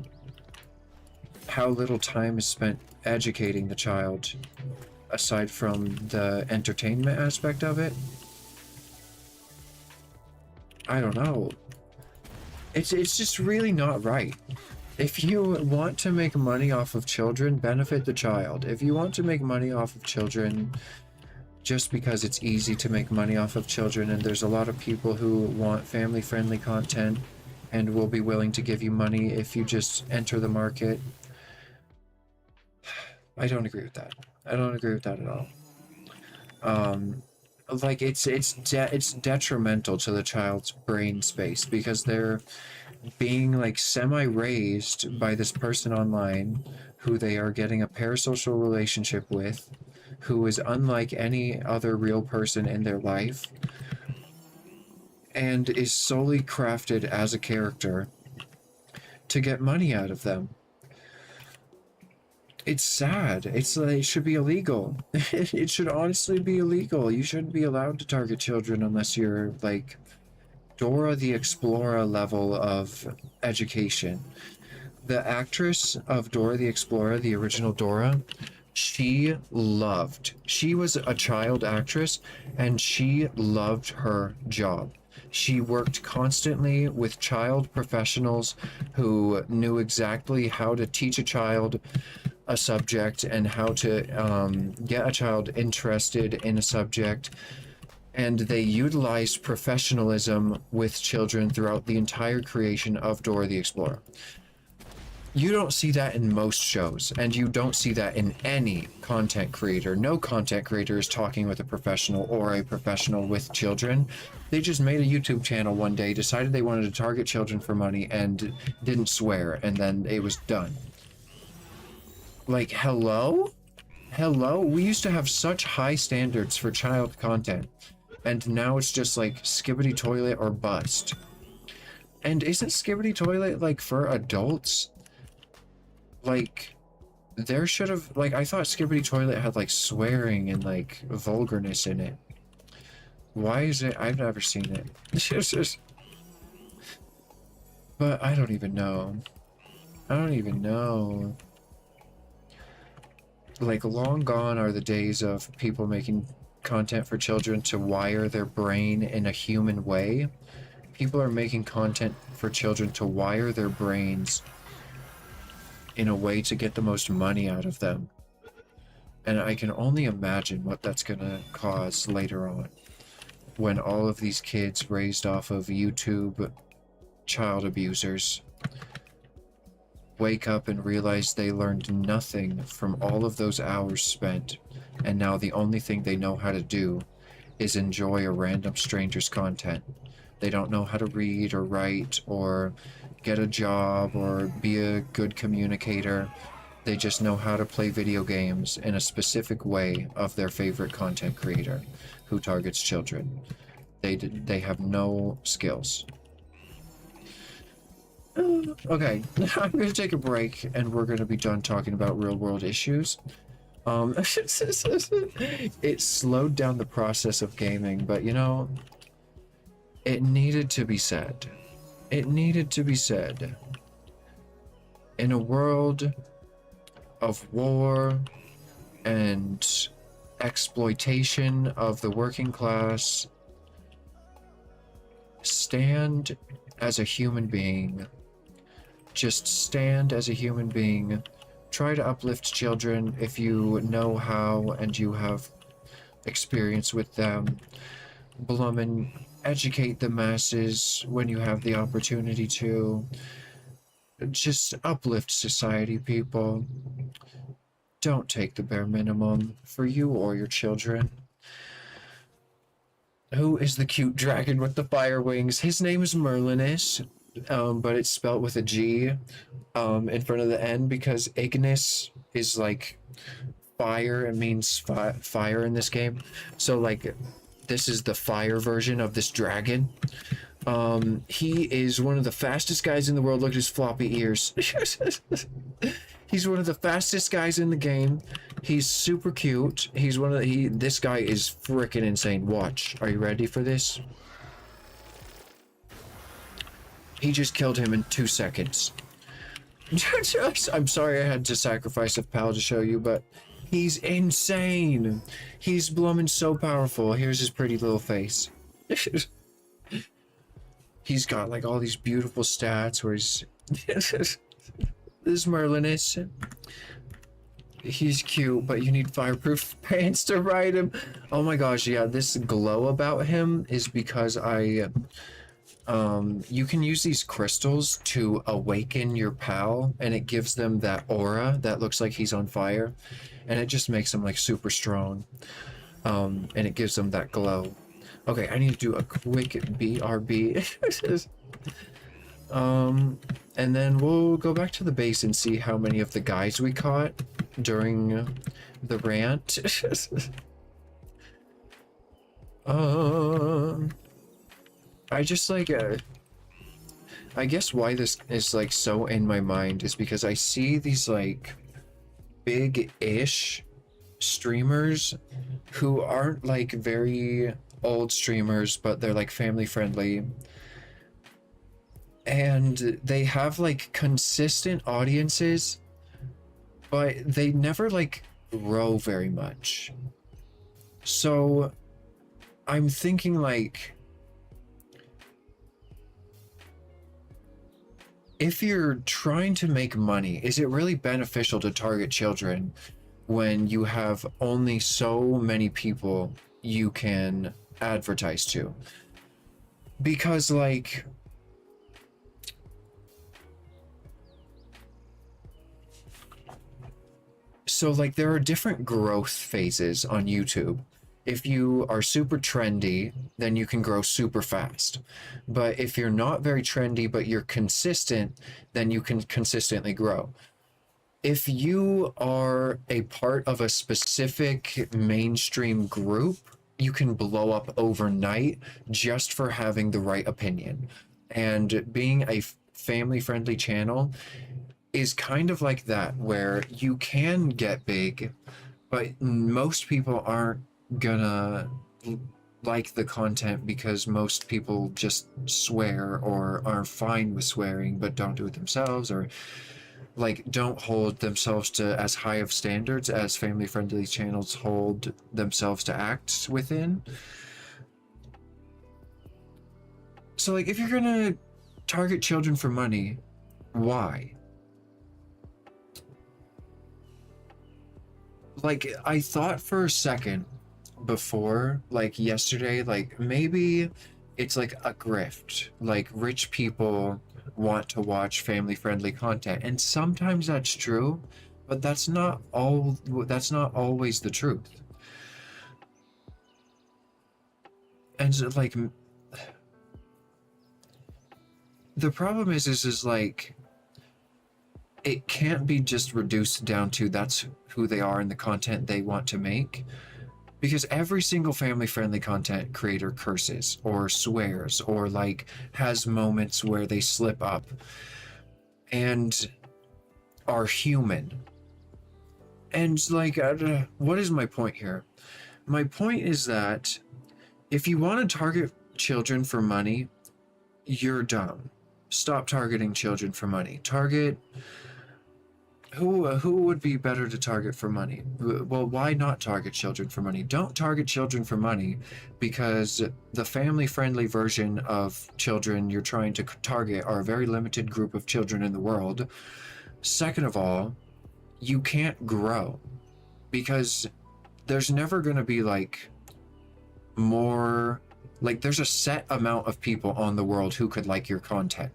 how little time is spent educating the child aside from the entertainment aspect of it. I don't know. It's just really not right. If you want to make money off of children, benefit the child. If you want to make money off of children just because it's easy to make money off of children, and there's a lot of people who want family-friendly content and will be willing to give you money if you just enter the market, I don't agree with that. I don't agree with that at all. Like it's detrimental to the child's brain space because they're being like semi-raised by this person online who they are getting a parasocial relationship with, who is unlike any other real person in their life and is solely crafted as a character to get money out of them. It's sad. It's like, it should be illegal. It should honestly be illegal. You shouldn't be allowed to target children unless you're like Dora the Explorer level of education. The actress of Dora the Explorer, the original Dora, she was a child actress and she loved her job. She worked constantly with child professionals who knew exactly how to teach a child a subject and how to get a child interested in a subject. And they utilized professionalism with children throughout the entire creation of Dora the Explorer. You don't see that in most shows, and you don't see that in any content creator. No content creator is talking with a professional or a professional with children. They just made a YouTube channel one day, decided they wanted to target children for money, and didn't swear, and then it was done. Like, hello? Hello? We used to have such high standards for child content, and now it's just like Skibbity Toilet or bust. And isn't Skibbity Toilet like for adults? Like, there should have, like, I thought Skibbity Toilet had like swearing and like vulgarness in it. Why is it? I've never seen it. But I don't even know. I don't even know. Like, long gone are the days of people making content for children to wire their brain in a human way. People are making content for children to wire their brains in a way to get the most money out of them. And I can only imagine what that's gonna cause later on, when all of these kids raised off of YouTube child abusers wake up and realize they learned nothing from all of those hours spent, and now the only thing they know how to do is enjoy a random stranger's content. They don't know how to read or write or get a job or be a good communicator. They just know how to play video games in a specific way of their favorite content creator who targets children. They have no skills. Okay, I'm going to take a break and we're going to be done talking about real world issues. It slowed down the process of gaming, but you know, it needed to be said. It needed to be said. In a world of war and exploitation of the working class, stand as a human being. Just stand as a human being. Try to uplift children if you know how and you have experience with them. Blummin, educate the masses when you have the opportunity to. Just uplift society, people. Don't take the bare minimum for you or your children. Who is the cute dragon with the fire wings? His name is Merlinus, but it's spelled with a G in front of the N because Ignis is like fire. It means fire in this game. So like, this is the fire version of this dragon. He is one of the fastest guys in the world. Look at his floppy ears. He's one of the fastest guys in the game. He's super cute. He's one of the, this guy is freaking insane. Watch. Are you ready for this? He just killed him in 2 seconds. I'm sorry I had to sacrifice a pal to show you, but he's insane. He's blooming so powerful. Here's his pretty little face. He's got like all these beautiful stats where he's this Merlin is. He's cute, but you need fireproof pants to ride him. Oh my gosh, yeah, this glow about him is because you can use these crystals to awaken your pal, and it gives them that aura that looks like he's on fire, and it just makes him like super strong. And it gives them that glow. Okay, I need to do a quick BRB. And then we'll go back to the base and see how many of the guys we caught during the rant. I just like, I guess why this is like so in my mind is because I see these like big-ish streamers who aren't like very old streamers, but they're like family friendly. And they have like consistent audiences, but they never like grow very much. So I'm thinking like, if you're trying to make money, is it really beneficial to target children when you have only so many people you can advertise to? Because like, so like there are different growth phases on YouTube. If you are super trendy, then you can grow super fast. But if you're not very trendy, but you're consistent, then you can consistently grow. If you are a part of a specific mainstream group, you can blow up overnight just for having the right opinion. And being a family-friendly channel is kind of like that, where you can get big, but most people aren't gonna like the content because most people just swear or are fine with swearing but don't do it themselves, or like don't hold themselves to as high of standards as family-friendly channels hold themselves to act within. So like, if you're gonna target children for money, why? Like, I thought for a second before, like yesterday, like maybe it's like a grift. Like rich people want to watch family-friendly content, and sometimes that's true, but that's not always the truth. And so, like, the problem is like, it can't be just reduced down to that's who they are and the content they want to make, because every single family-friendly content creator curses or swears or like has moments where they slip up and are human. And like, what is my point here? My point is that if you want to target children for money, you're dumb. Stop targeting children for money. Target who would be better to target for money? Well, why not target children for money? Don't target children for money because the family-friendly version of children you're trying to target are a very limited group of children in the world. Second of all, you can't grow because there's never going to be like more, like there's a set amount of people on the world who could like your content,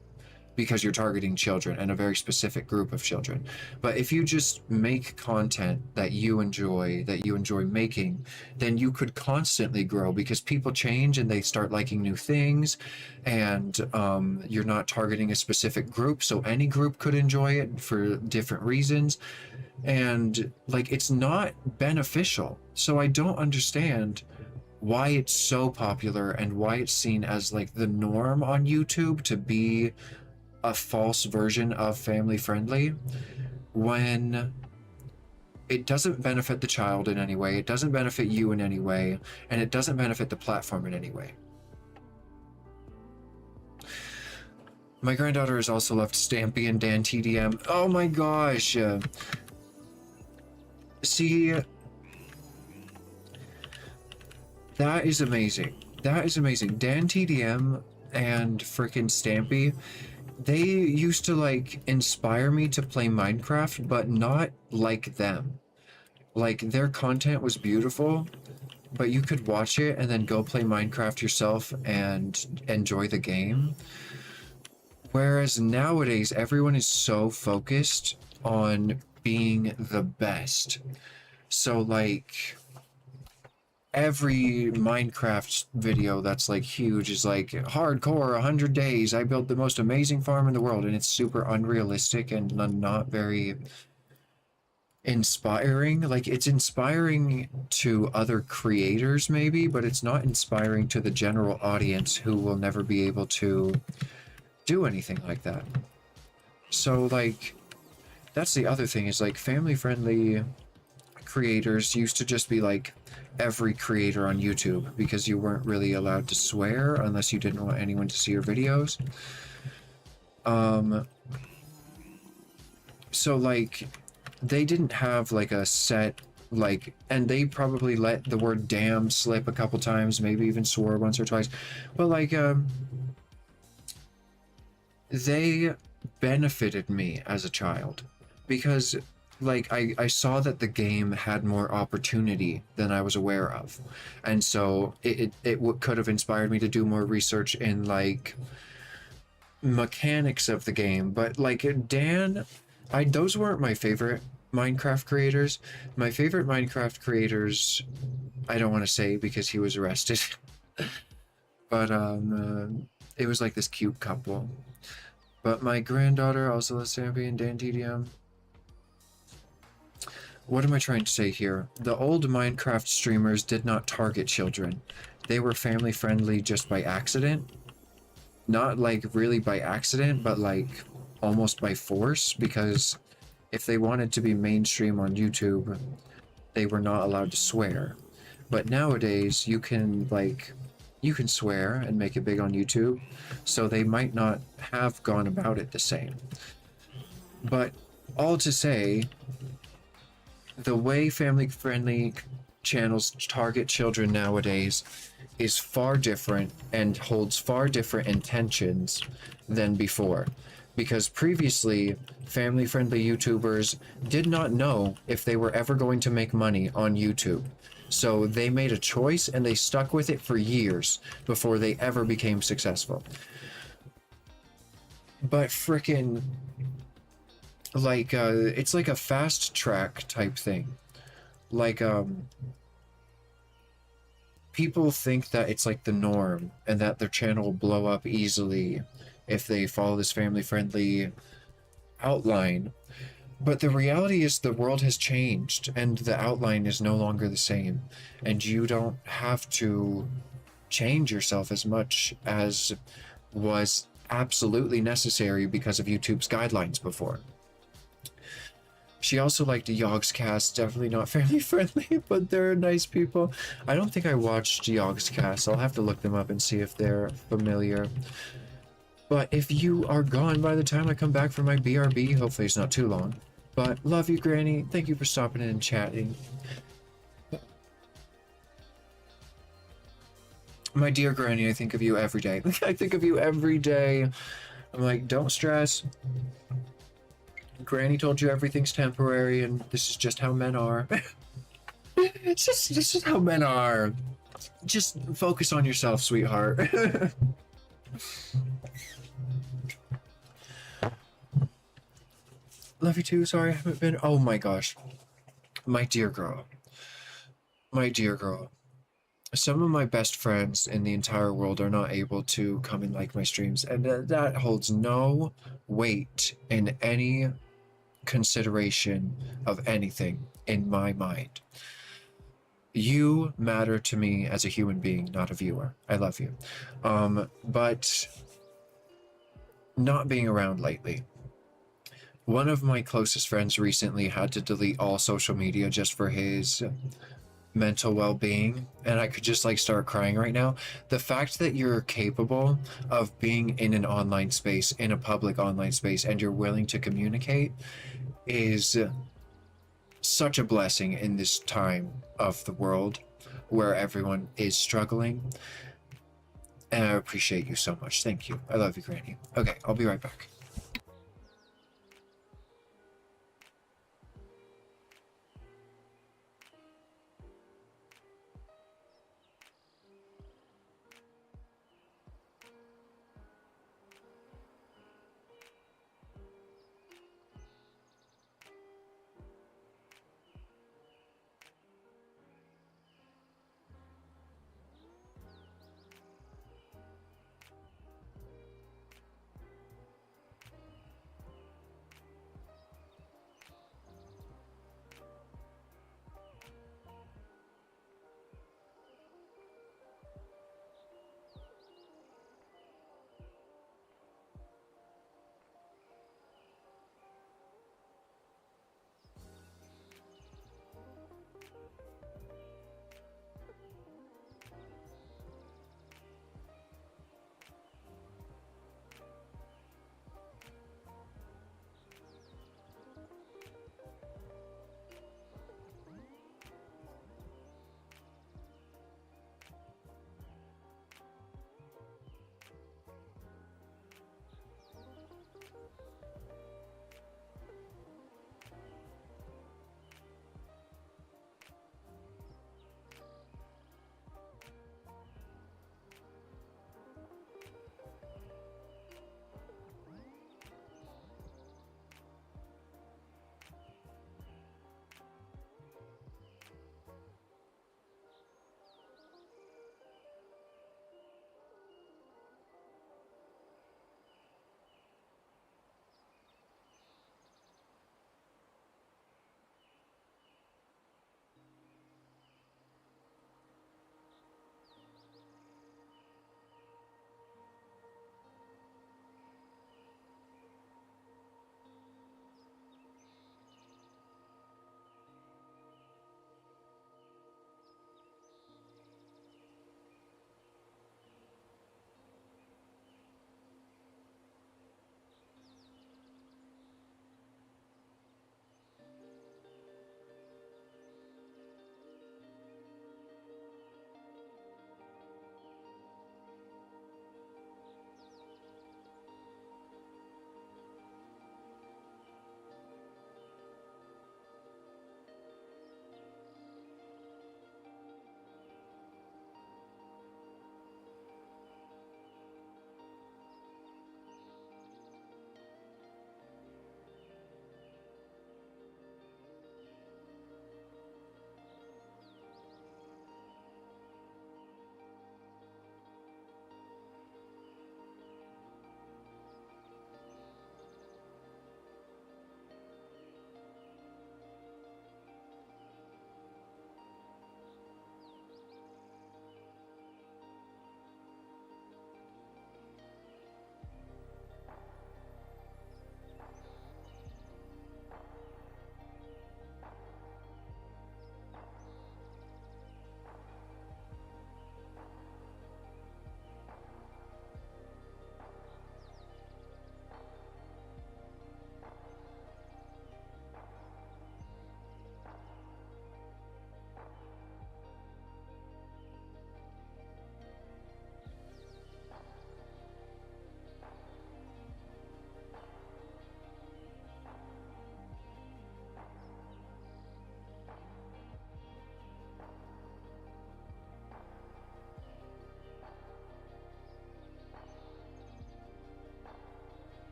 because you're targeting children and a very specific group of children. But if you just make content that you enjoy making, then you could constantly grow because people change and they start liking new things, and you're not targeting a specific group, so any group could enjoy it for different reasons, and like, it's not beneficial. So I don't understand why it's so popular and why it's seen as like the norm on YouTube to be a false version of family friendly. when it doesn't benefit the child in any way, it doesn't benefit you in any way, and it doesn't benefit the platform in any way. My granddaughter has also left Stampy and Dan TDM. Oh my gosh. See, that is amazing. That is amazing. Dan TDM and frickin' Stampy, they used to like inspire me to play Minecraft, but not like them. Like their content was beautiful, but you could watch it and then go play Minecraft yourself and enjoy the game. Whereas nowadays, everyone is so focused on being the best. So, like, every Minecraft video that's, like, huge is, like, hardcore, 100 days, I built the most amazing farm in the world, and it's super unrealistic and not very inspiring. Like, it's inspiring to other creators, maybe, but it's not inspiring to the general audience who will never be able to do anything like that. So like that's the other thing, is like family friendly creators used to just be like every creator on YouTube, because you weren't really allowed to swear unless you didn't want anyone to see your videos. So like they didn't have like a set, like, and they probably let the word damn slip a couple times, maybe even swore once or twice, but like they benefited me as a child, because like I saw that the game had more opportunity than I was aware of, and so it could have inspired me to do more research in like mechanics of the game. But like Dan, those weren't my favorite Minecraft creators. My favorite Minecraft creators, I don't want to say because he was arrested, but it was like this cute couple. But my granddaughter also loves Stampy and Dan TDM. What am I trying to say here? The old Minecraft streamers did not target children. They were family friendly just by accident. Not like really by accident, but like almost by force, because if they wanted to be mainstream on YouTube, they were not allowed to swear. But nowadays you can swear and make it big on YouTube, so they might not have gone about it the same. But all to say, the way family-friendly channels target children nowadays is far different and holds far different intentions than before. Because previously, family-friendly YouTubers did not know if they were ever going to make money on YouTube. So they made a choice and they stuck with it for years before they ever became successful. But frickin', like, it's like a fast track type thing. Like, people think that it's like the norm and that their channel will blow up easily if they follow this family-friendly outline. But the reality is the world has changed and the outline is no longer the same. And you don't have to change yourself as much as was absolutely necessary because of YouTube's guidelines before. She also liked Yogscast, definitely not family friendly, but they're nice people. I don't think I watched Yogscast. I'll have to look them up and see if they're familiar. But if you are gone by the time I come back from my BRB, hopefully it's not too long. But love you, Granny. Thank you for stopping in and chatting. My dear Granny, I think of you every day. I think of you every day. I'm like, don't stress. Granny told you everything's temporary and this is just how men are. It's just how men are. Just focus on yourself, sweetheart. Love you too. Sorry I haven't been. Oh my gosh. My dear girl. My dear girl. Some of my best friends in the entire world are not able to come and like my streams, and that holds no weight in any consideration of anything in my mind. You matter to me as a human being, not a viewer. I love you. But not being around lately. one of my closest friends recently had to delete all social media just for his mental well-being, and I could just like start crying right now. The fact that you're capable of being in an online space, in a public online space, and you're willing to communicate is such a blessing in this time of the world where everyone is struggling. And I appreciate you so much. Thank you. I love you, Granny. Okay, I'll be right back.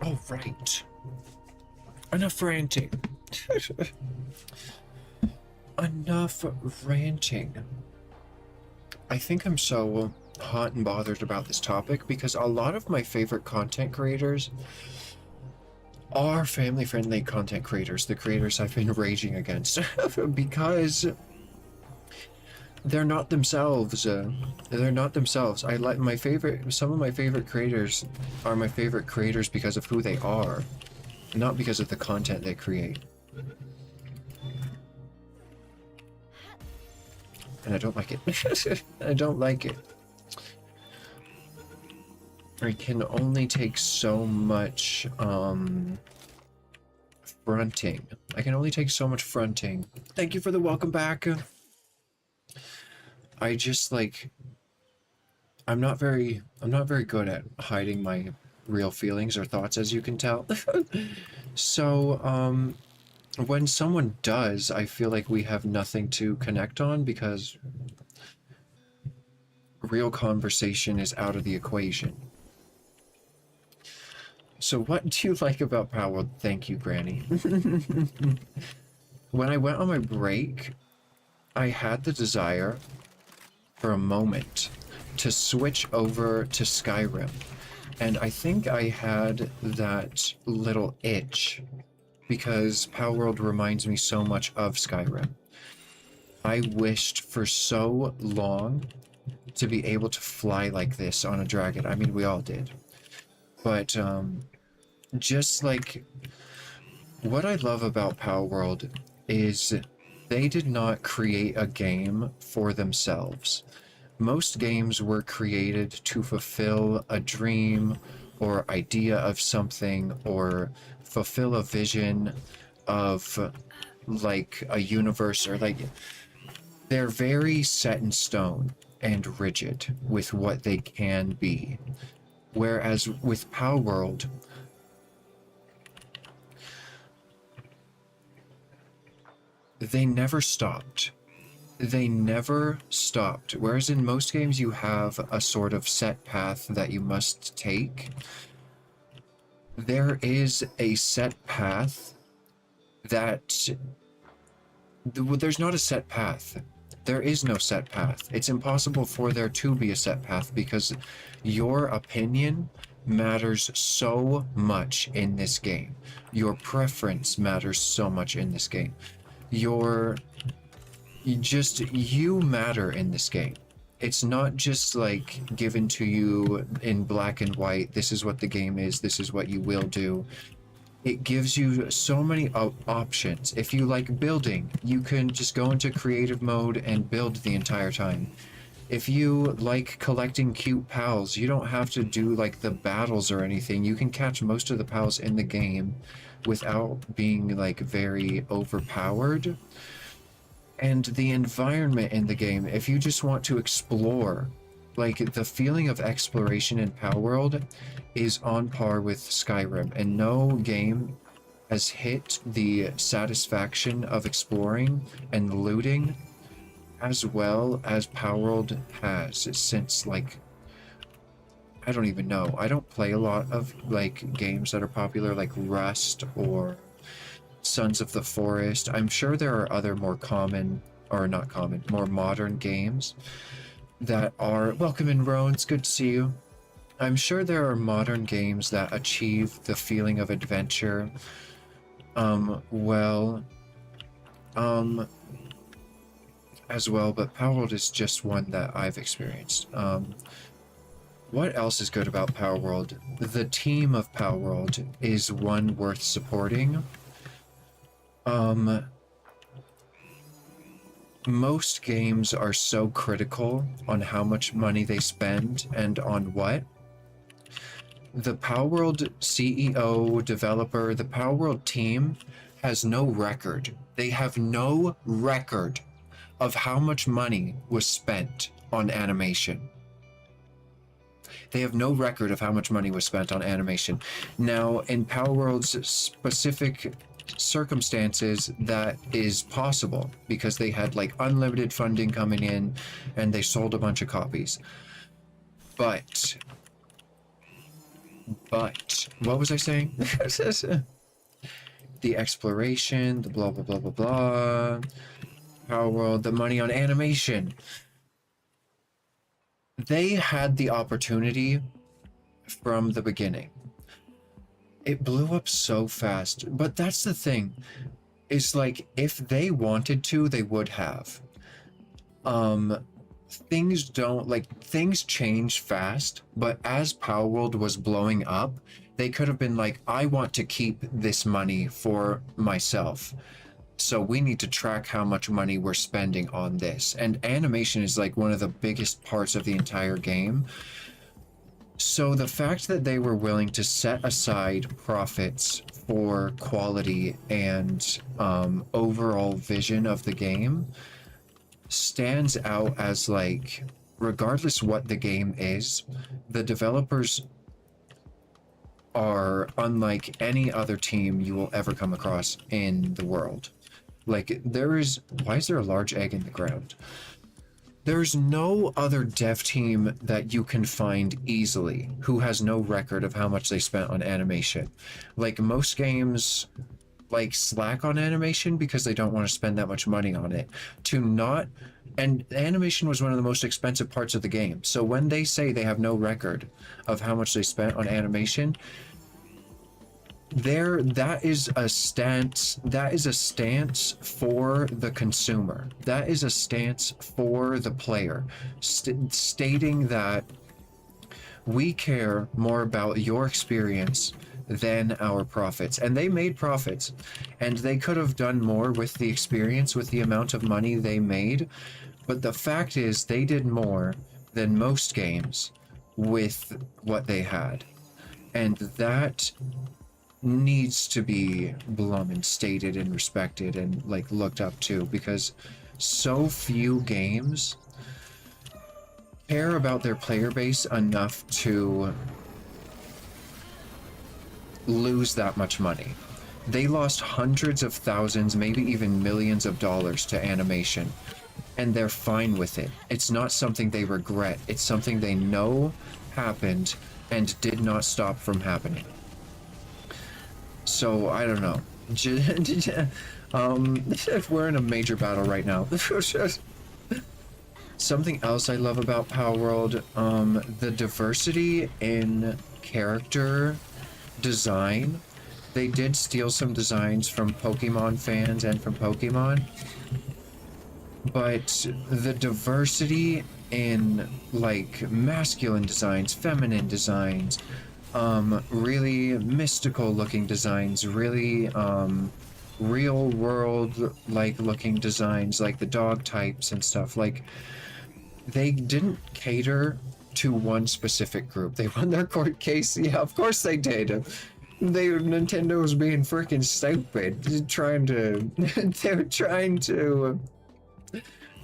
Oh, right. Enough ranting. Enough ranting. I think I'm so hot and bothered about this topic because a lot of my favorite content creators are family-friendly content creators, the creators I've been raging against, because they're not themselves. They're not themselves. I like some of my favorite creators are my favorite creators because of who they are, not because of the content they create. And I don't like it. I don't like it. I can only take so much, fronting. I can only take so much fronting. Thank you for the welcome back. I just, like, I'm not very good at hiding my real feelings or thoughts, as you can tell. So, when someone does, I feel like we have nothing to connect on because real conversation is out of the equation. So what do you like about Palworld? Thank you, Granny. When I went on my break, I had the desire for a moment to switch over to Skyrim. And I think I had that little itch because Palworld reminds me so much of Skyrim. I wished for so long to be able to fly like this on a dragon. I mean, we all did. But, just like, what I love about Palworld is they did not create a game for themselves. Most games were created to fulfill a dream or idea of something or fulfill a vision of like a universe, or like they're very set in stone and rigid with what they can be. Whereas with Palworld, they never stopped. They never stopped. Whereas in most games you have a sort of set path that you must take, there is a set path that... There's not a set path. There is no set path. It's impossible for there to be a set path because your opinion matters so much in this game. Your preference matters so much in this game. You matter in this game. It's not just like given to you in black and white. This is what the game is. This is what you will do. It gives you so many options. If you like building, you can just go into creative mode and build the entire time. If you like collecting cute pals, you don't have to do like the battles or anything. You can catch most of the pals in the game without being like very overpowered. And the environment in the game, if you just want to explore, like the feeling of exploration in Palworld is on par with Skyrim, and no game has hit the satisfaction of exploring and looting as well as Palworld has since, like, I don't even know. I don't play a lot of like games that are popular like Rust or Sons of the Forest. I'm sure there are other more common, or not common, more modern games that are... Welcome in, Roans, good to see you. I'm sure there are modern games that achieve the feeling of adventure, as well, but Palworld is just one that I've experienced. What else is good about Palworld? The team of Palworld is one worth supporting. Most games are so critical on how much money they spend and on what. The Palworld CEO, developer, the Palworld team has no record. They have no record of how much money was spent on animation. They have no record of how much money was spent on animation. Now, in Palworld's specific circumstances, that is possible because they had like unlimited funding coming in and they sold a bunch of copies. But But what was I saying? The exploration, the blah blah blah blah blah. Palworld, the money on animation. They had the opportunity from the beginning. It blew up so fast, but that's the thing. Is like if they wanted to, they would have. Um, things change fast, but as Palworld was blowing up, they could have been like, I want to keep this money for myself. So we need to track how much money we're spending on this. And animation is like one of the biggest parts of the entire game. So the fact that they were willing to set aside profits for quality and overall vision of the game stands out as like, regardless what the game is, the developers are unlike any other team you will ever come across in the world. Like, why is there a large egg in the ground? There's no other dev team that you can find easily who has no record of how much they spent on animation. Like, most games, like, slack on animation because they don't want to spend that much money on it. And animation was one of the most expensive parts of the game. So when they say they have no record of how much they spent on animation, that is a stance for the consumer. That is a stance for the player, stating that we care more about your experience than our profits. And they made profits, and they could have done more with the experience, with the amount of money they made, but the fact is they did more than most games with what they had, and that needs to be blown and stated and respected and like looked up to, because so few games care about their player base enough to lose that much money. They lost hundreds of thousands, maybe even millions of dollars to animation, and they're fine with it. It's not something they regret. It's something they know happened and did not stop from happening. So, I don't know. We're in a major battle right now. Something else I love about Palworld, the diversity in character design. They did steal some designs from Pokemon fans and from Pokemon, but the diversity in like masculine designs, feminine designs, really mystical looking designs, really real world like looking designs, like the dog types and stuff. Like, they didn't cater to one specific group. They won their court case. Yeah, of course they did. Nintendo was being freaking stupid, they were trying to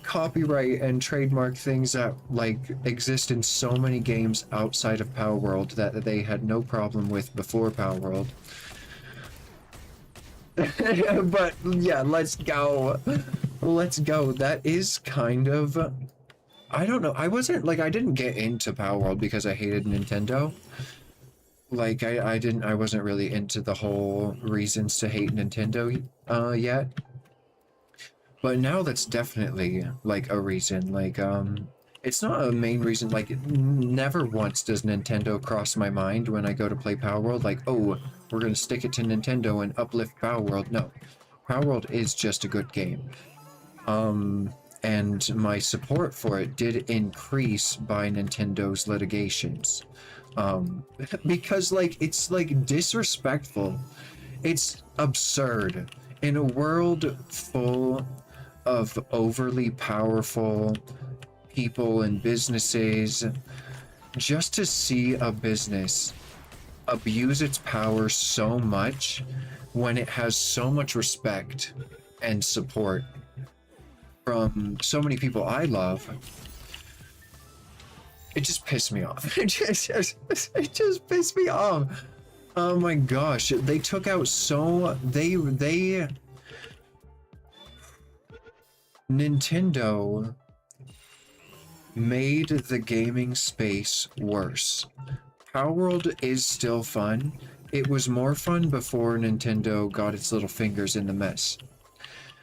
copyright and trademark things that like exist in so many games outside of Palworld that they had no problem with before Palworld. But yeah, let's go. That is kind of, I don't know. I didn't get into Palworld because I hated Nintendo. Like, I wasn't really into the whole reasons to hate Nintendo yet. But now that's definitely like a reason. Like, it's not a main reason. Like, never once does Nintendo cross my mind when I go to play Palworld. Like, oh, we're gonna stick it to Nintendo and uplift Palworld. No, Palworld is just a good game. And my support for it did increase by Nintendo's litigations. Because like, it's like disrespectful. It's absurd in a world full of overly powerful people and businesses, just to see a business abuse its power so much when it has so much respect and support from so many people I love. It just pissed me off. It just pissed me off. Oh my gosh, they took out Nintendo made the gaming space worse. Palworld is still fun. It was more fun before Nintendo got its little fingers in the mess.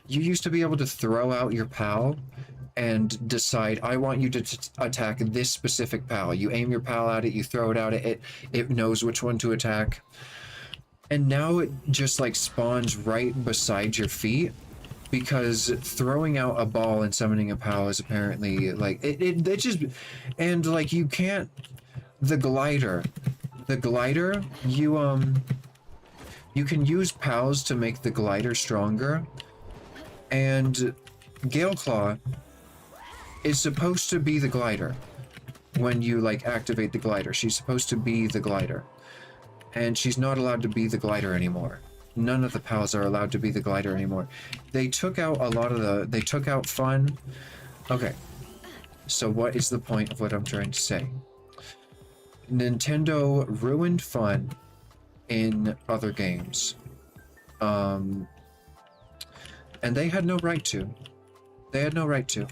You used to be able to throw out your PAL and decide, I want you to attack this specific PAL. You aim your PAL at it, you throw it out at it, it knows which one to attack. And now it just like spawns right beside your feet, because throwing out a ball and summoning a PAL is apparently like, it just, and like you can't, the glider, you can use PALs to make the glider stronger, and Galeclaw is supposed to be the glider. When you like activate the glider, she's supposed to be the glider, and she's not allowed to be the glider anymore. None of the PALs are allowed to be the glider anymore. They took out a lot of they took out fun. Okay, so what is the point of what I'm trying to say? Nintendo ruined fun in other games. And they had no right to. They had no right to.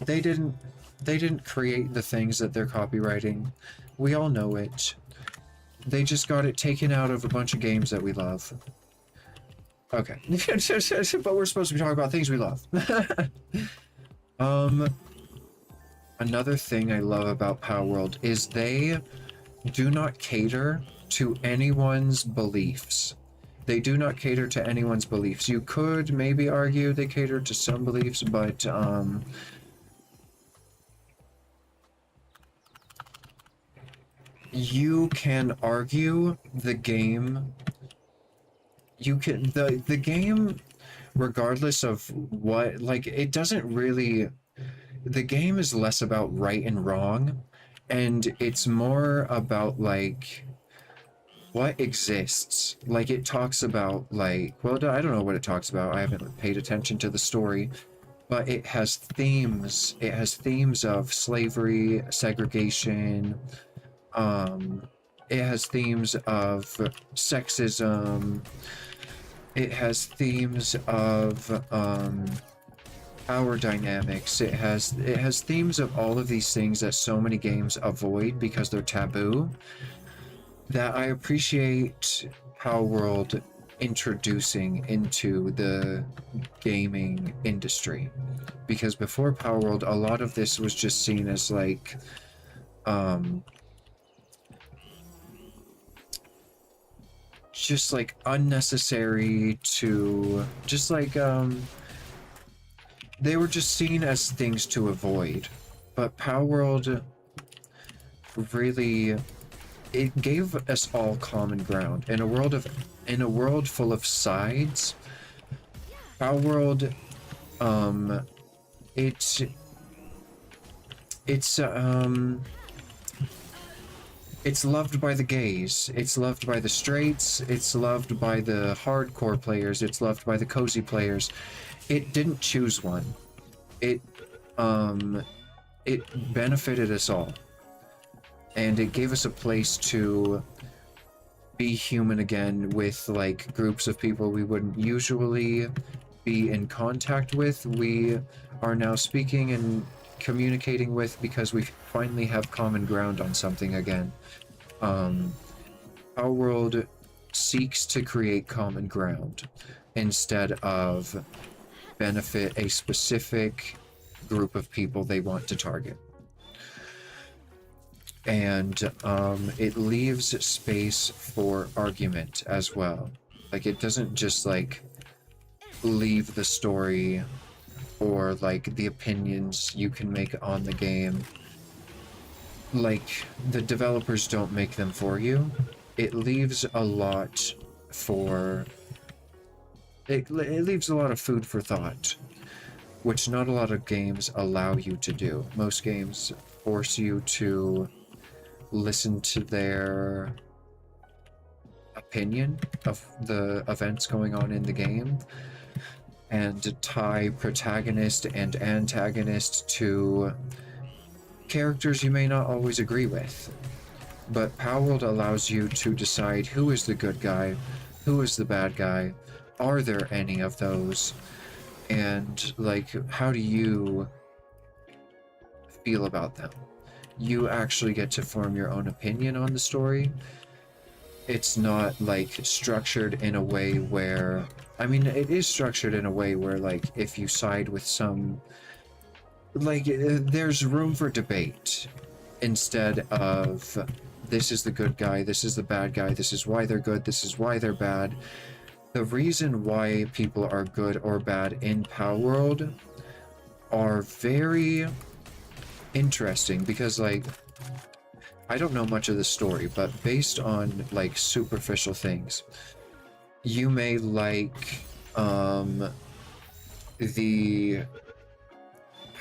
They didn't create the things that they're copyrighting. We all know it. They just got it taken out of a bunch of games that we love. Okay. But we're supposed to be talking about things we love. Another thing I love about Palworld is they do not cater to anyone's beliefs. They do not cater to anyone's beliefs. You could maybe argue they cater to some beliefs, but you can argue the game. You can the game, regardless of what, like, it doesn't really, the game is less about right and wrong, and it's more about like what exists. Like, it talks about like, well, I don't know what it talks about. I haven't paid attention to the story, but it has themes. It has themes of slavery, segregation. It has themes of sexism. It has themes of power dynamics. It has themes of all of these things that so many games avoid because they're taboo, that I appreciate Palworld introducing into the gaming industry. Because before Palworld, a lot of this was just seen as like just like unnecessary to just like they were just seen as things to avoid. But Palworld really, it gave us all common ground in a world full of sides. Palworld, it's loved by the gays, it's loved by the straights, it's loved by the hardcore players, it's loved by the cozy players. It didn't choose one. It benefited us all. And it gave us a place to be human again with like groups of people we wouldn't usually be in contact with. We are now speaking and communicating with because we finally have common ground on something again. Our world seeks to create common ground instead of benefit a specific group of people they want to target. And it leaves space for argument as well. Like, it doesn't just like leave the story or like the opinions you can make on the game. Like, the developers don't make them for you. It leaves a lot for it leaves a lot of food for thought, which not a lot of games allow you to do. Most games force you to listen to their opinion of the events going on in the game and to tie protagonist and antagonist to characters you may not always agree with. But Palworld allows you to decide who is the good guy, who is the bad guy, are there any of those, and like, how do you feel about them? you actually get to form your own opinion on the story. It's not like structured in a way where, I mean, it is structured in a way where, like, if you side with some, like, there's room for debate instead of this is the good guy, this is the bad guy, this is why they're good, this is why they're bad. The reason why people are good or bad in Palworld are very interesting because, like, I don't know much of the story, but based on like superficial things, you may like the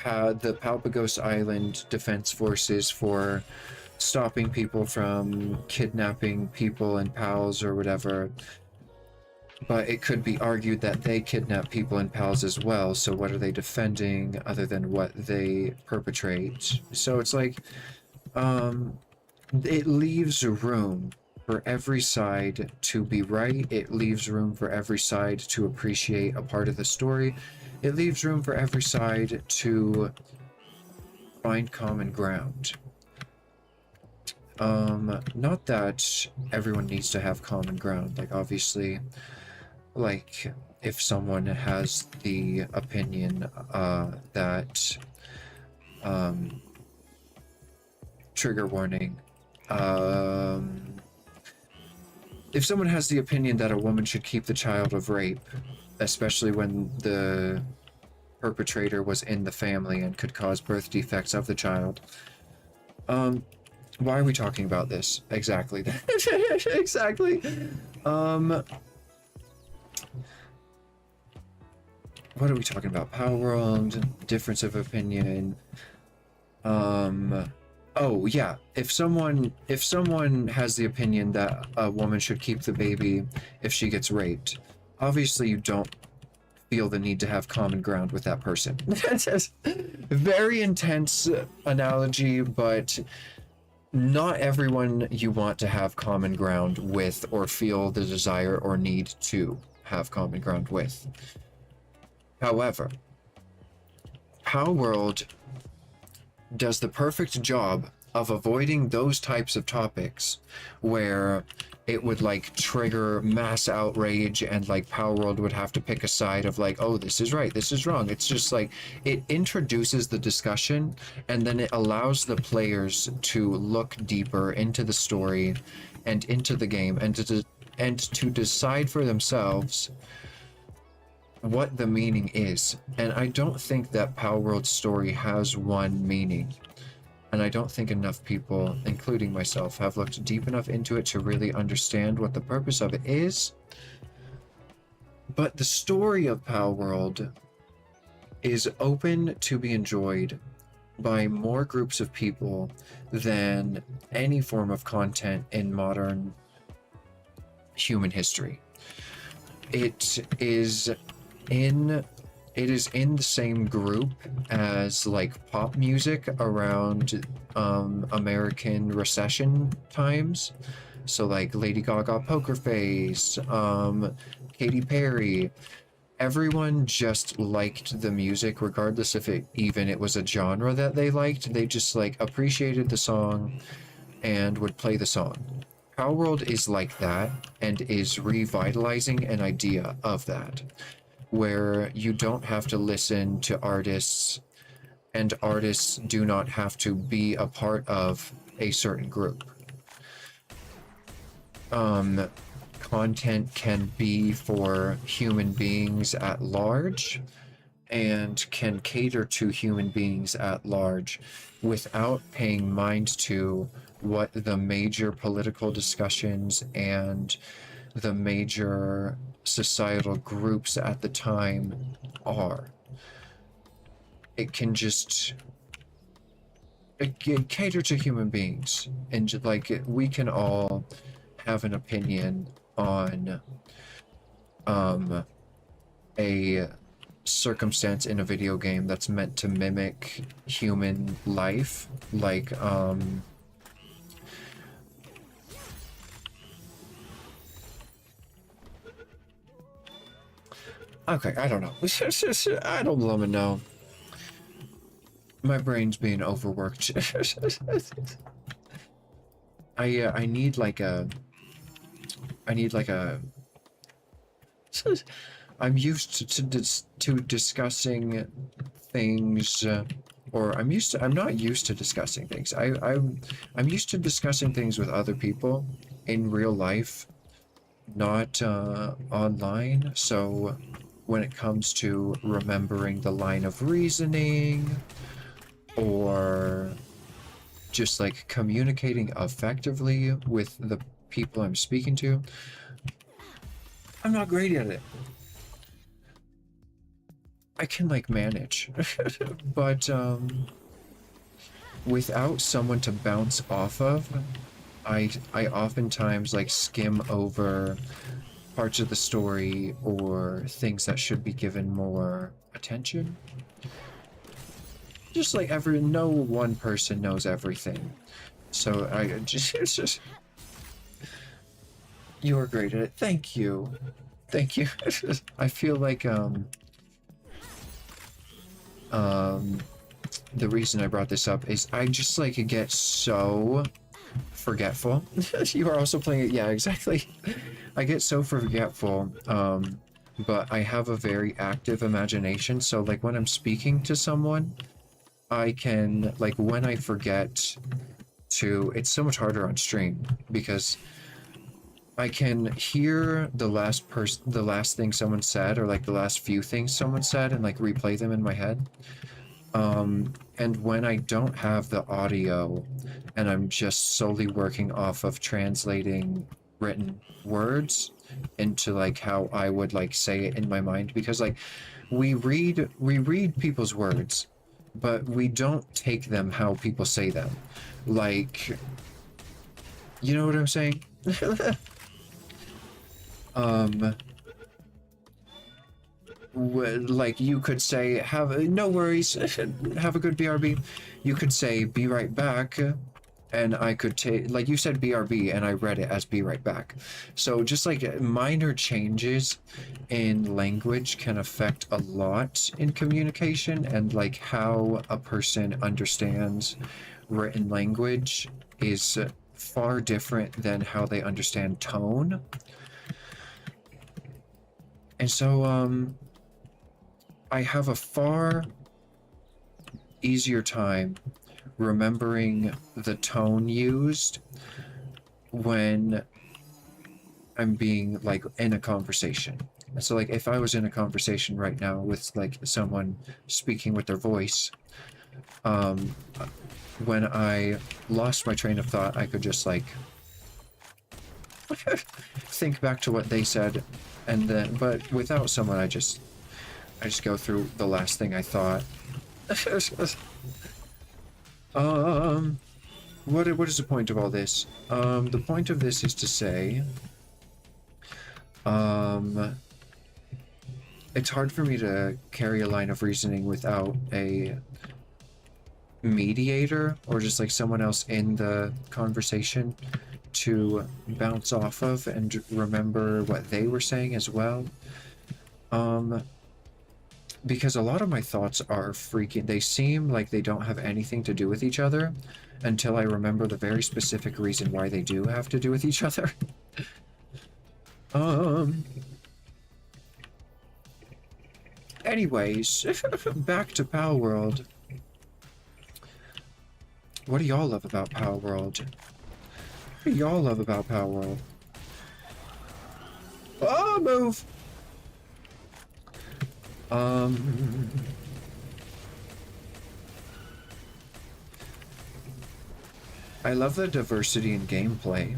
Palpagos Island Defense Forces for stopping people from kidnapping people and pals or whatever. But it could be argued that they kidnap people and pals as well, so what are they defending other than what they perpetrate? So it's like, it leaves room for every side to be right. It leaves room for every side to appreciate a part of the story. It leaves room for every side to find common ground. Not that everyone needs to have common ground. Like, obviously, like, if someone has the opinion, that, trigger warning, if someone has the opinion that a woman should keep the child of rape, especially when the perpetrator was in the family and could cause birth defects of the child, why are we talking about this? Exactly. Exactly. What are we talking about? Palworld, difference of opinion. Oh yeah, if someone has the opinion that a woman should keep the baby if she gets raped, obviously you don't feel the need to have common ground with that person. That's a very intense analogy, but not everyone you want to have common ground with or feel the desire or need to have common ground with. However, Palworld does the perfect job of avoiding those types of topics where it would like trigger mass outrage and like Palworld would have to pick a side of like, oh, this is right, this is wrong. It's just like it introduces the discussion and then it allows the players to look deeper into the story and into the game and to decide for themselves what the meaning is. And I don't think that Palworld's story has one meaning. And I don't think enough people, including myself, have looked deep enough into it to really understand what the purpose of it is. But the story of Palworld is open to be enjoyed by more groups of people than any form of content in modern human history. It is in the same group as like pop music around American recession times. So like Lady Gaga, Poker Face, Katy Perry. Everyone just liked the music regardless if it was a genre that they liked. They just like appreciated the song and would play the song. Palworld is like that and is revitalizing an idea of that, where you don't have to listen to artists and artists do not have to be a part of a certain group. Content can be for human beings at large and can cater to human beings at large without paying mind to what the major political discussions and the major societal groups at the time are. It can just cater to human beings, and like we can all have an opinion on a circumstance in a video game that's meant to mimic human life, like okay, I don't know. I don't know. My brain's being overworked. I need like a I need like a I'm used to discussing things, or I'm not used to discussing things. I'm used to discussing things with other people in real life, not online. So when it comes to remembering the line of reasoning or just like communicating effectively with the people I'm speaking to, I'm not great at it. I can like manage, but without someone to bounce off of, I oftentimes like skim over parts of the story or things that should be given more attention. Just like no one person knows everything. So I just you are great at it. Thank you. Thank you. I feel like the reason I brought this up is I just like get so forgetful. You are also playing it. Yeah, exactly. I get so forgetful. But I have a very active imagination. So like when I'm speaking to someone, I can like when I forget to, it's so much harder on stream because I can hear the last thing someone said, or like the last few things someone said, and like replay them in my head. And when I don't have the audio and I'm just solely working off of translating written words into like how I would like say it in my mind, because like we read people's words, but we don't take them how people say them. Like, you know what I'm saying? um like you could say, have no worries, have a good BRB. You could say be right back, and I could take, like you said BRB and I read it as be right back. So just like minor changes in language can affect a lot in communication, and like how a person understands written language is far different than how they understand tone. And so I have a far easier time remembering the tone used when I'm being like in a conversation. So like if I was in a conversation right now with like someone speaking with their voice, um, when I lost my train of thought, I could just like think back to what they said, and then, but without someone, I just go through the last thing I thought. um, what is the point of all this? The point of this is to say, it's hard for me to carry a line of reasoning without a mediator or just like someone else in the conversation to bounce off of and remember what they were saying as well. Because a lot of my thoughts are freaking, they seem like they don't have anything to do with each other until I remember the very specific reason why they do have to do with each other. Anyways, back to Palworld. What do y'all love about Palworld? What do y'all love about Palworld? Oh, move! I love the diversity in gameplay.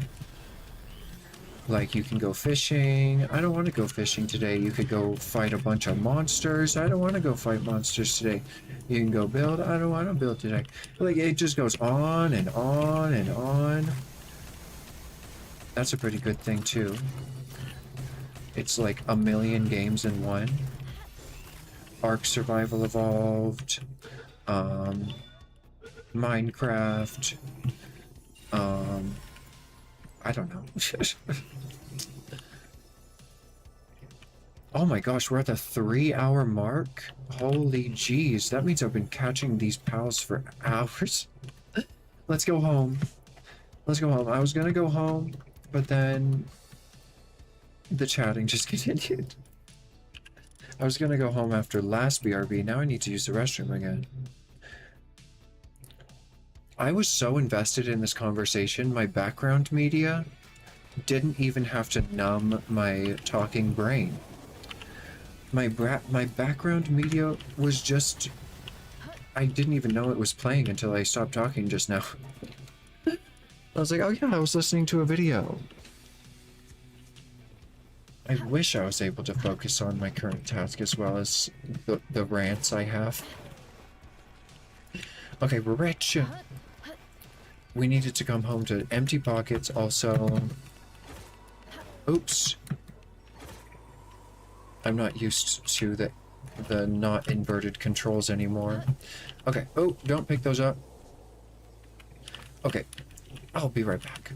Like, you can go fishing. I don't want to go fishing today. You could go fight a bunch of monsters. I don't want to go fight monsters today. You can go build. I don't want to build today. Like, it just goes on and on and on. That's a pretty good thing, too. It's like a million games in one. Ark Survival Evolved. Minecraft. I don't know. Oh my gosh, we're at the 3-hour mark? Holy jeez, that means I've been catching these pals for hours. Let's go home. Let's go home. I was gonna go home, but then the chatting just continued. I was gonna go home after last BRB, now I need to use the restroom again. I was so invested in this conversation, my background media didn't even have to numb my talking brain. My background media was just... I didn't even know it was playing until I stopped talking just now. I was like, oh yeah, I was listening to a video. I wish I was able to focus on my current task as well as the rants I have. Okay, we're rich. We needed to come home to empty pockets also. Oops. I'm not used to the not inverted controls anymore. Okay, oh, don't pick those up. Okay, I'll be right back.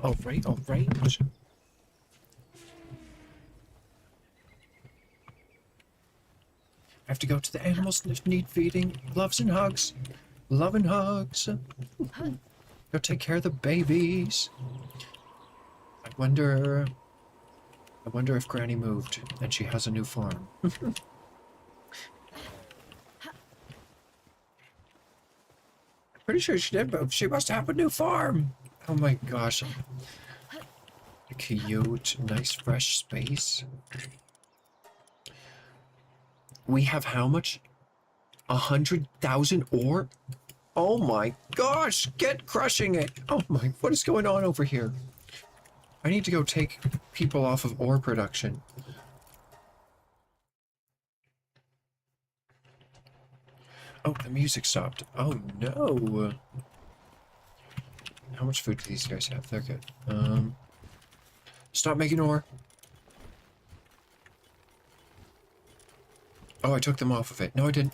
All right, all right. I have to go to the animals that need feeding. Loves and hugs. Love and hugs. Go take care of the babies. I wonder if Granny moved and she has a new farm. Pretty sure she did, but she must have a new farm. Oh my gosh. Cute, nice fresh space. We have how much? 100,000 ore? Oh my gosh, get crushing it. Oh my, what is going on over here? I need to go take people off of ore production. Oh, the music stopped. Oh no. How much food do these guys have? They're good. Stop making ore. Oh, I took them off of it. No, I didn't.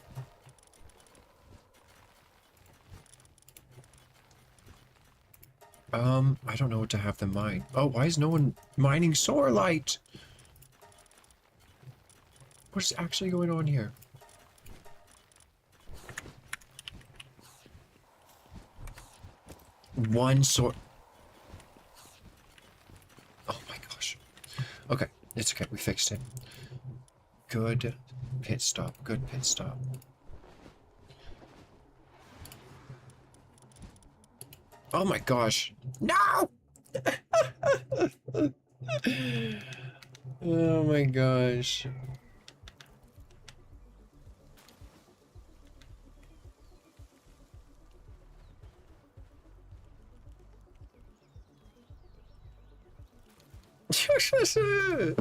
I don't know what to have them mine. Oh, why is no one mining Sorelight? What is actually going on here? One sort. Oh my gosh. Okay, it's okay. We fixed it. Good pit stop. Good pit stop. Oh my gosh. No! Oh my gosh.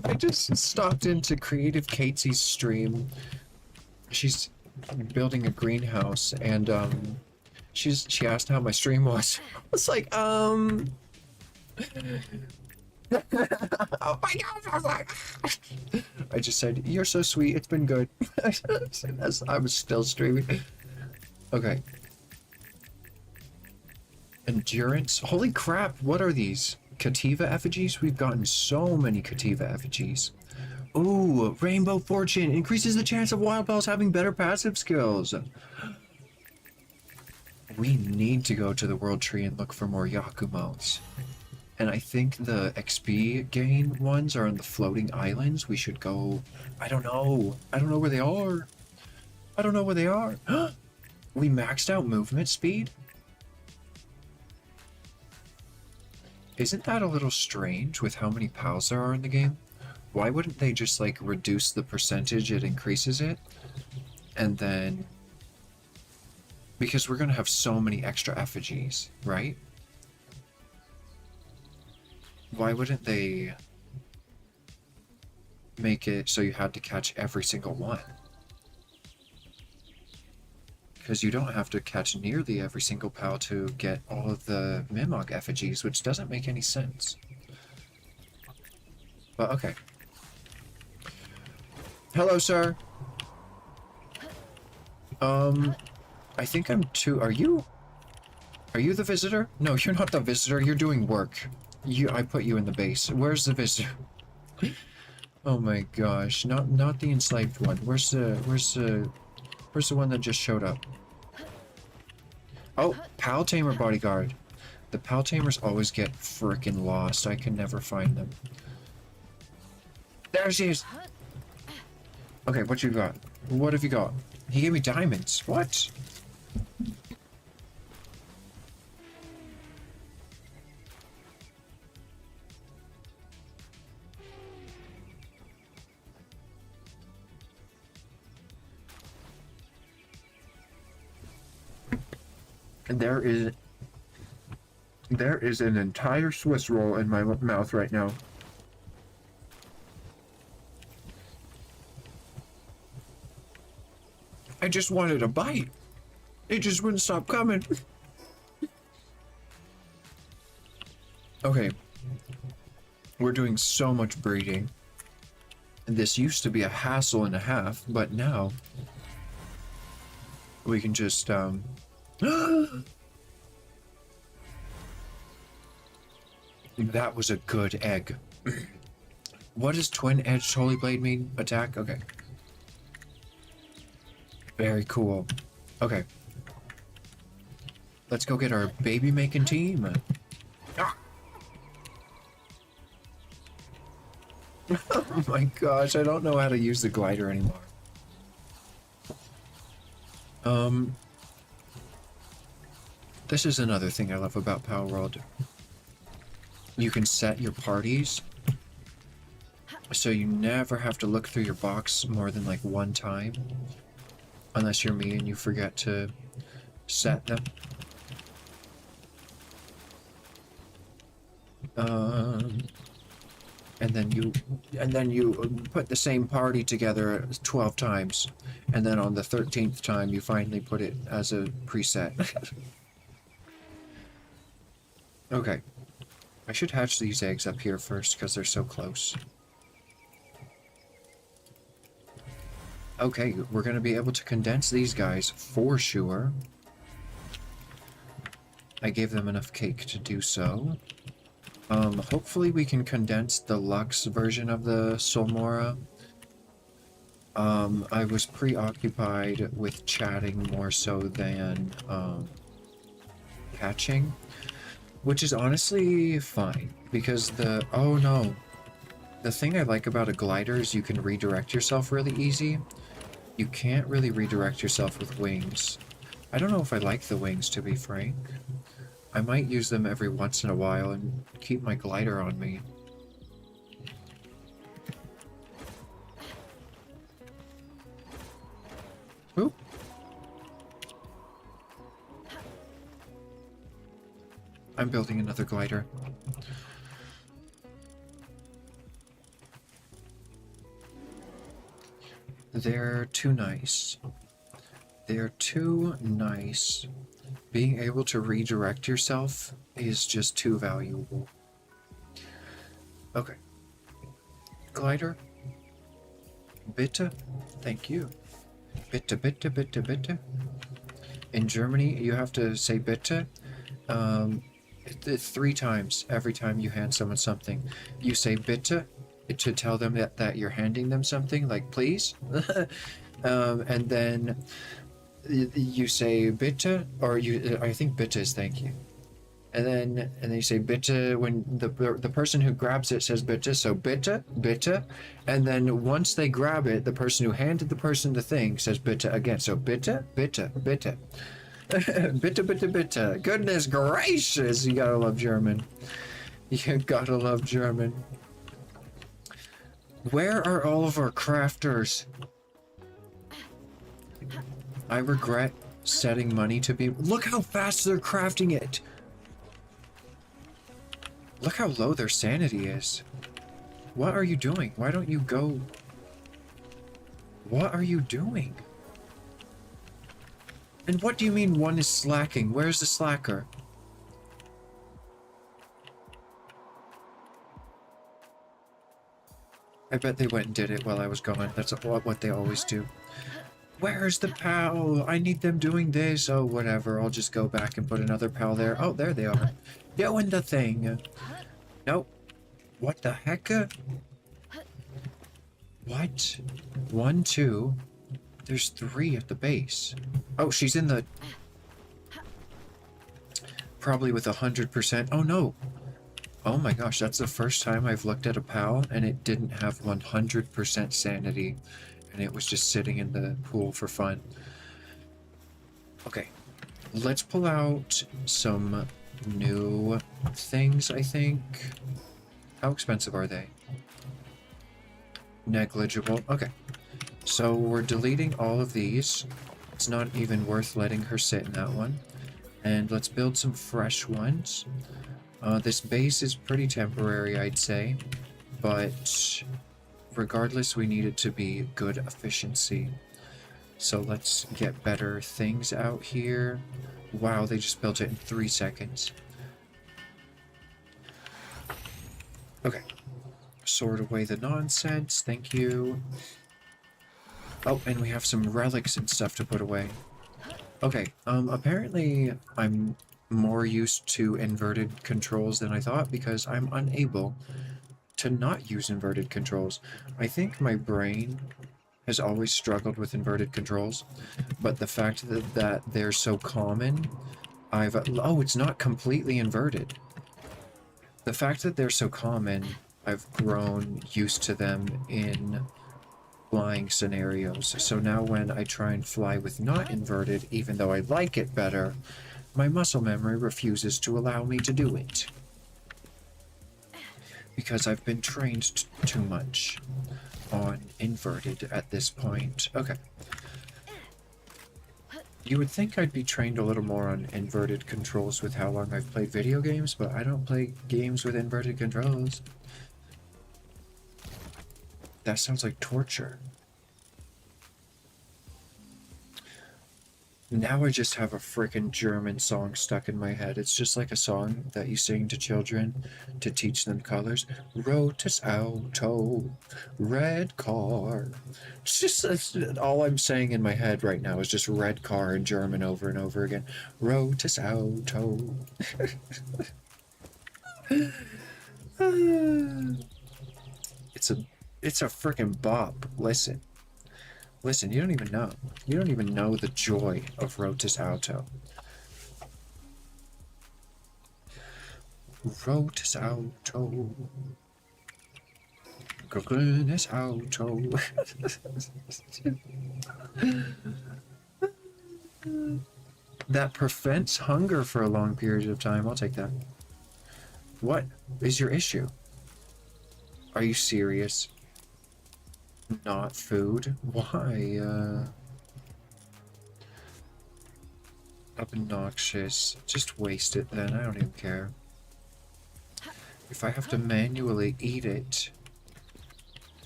I just stopped into Creative Katie's stream. She's building a greenhouse, and she asked how my stream was. I was like, oh my gosh, I was like, I just said, you're so sweet, it's been good. As I was still streaming. Okay. Endurance? Holy crap, what are these? Cativa effigies? We've gotten so many Cativa effigies. Ooh, Rainbow Fortune increases the chance of wild bells having better passive skills. We need to go to the World Tree and look for more Yakumos. And I think the XP gain ones are on the floating islands. We should go... I don't know. I don't know where they are. I don't know where they are. We maxed out movement speed? Isn't that a little strange with how many pals there are in the game? Why wouldn't they just, like, reduce the percentage it increases it? And then... Because we're gonna have so many extra effigies, right? Why wouldn't they make it so you had to catch every single one? Because you don't have to catch nearly every single pal to get all of the Mimog effigies, which doesn't make any sense. But okay. Hello, sir. I think I'm too... Are you the visitor? No, you're not the visitor. You're doing work. I put you in the base. Where's the visitor? Oh my gosh. Not the enslaved one. Where's the one that just showed up? Oh, Pal Tamer bodyguard. The Pal Tamers always get frickin' lost. I can never find them. There she is. Okay, what you got? What have you got? He gave me diamonds. What? There is an entire Swiss roll in my mouth right now. I just wanted a bite. It just wouldn't stop coming. Okay. We're doing so much breeding. This used to be a hassle and a half, but now we can just that was a good egg. What does twin-edged holy blade mean? Attack? Okay. Very cool. Okay. Let's go get our baby-making team. Ah! Oh my gosh, I don't know how to use the glider anymore. This is another thing I love about Palworld. You can set your parties so you never have to look through your box more than like one time. Unless you're me and you forget to set them. And and then you put the same party together 12 times, and then on the 13th time you finally put it as a preset. Okay, I should hatch these eggs up here first because they're so close. Okay, we're gonna be able to condense these guys for sure. I gave them enough cake to do so. Hopefully we can condense the Lux version of the Solmora. I was preoccupied with chatting more so than, catching. Which is honestly fine, because oh no. The thing I like about a glider is you can redirect yourself really easy. You can't really redirect yourself with wings. I don't know if I like the wings, to be frank. I might use them every once in a while and keep my glider on me. Oop. I'm building another glider. They're too nice. They're too nice. Being able to redirect yourself is just too valuable. Okay. Glider. Bitte. Thank you. Bitte, bitte, bitte, bitte. In Germany, you have to say bitte 3 times every time you hand someone something. You say bitte to tell them that you're handing them something, like please. And then you say bitte, or I think bitte is thank you. And then you say bitte when the person who grabs it says bitte, so bitte, bitte. And then once they grab it, the person who handed the person the thing says bitte again. So bitte, bitte, bitte. Bitte, bitte, bitte. Goodness gracious, you gotta love German. You gotta love German. Where are all of our crafters? I regret setting money to be... Look how fast they're crafting it! Look how low their sanity is. What are you doing? Why don't you go... What are you doing? And what do you mean one is slacking? Where's the slacker? I bet they went and did it while I was gone. That's what they always do. Where's the pal? I need them doing this. Oh, whatever. I'll just go back and put another pal there. Oh, there they are. Doing the thing. Nope. What the heck? What? 1, 2. There's 3 at the base. Oh, she's in the... Probably with 100%. Oh, no. Oh my gosh, that's the first time I've looked at a PAL and it didn't have 100% sanity. And it was just sitting in the pool for fun. Okay. Let's pull out some new things, I think. How expensive are they? Negligible. Okay. So we're deleting all of these. It's not even worth letting her sit in that one. And let's build some fresh ones. This base is pretty temporary, I'd say. But regardless, we need it to be good efficiency. So let's get better things out here. Wow, they just built it in 3 seconds. Okay. Sort away the nonsense. Thank you. Oh, and we have some relics and stuff to put away. Okay, apparently I'm more used to inverted controls than I thought because I'm unable to not use inverted controls. I think my brain has always struggled with inverted controls, but the fact that they're so common, oh, it's not completely inverted. The fact that they're so common, I've grown used to them in flying scenarios. So now when I try and fly with not inverted, even though I like it better, my muscle memory refuses to allow me to do it. Because I've been trained too much on inverted at this point. Okay. You would think I'd be trained a little more on inverted controls with how long I've played video games, but I don't play games with inverted controls. That sounds like torture. Now I just have a freaking German song stuck in my head. It's just like a song that you sing to children to teach them colors. Rotes Auto, red car. It's all I'm saying in my head right now is just red car in German over and over again. Rotes Auto. It's a freaking bop. Listen. Listen, you don't even know. You don't even know the joy of Rotes Auto. Rotes Auto. Grünes Auto. That prevents hunger for a long period of time. I'll take that. What is your issue? Are you serious? Not food? Why? Obnoxious. Just waste it then. I don't even care. If I have to manually eat it,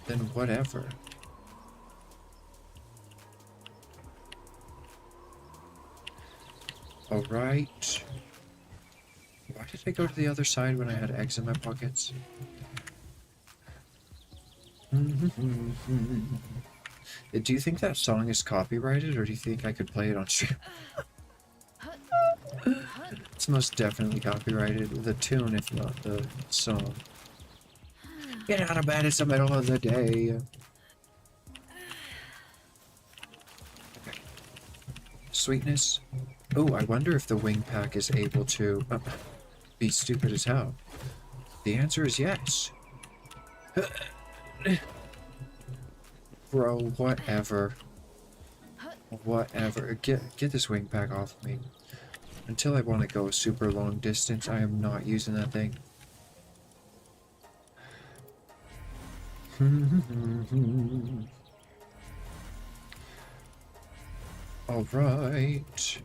then whatever. Alright. Why did I go to the other side when I had eggs in my pockets? Do you think that song is copyrighted, or do you think I could play it on stream? It's most definitely copyrighted. The tune, if not the song. Get out of bed, it's the middle of the day. Okay. Sweetness. Oh, I wonder if the wing pack is able to be stupid as hell. The answer is yes. Bro, whatever. Whatever. Get this wing pack off of me. Until I want to go a super long distance, I am not using that thing. Alright.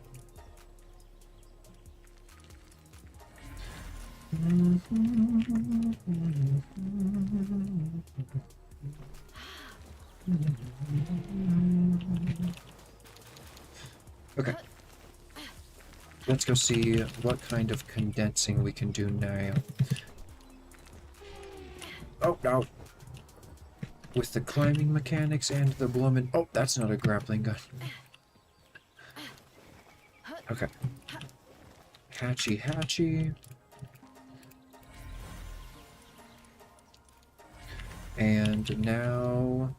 Okay. Let's go see what kind of condensing we can do now. Oh, no. With the climbing mechanics and the bloomin'... Oh, that's not a grappling gun. Okay. Hatchy, hatchy. And now...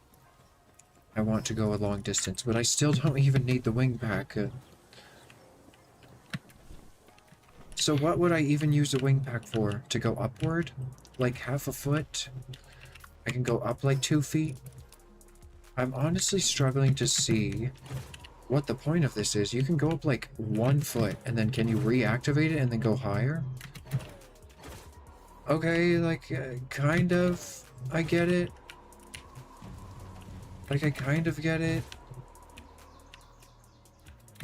I want to go a long distance, but I still don't even need the wing pack. So what would I even use the wing pack for? To go upward? Like half a foot? I can go up like 2 feet? I'm honestly struggling to see what the point of this is. You can go up like 1 foot, and then can you reactivate it and then go higher? Okay, like, kind of, I get it. Like, I kind of get it.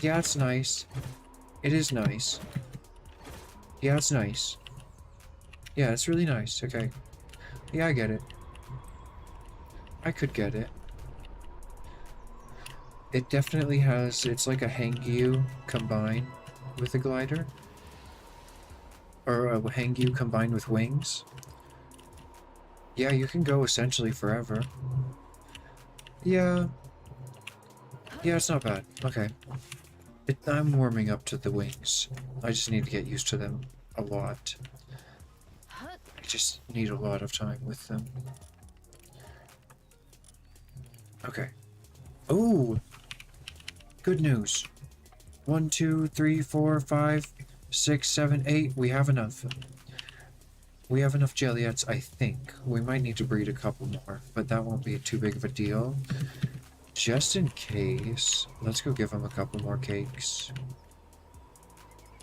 Yeah, it's nice. It is nice. Yeah, it's nice. Yeah, it's really nice. Okay. Yeah, I get it. I could get it. It definitely has... It's like a hang-you combined with a glider. Or a hang-you combined with wings. Yeah, you can go essentially forever. Yeah. Yeah, it's not bad. Okay. I'm warming up to the wings. I just need to get used to them a lot. I just need a lot of time with them. Okay. Oh! Good news. 1, 2, 3, 4, 5, 6, 7, 8. We have enough. We have enough Jelliettes, I think. We might need to breed a couple more, but that won't be too big of a deal. Just in case, let's go give them a couple more cakes.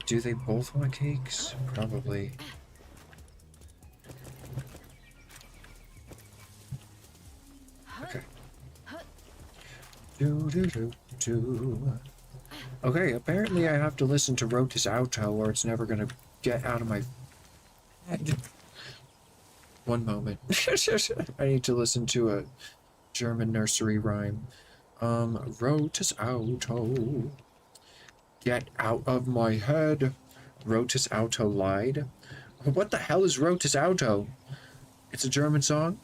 Do they both want cakes? Probably. Okay. Okay, apparently I have to listen to Rotes Auto or it's never gonna get out of my head. One moment. I need to listen to a German nursery rhyme. Rotus Auto. Get out of my head. Rotus Auto lied. What the hell is Rotus Auto? It's a German song?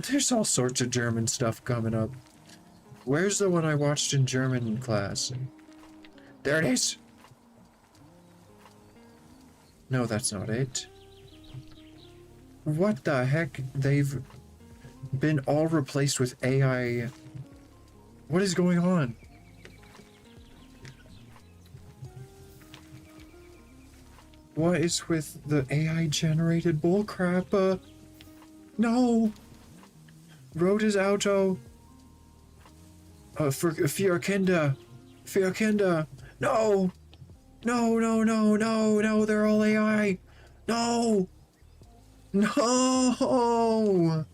There's all sorts of German stuff coming up. Where's the one I watched in German class? There it is! No, that's not it. What the heck? They've been all replaced with AI. What is going on? What is with the AI generated bullcrap? No! Rotus Auto. For Kinder. No! No, they're all AI. No! No!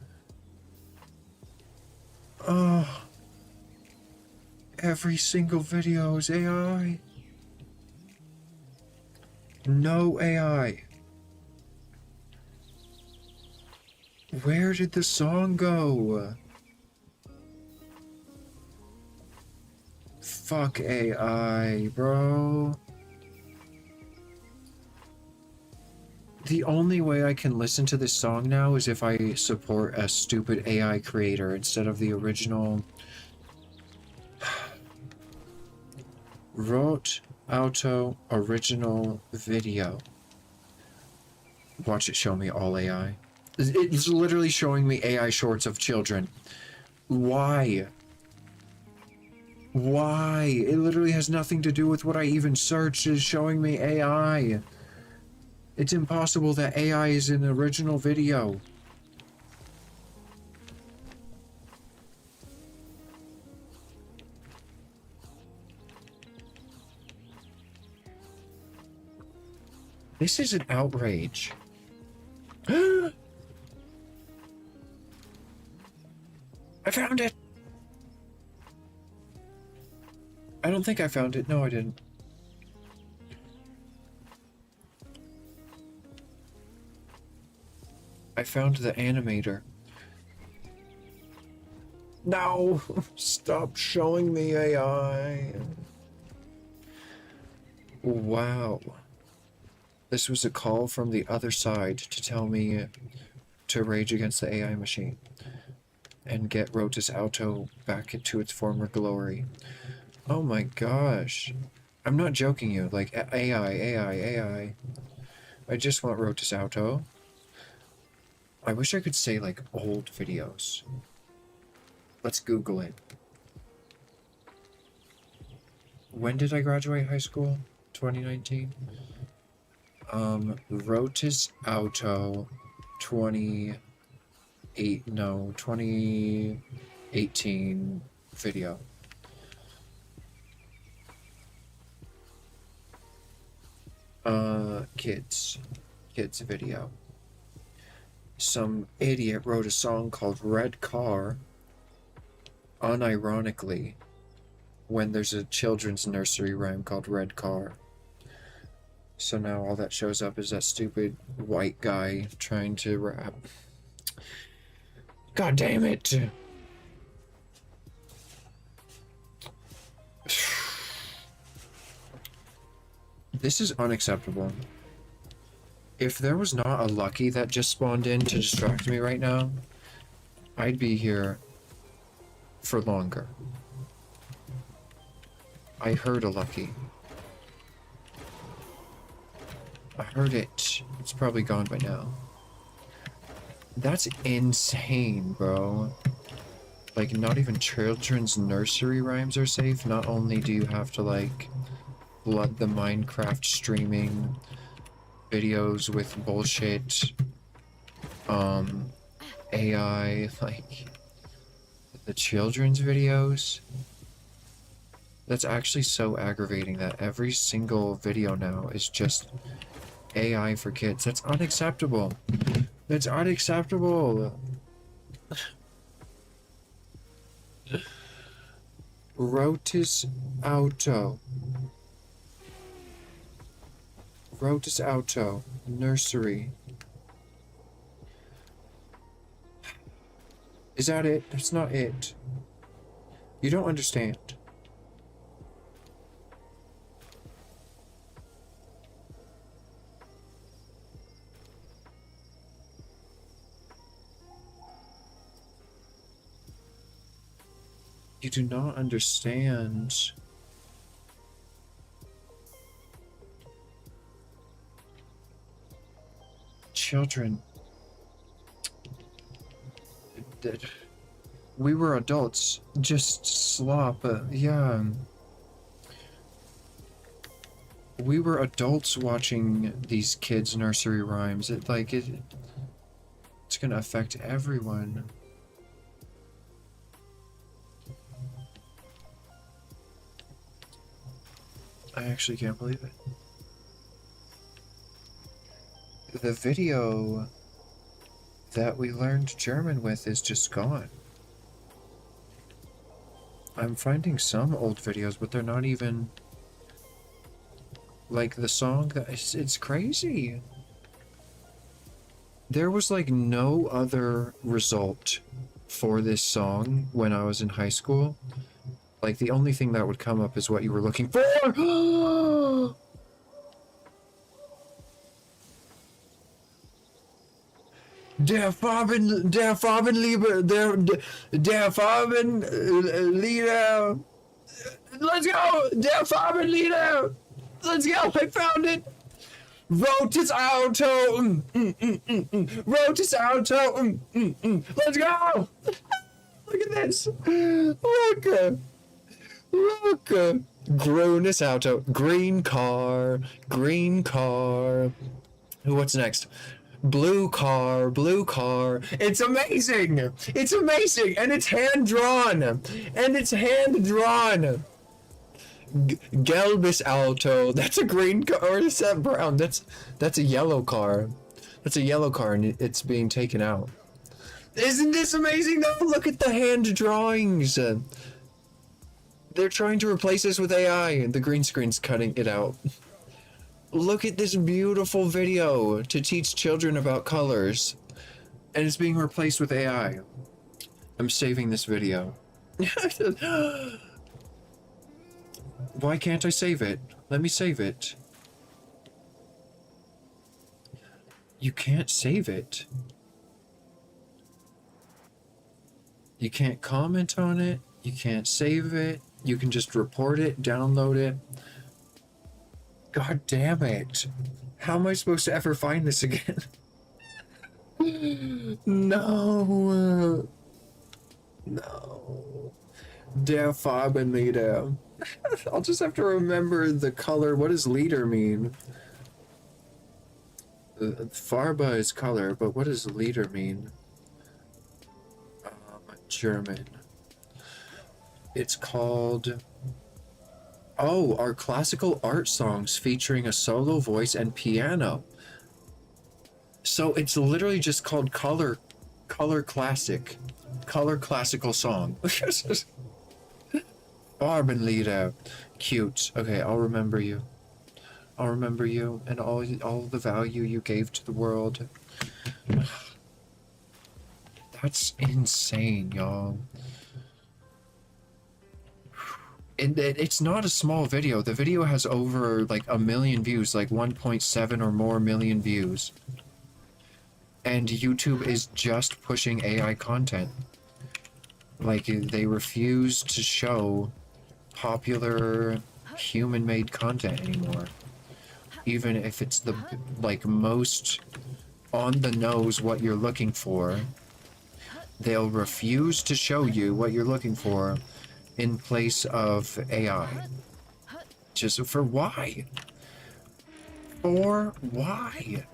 Oh. Every single video is AI. No AI. Where did the song go? Fuck AI, bro. The only way I can listen to this song now is if I support a stupid AI creator instead of the original. Wrote Auto original video. Watch it show me all AI. It's literally showing me AI shorts of children. Why? Why? It literally has nothing to do with what I even searched. It's showing me AI. It's impossible that AI is an original video. This is an outrage. I found it! I don't think I found it. No, I didn't. I found the animator. No! Stop showing me AI. Wow. This was a call from the other side to tell me to rage against the AI machine and get Rotus Auto back into its former glory. Oh my gosh. I'm not joking you, like AI. I just want Rotus Auto. I wish I could say like old videos. Let's Google it. When did I graduate high school? 2019? Rotus Auto 2018 video. Kids video. Some idiot wrote a song called Red Car, unironically, when there's a children's nursery rhyme called Red Car. So now all that shows up is that stupid white guy trying to rap. God damn it! This is unacceptable. If there was not a Lucky that just spawned in to distract me right now, I'd be here for longer. I heard a Lucky. I heard it. It's probably gone by now. That's insane, bro. Like, not even children's nursery rhymes are safe. Not only do you have to, like, flood the Minecraft streaming videos with bullshit, AI, like, the children's videos. That's actually so aggravating that every single video now is just AI for kids. That's unacceptable. That's unacceptable. Rotus Auto. Rotus Auto. Nursery. Is that it? That's not it. You don't understand. You do not understand. Children. We were adults. Just slop. Yeah. We were adults watching these kids' nursery rhymes. It's gonna affect everyone. I actually can't believe it. The video that we learned German with is just gone. I'm finding some old videos, but they're not even like the song that it's crazy. There was like no other result for this song when I was in high school. Like the only thing that would come up is what you were looking for. Der Farbenliebe, der Farbenlieder. Let's go! Der Farbenlieder! Let's go! I found it! Rotes Auto! Rotes Auto! Let's go! Look at this! Look! Grünes Auto. Green car. Green car. What's next? Blue car, blue car. It's amazing! It's amazing! And it's hand-drawn! And it's hand-drawn! Gelbes Auto. That's a green car, or is that brown? That's a yellow car. That's a yellow car, and it's being taken out. Isn't this amazing though? Look at the hand drawings! They're trying to replace this with AI, and the green screen's cutting it out. Look at this beautiful video to teach children about colors. And it's being replaced with AI. I'm saving this video. Why can't I save it? Let me save it. You can't save it. You can't comment on it. You can't save it. You can just report it, download it. God damn it. How am I supposed to ever find this again? No. No. Der Farbenlieder. I'll just have to remember the color. What does leader mean? Farbe is color, but what does leader mean? German. It's called... Oh, our classical art songs featuring a solo voice and piano. So it's literally just called color classic. Color classical song. Farbenlieder. Cute. Okay, I'll remember you. I'll remember you and all the value you gave to the world. That's insane, y'all. And it's not a small video. The video has over like 1 million views, like 1.7 or more million views. And YouTube is just pushing AI content. Like, they refuse to show popular human-made content anymore. Even if it's the, like, most on the nose what you're looking for, they'll refuse to show you what you're looking for in place of AI. Just for why? For why?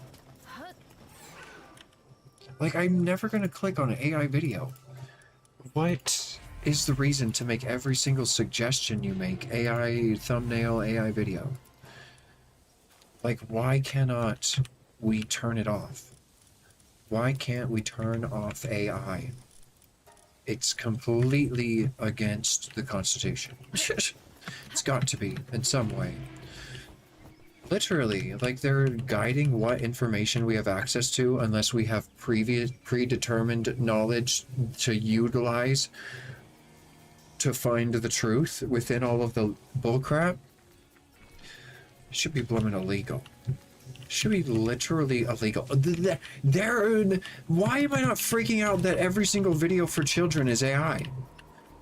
Like, I'm never gonna click on an AI video. What is the reason to make every single suggestion you make AI thumbnail, AI video? Like, why cannot we turn it off? Why can't we turn off AI? It's completely against the Constitution. It's got to be, in some way. Literally, like they're guiding what information we have access to unless we have previous predetermined knowledge to utilize to find the truth within all of the bullcrap. Should be blooming illegal. Should be literally illegal. Why am I not freaking out that every single video for children is AI?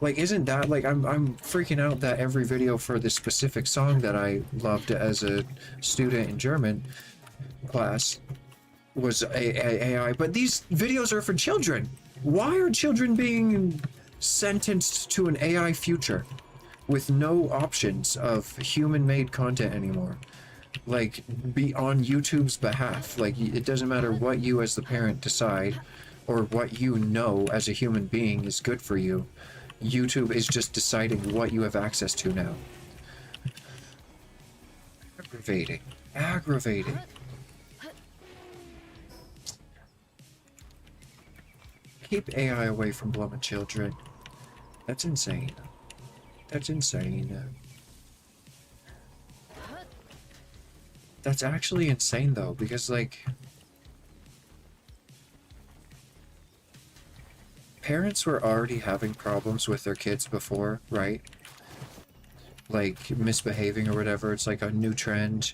Like, isn't that like I'm freaking out that every video for this specific song that I loved as a student in German class was AI, but these videos are for children. Why are children being sentenced to an AI future with no options of human-made content anymore? Like, be on YouTube's behalf. Like, it doesn't matter what you as the parent decide or what you know as a human being is good for you. YouTube is just deciding what you have access to now. Aggravating. Aggravating. Keep AI away from blooming children. That's insane. That's insane. That's actually insane though, because like parents were already having problems with their kids before, right? Like misbehaving or whatever. It's like a new trend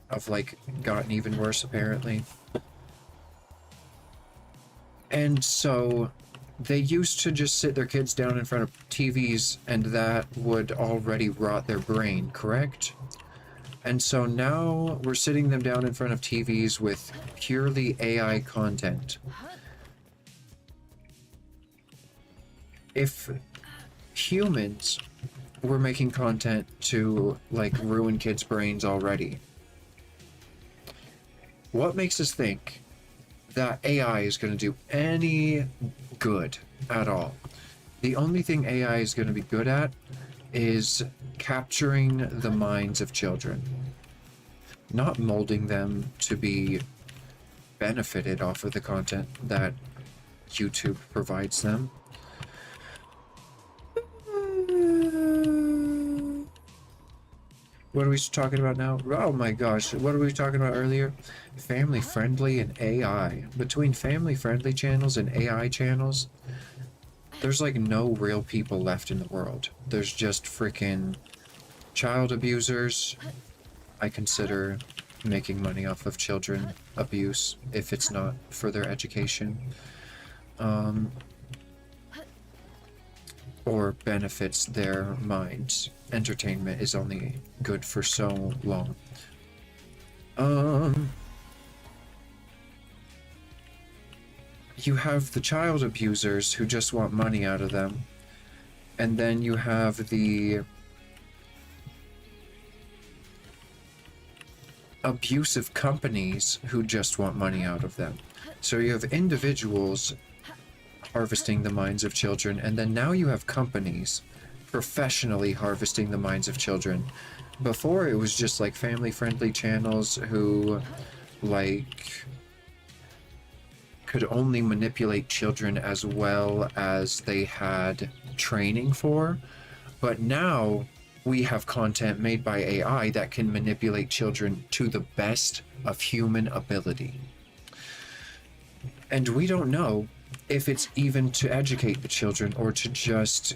of like gotten even worse apparently. And so they used to just sit their kids down in front of TVs and that would already rot their brain, correct? And so now we're sitting them down in front of TVs with purely AI content. If humans were making content to like ruin kids' brains already, what makes us think that AI is going to do any good at all? The only thing AI is going to be good at is capturing the minds of children, not molding them to be benefited off of the content that YouTube provides them. What are we talking about now? Oh my gosh, what were we talking about earlier? Family friendly and AI. Between family friendly channels and AI channels, there's like no real people left in the world. There's just freaking child abusers. I consider making money off of children abuse if it's not for their education. Or benefits their minds. Entertainment is only good for so long. You have the child abusers who just want money out of them. And then you have the abusive companies who just want money out of them. So you have individuals harvesting the minds of children, and then now you have companies professionally harvesting the minds of children. Before it was just like family-friendly channels who like could only manipulate children as well as they had training for, but now we have content made by AI that can manipulate children to the best of human ability. And we don't know if it's even to educate the children or to just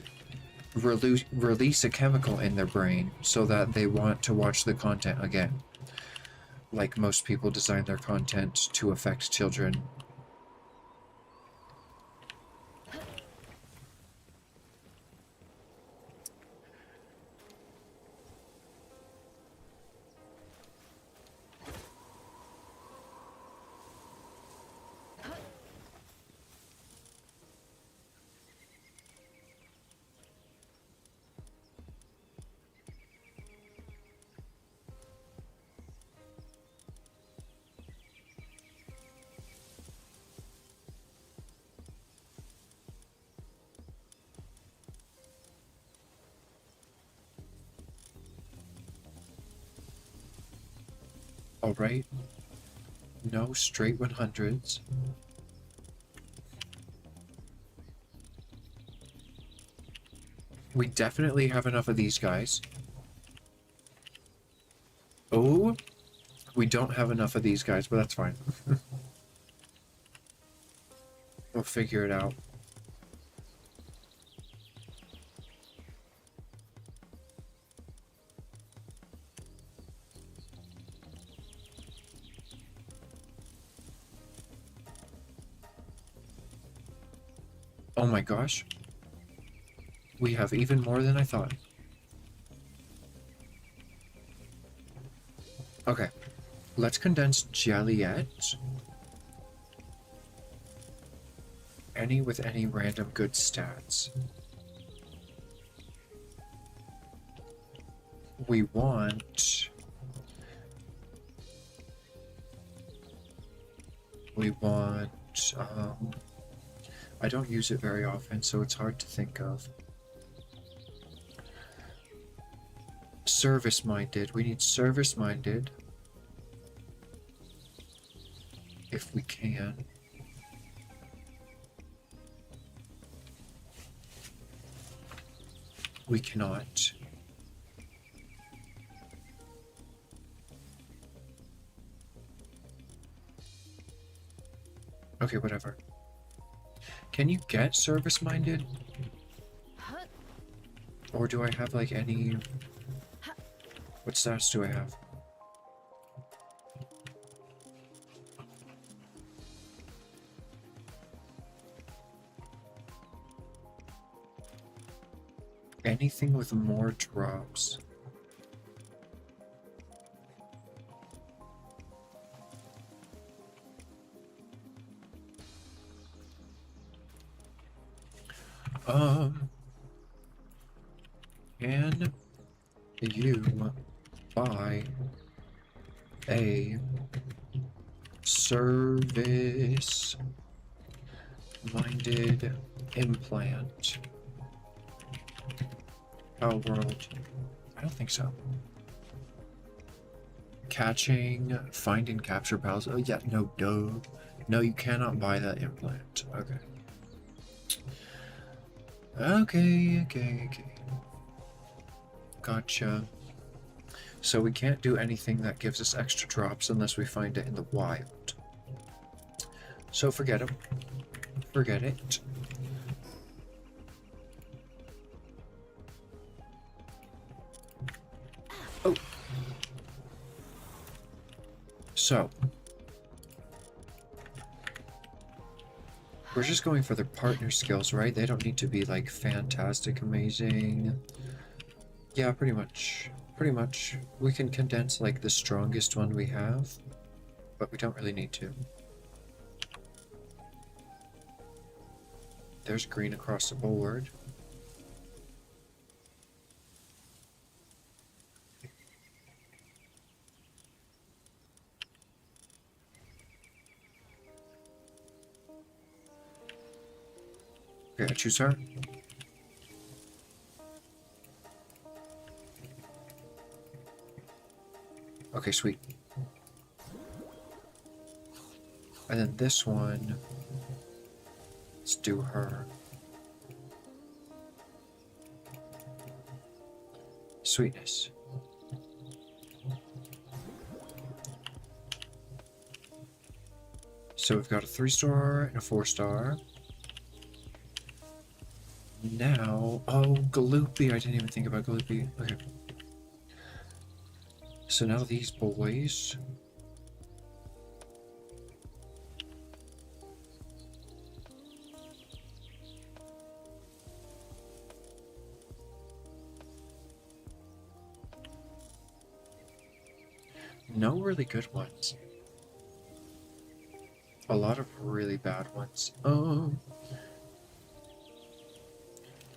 release a chemical in their brain so that they want to watch the content again. Like most people design their content to affect children. Alright. No straight 100s. We definitely have enough of these guys. Oh, We don't have enough of these guys, but that's fine. We'll figure it out. Oh my gosh. We have even more than I thought. Okay. Let's condense Jelliet. Any with any random good stats. We want... I don't use it very often, so it's hard to think of. Service-minded. We need service-minded. If we can. We cannot. Okay, whatever. Can you get service-minded? Or do I have like any... What stats do I have? Anything with more drops. Can you buy a service-minded implant? Palworld. I don't think so. Catching, find and capture pals. Oh yeah, no, duh. No, you cannot buy that implant. Okay. Okay. Gotcha. So we can't do anything that gives us extra drops unless we find it in the wild. So forget it. Forget it. Oh. So. We're just going for their partner skills, right? They don't need to be like fantastic, amazing. Yeah, pretty much. Pretty much. We can condense like the strongest one we have, but we don't really need to. There's green across the board. Okay, I choose her. Okay, sweet. And then this one, let's do her. Sweetness. So we've got a 3-star and a 4-star. Now, oh, Galoopy. I didn't even think about Galoopy. Okay. So now these boys. No really good ones. A lot of really bad ones. A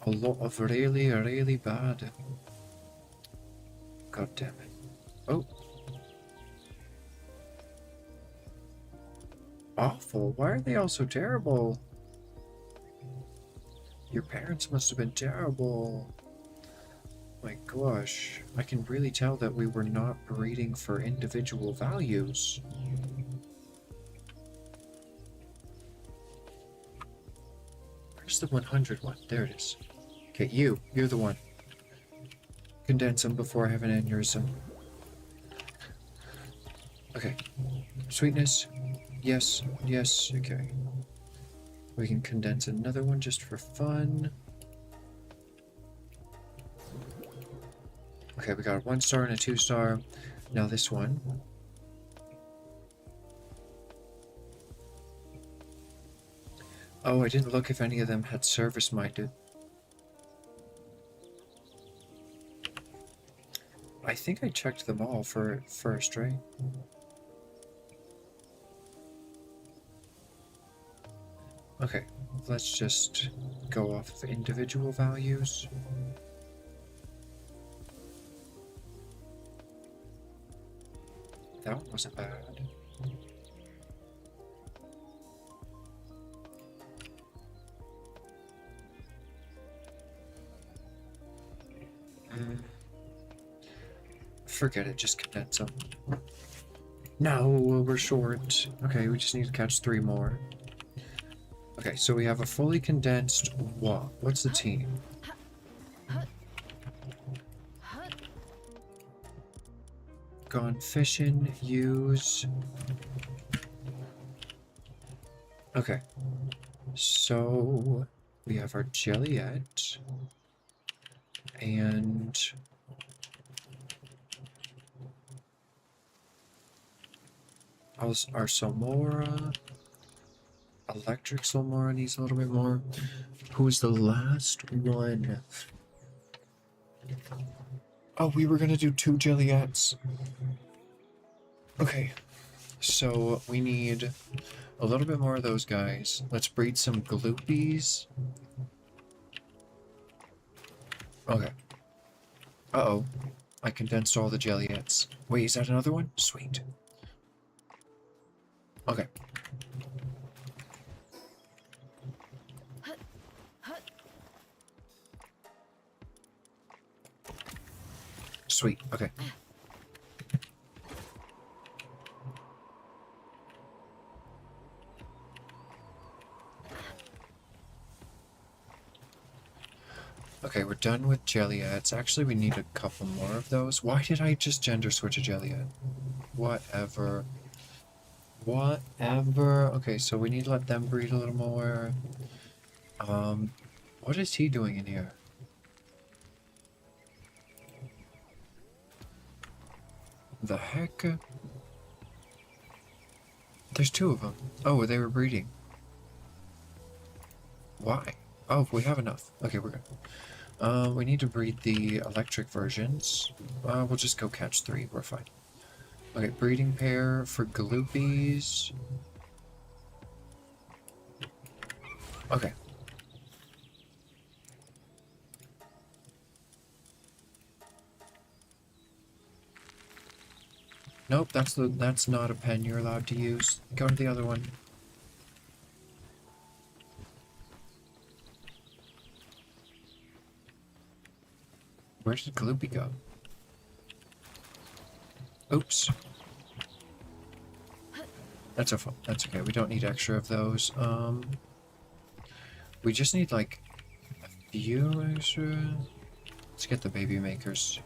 lot of really, really bad. God damn it. Oh. Awful. Why are they all so terrible? Your parents must have been terrible. My gosh. I can really tell that we were not breeding for individual values. Where's the 100 one? There it is. Okay, you're the one. Condense them before I have an aneurysm. Sweetness. Yes, yes, okay. We can condense another one just for fun. Okay, we got a 1-star and a 2-star. Now this one. Oh, I didn't look if any of them had service-minded. I think I checked them all for first, right? Okay, let's just go off of individual values. That one wasn't bad. Forget it, just condense them. No, we're short. Okay, we just need to catch 3 more. Okay, so we have a fully condensed what? What's the team? Gone fishing, use... Okay, so we have our Jelliet, and... our Somora... Electric Somora needs a little bit more. Who's the last one? Oh, we were gonna do 2 Jelliets. Okay, so we need a little bit more of those guys. Let's breed some Gloopies. Okay. Uh-oh. I condensed all the Jelliets. Wait, is that another one? Sweet. Okay. Sweet, okay. Okay, we're done with Jelliets. Actually, we need a couple more of those. Why did I just gender switch a Jelliet? Whatever. Whatever. Okay, so we need to let them breed a little more. What is he doing in here? The heck? There's 2 of them. Oh, they were breeding. Why? Oh, we have enough. Okay, we're good. We need to breed the electric versions. We'll just go catch 3. We're fine. Okay, breeding pair for Gloopies. Okay. Nope, that's not a pen you're allowed to use. Go to the other one. Where did Gloopy go? Oops. That's okay. We don't need extra of those. We just need like a few extra. Let's get the baby makers.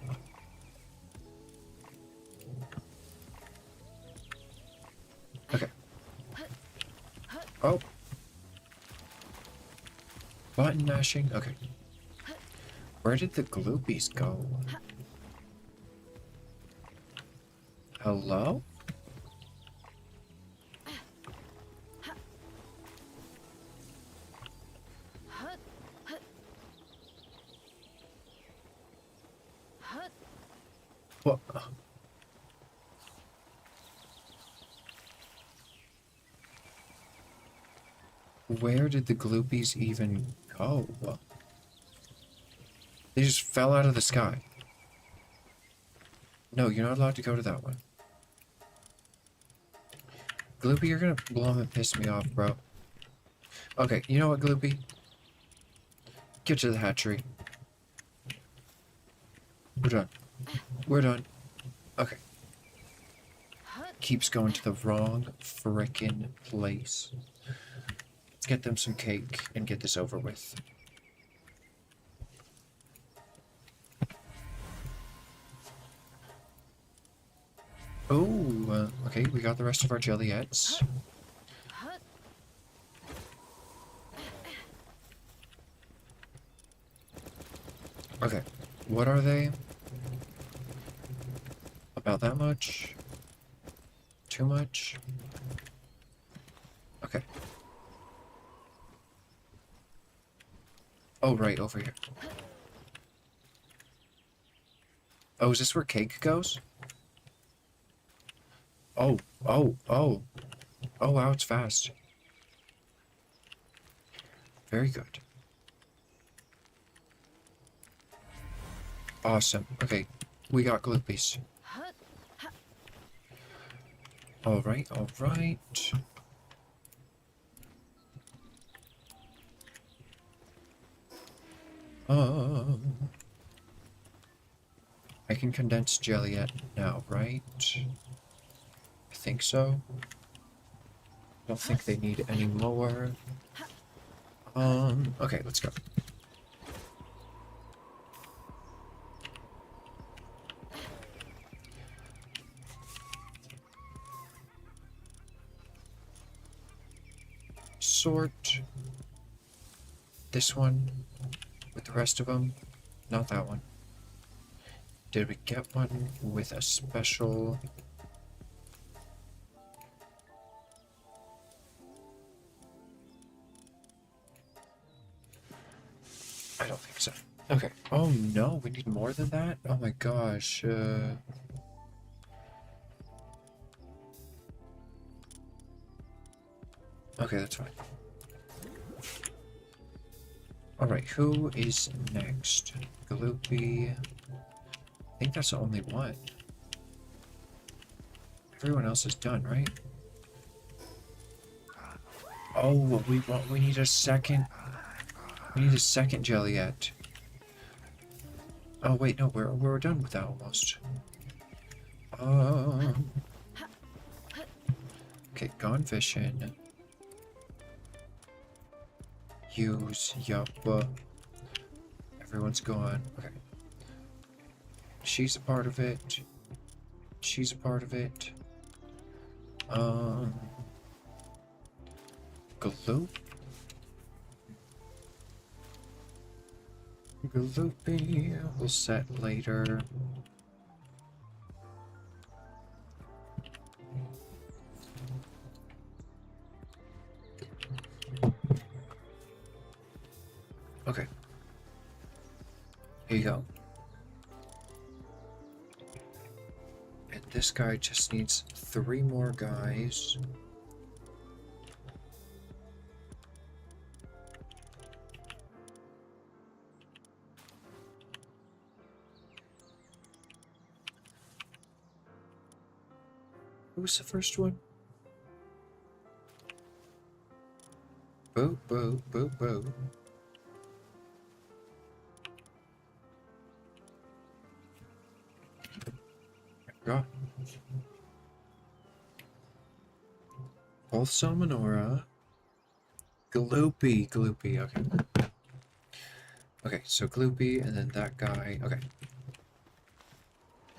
Okay. Oh. Button mashing. Okay. Where did the Gloopies go? Hello? What? Where did the Gloopies even go? They just fell out of the sky. No, you're not allowed to go to that one. Gloopy, you're gonna blow and piss me off, bro. Okay, you know what, Gloopy? Get to the hatchery. We're done. We're done. Okay. Keeps going to the wrong frickin' place. Let's get them some cake and get this over with. Oh, okay, we got the rest of our Jelliettes. Okay, what are they? About that much? Too much? Okay. Oh, right, over here. Oh, is this where cake goes? Oh, oh, oh. Oh, wow, it's fast. Very good. Awesome. Okay, we got Gloopies. Alright, alright. I can condense Jelliet now, right? I think so. Don't think they need any more. Okay, let's go. Sort this one with the rest of them. Not that one. Did we get one with a special? I don't think so. Okay. Oh no, we need more than that? Oh my gosh. Okay, that's fine. Alright, who is next? Gloopy. I think that's the only one. Everyone else is done, right? Oh, we need a second. We need a second Jelliet. Oh wait, no, we're done with that almost. Okay, gone fishing. Use, yup. Everyone's gone. Okay. She's a part of it. She's a part of it. Gloop. Gloopy. We'll set later. Okay. Here you go. And this guy just needs 3 more guys. Who was the first one? Boo, boo, boo, boo. God. Both Salmonora. Gloopy, Gloopy, okay. Okay, so Gloopy and then that guy. Okay.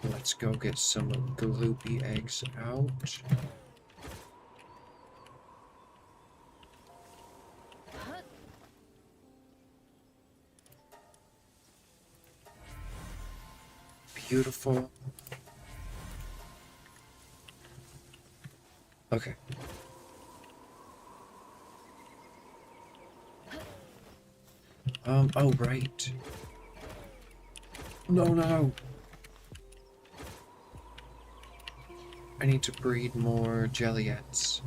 Let's go get some Gloopy eggs out. Beautiful. Okay. Oh, right. No, no. I need to breed more Jelliettes.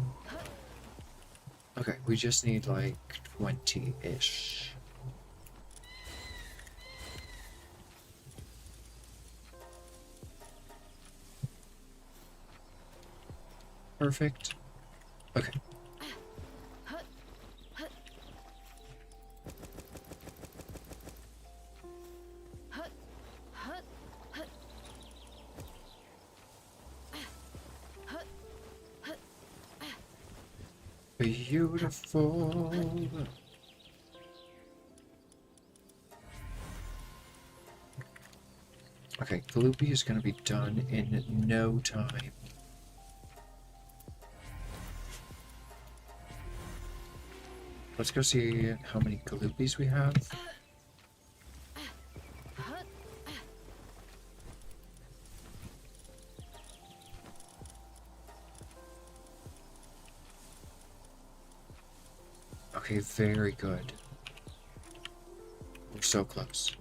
Okay, we just need like 20-ish. Perfect. Okay. Beautiful. Okay, Gloopy is gonna be done in no time. Let's go see how many groupies we have. Okay, very good. We're so close.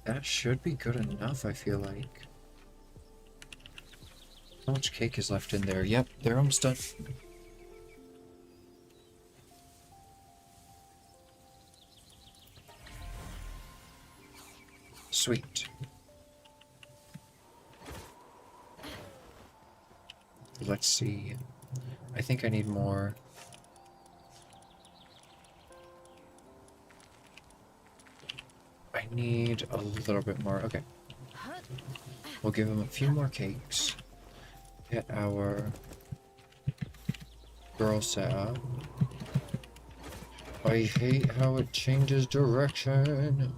That should be good enough, I feel like. How much cake is left in there? Yep, they're almost done. Sweet. Let's see. I think I need more. I need a little bit more. Okay. We'll give him a few more cakes. Get our girl set up. I hate how it changes direction.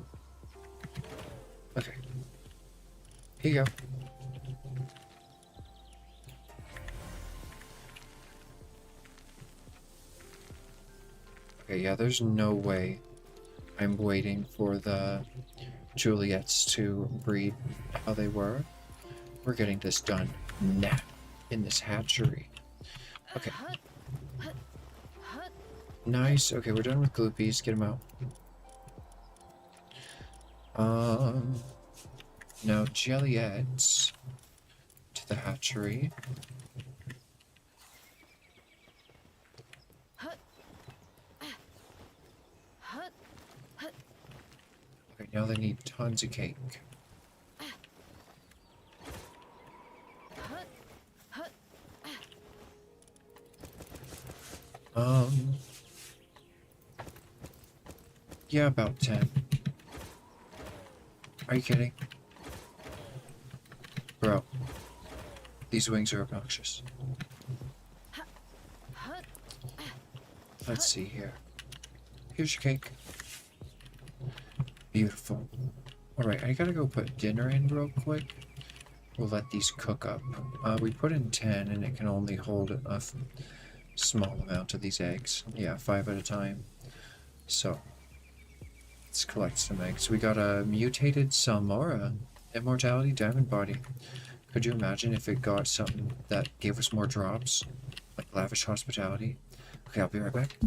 Okay. Here you go. Okay, yeah, there's no way I'm waiting for the Juliets to breed how they were. We're getting this done now in this hatchery. Okay. Nice. Okay, we're done with groupies. Get them out. Now Jelliettes to the hatchery. Okay, now they need tons of cake. Yeah, about 10. Are you kidding? Bro, these wings are obnoxious. Let's see here. Here's your cake. Beautiful. Alright, I gotta go put dinner in real quick. We'll let these cook up. We put in 10 and it can only hold a small amount of these eggs. Yeah, 5 at a time. So, let's collect some eggs. We got a mutated Salmora. Immortality Diamond Body. Could you imagine if it got something that gave us more drops? Like Lavish Hospitality? Okay, I'll be right back.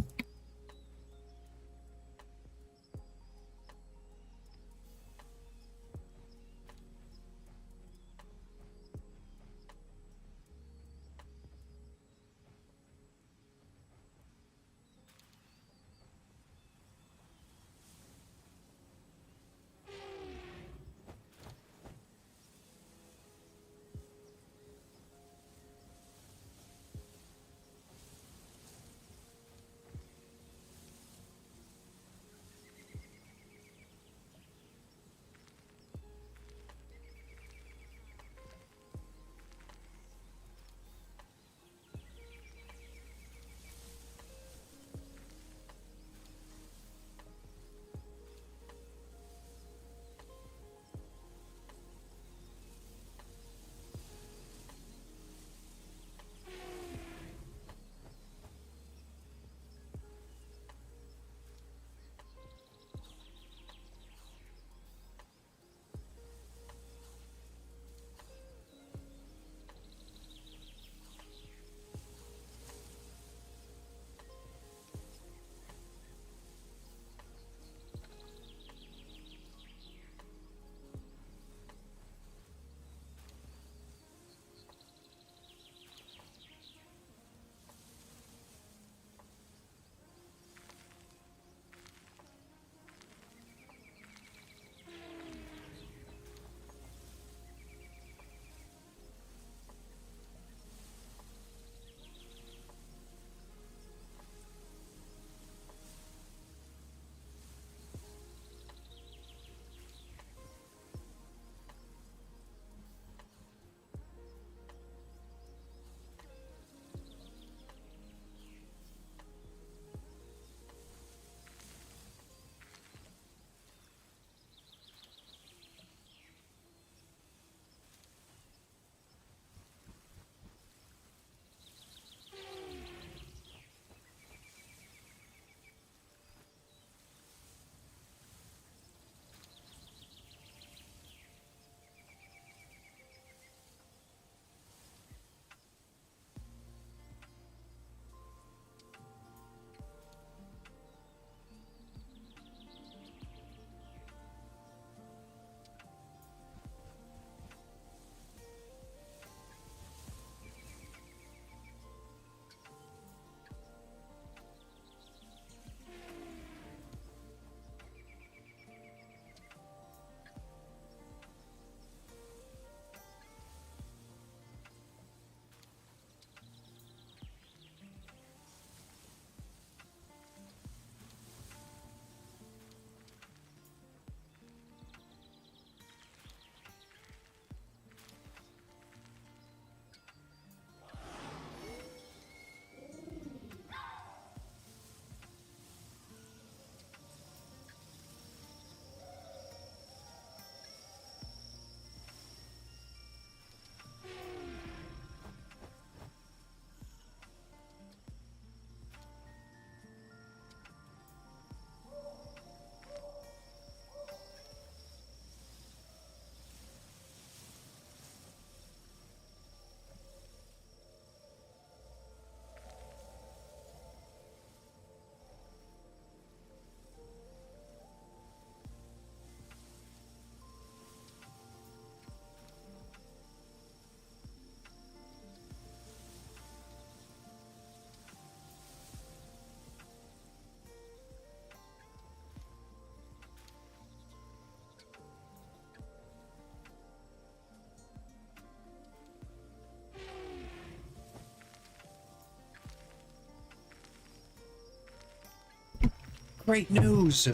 Great news!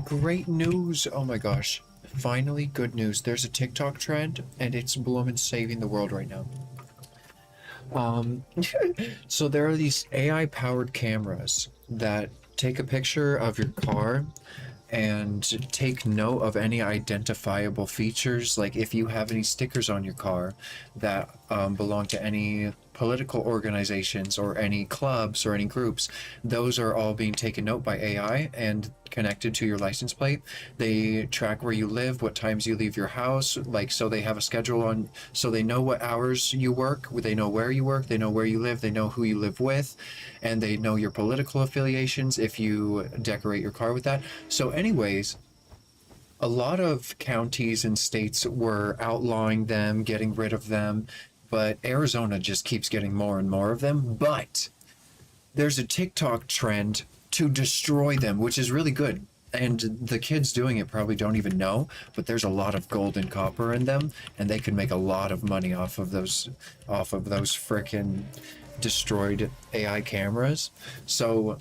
Great news! Oh my gosh. Finally, good news. There's a TikTok trend, and it's bloomin' saving the world right now. Um, so there are these AI-powered cameras that take a picture of your car and take note of any identifiable features, like if you have any stickers on your car that belong to any political organizations or any clubs or any groups. Those are all being taken note by AI and connected to your license plate. They track where you live, what times you leave your house, like, so they have a schedule on, so they know what hours you work, they know where you work, they know where you live, they know who you live with, and they know your political affiliations if you decorate your car with that. So anyways, a lot of counties and states were outlawing them, getting rid of them, but Arizona just keeps getting more and more of them. But there's a TikTok trend to destroy them, which is really good. And the kids doing it probably don't even know, but there's a lot of gold and copper in them, and they could make a lot of money off of those frickin' destroyed AI cameras. So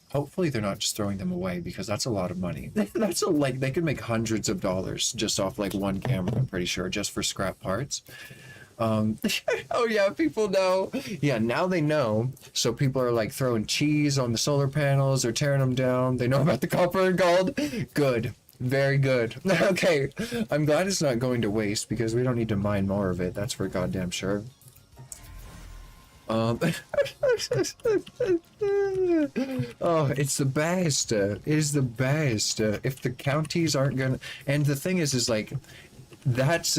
hopefully they're not just throwing them away, because that's a lot of money. That's a, like, they could make hundreds of dollars just off like one camera, I'm pretty sure, just for scrap parts. Oh yeah, people know. Yeah, now they know. So people are like throwing cheese on the solar panels or tearing them down. They know about the copper and gold. Good. Very good. Okay. I'm glad it's not going to waste, because we don't need to mine more of it. That's for goddamn sure. Oh, it's the best. It is the best. If the counties aren't gonna, and the thing is like, that's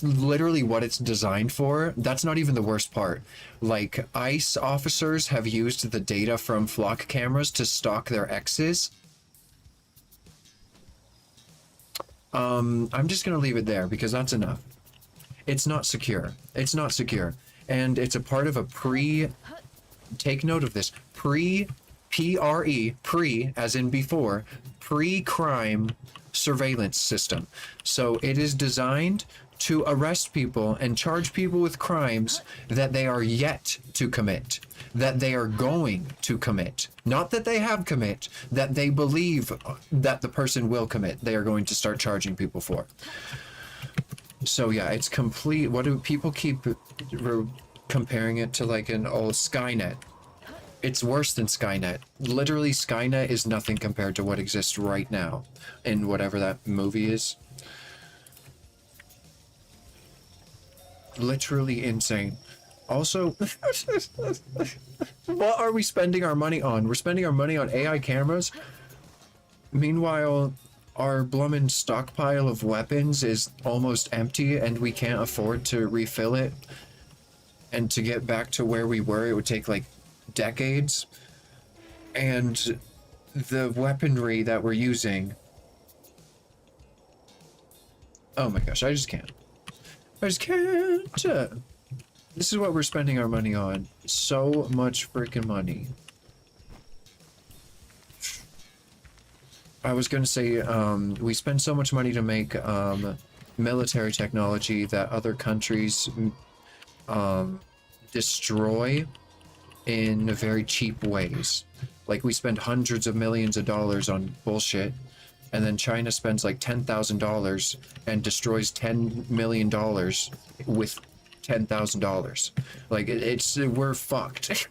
literally what it's designed for. That's not even the worst part. Like, ICE officers have used the data from flock cameras to stalk their exes. I'm just gonna leave it there, because that's enough. It's not secure. It's not secure. And it's a part of a take note of this, P-R-E, as in before, pre-crime surveillance system. So it is designed to arrest people and charge people with crimes that they are yet to commit, that they are going to commit. Not that they have commit, that they believe that the person will commit. They are going to start charging people for. So yeah, it's complete. What do people keep comparing it to? Like an old Skynet. It's worse than Skynet. Literally, Skynet is nothing compared to what exists right now in whatever that movie is. Literally insane. Also, what are we spending our money on? We're spending our money on AI cameras. Meanwhile, our bloomin' stockpile of weapons is almost empty, and we can't afford to refill it. And to get back to where we were, it would take like decades. And the weaponry that we're using, oh my gosh, I just can't. I just can't. This is what we're spending our money on. So much freaking money. I was gonna say, we spend so much money to make military technology that other countries destroy in very cheap ways. Like, we spend hundreds of millions of dollars on bullshit, and then China spends like $10,000 and destroys $10 million with $10,000. Like, we're fucked.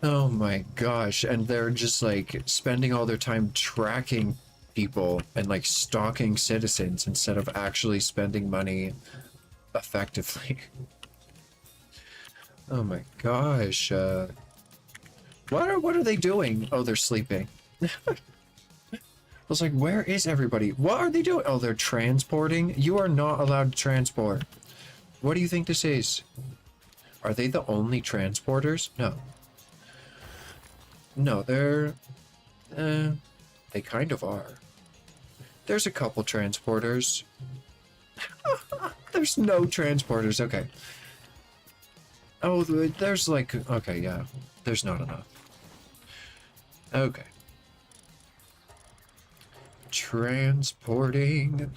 Oh my gosh, and they're just like spending all their time tracking people and like stalking citizens instead of actually spending money effectively. Oh my gosh, what are they doing? Oh, they're sleeping. I was like, where is everybody? What are they doing? Oh, they're transporting? You are not allowed to transport. What do you think this is? Are they the only transporters? No. No, they're... they kind of are. There's a couple transporters. There's no transporters, okay. Oh, there's like... Okay, yeah. There's not enough. Okay. Transporting...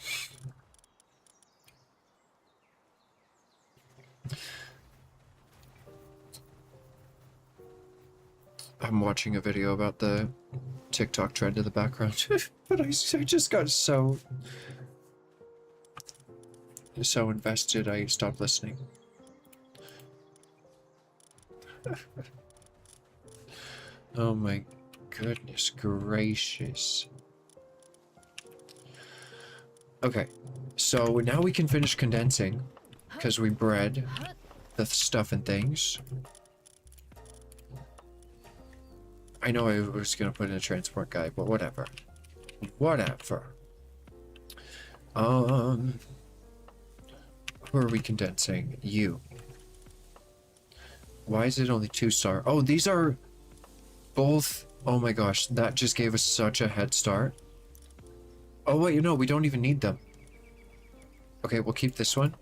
I'm watching a video about the TikTok trend in the background, but I just got so invested I stopped listening. Oh my goodness gracious. Okay, so now we can finish condensing because we bred the stuff and things. I know I was gonna put in a transport guide, but whatever. Whatever. Who are we condensing? You. Why is it only 2-star? Oh, these are both. Oh my gosh, that just gave us such a head start. Oh wait, you know, we don't even need them. Okay, we'll keep this one.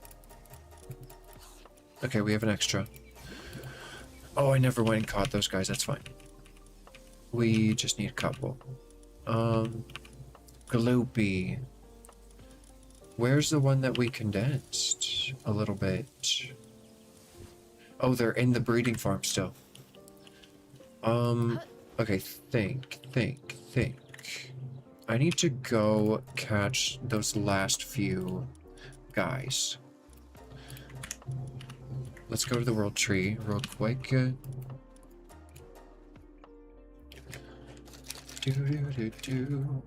Okay, we have an extra. Oh, I never went and caught those guys, that's fine. We just need a couple. Gloopy. Where's the one that we condensed? A little bit. Oh, they're in the breeding farm still. Okay, think. I need to go catch those last few guys. Let's go to the world tree real quick. Do.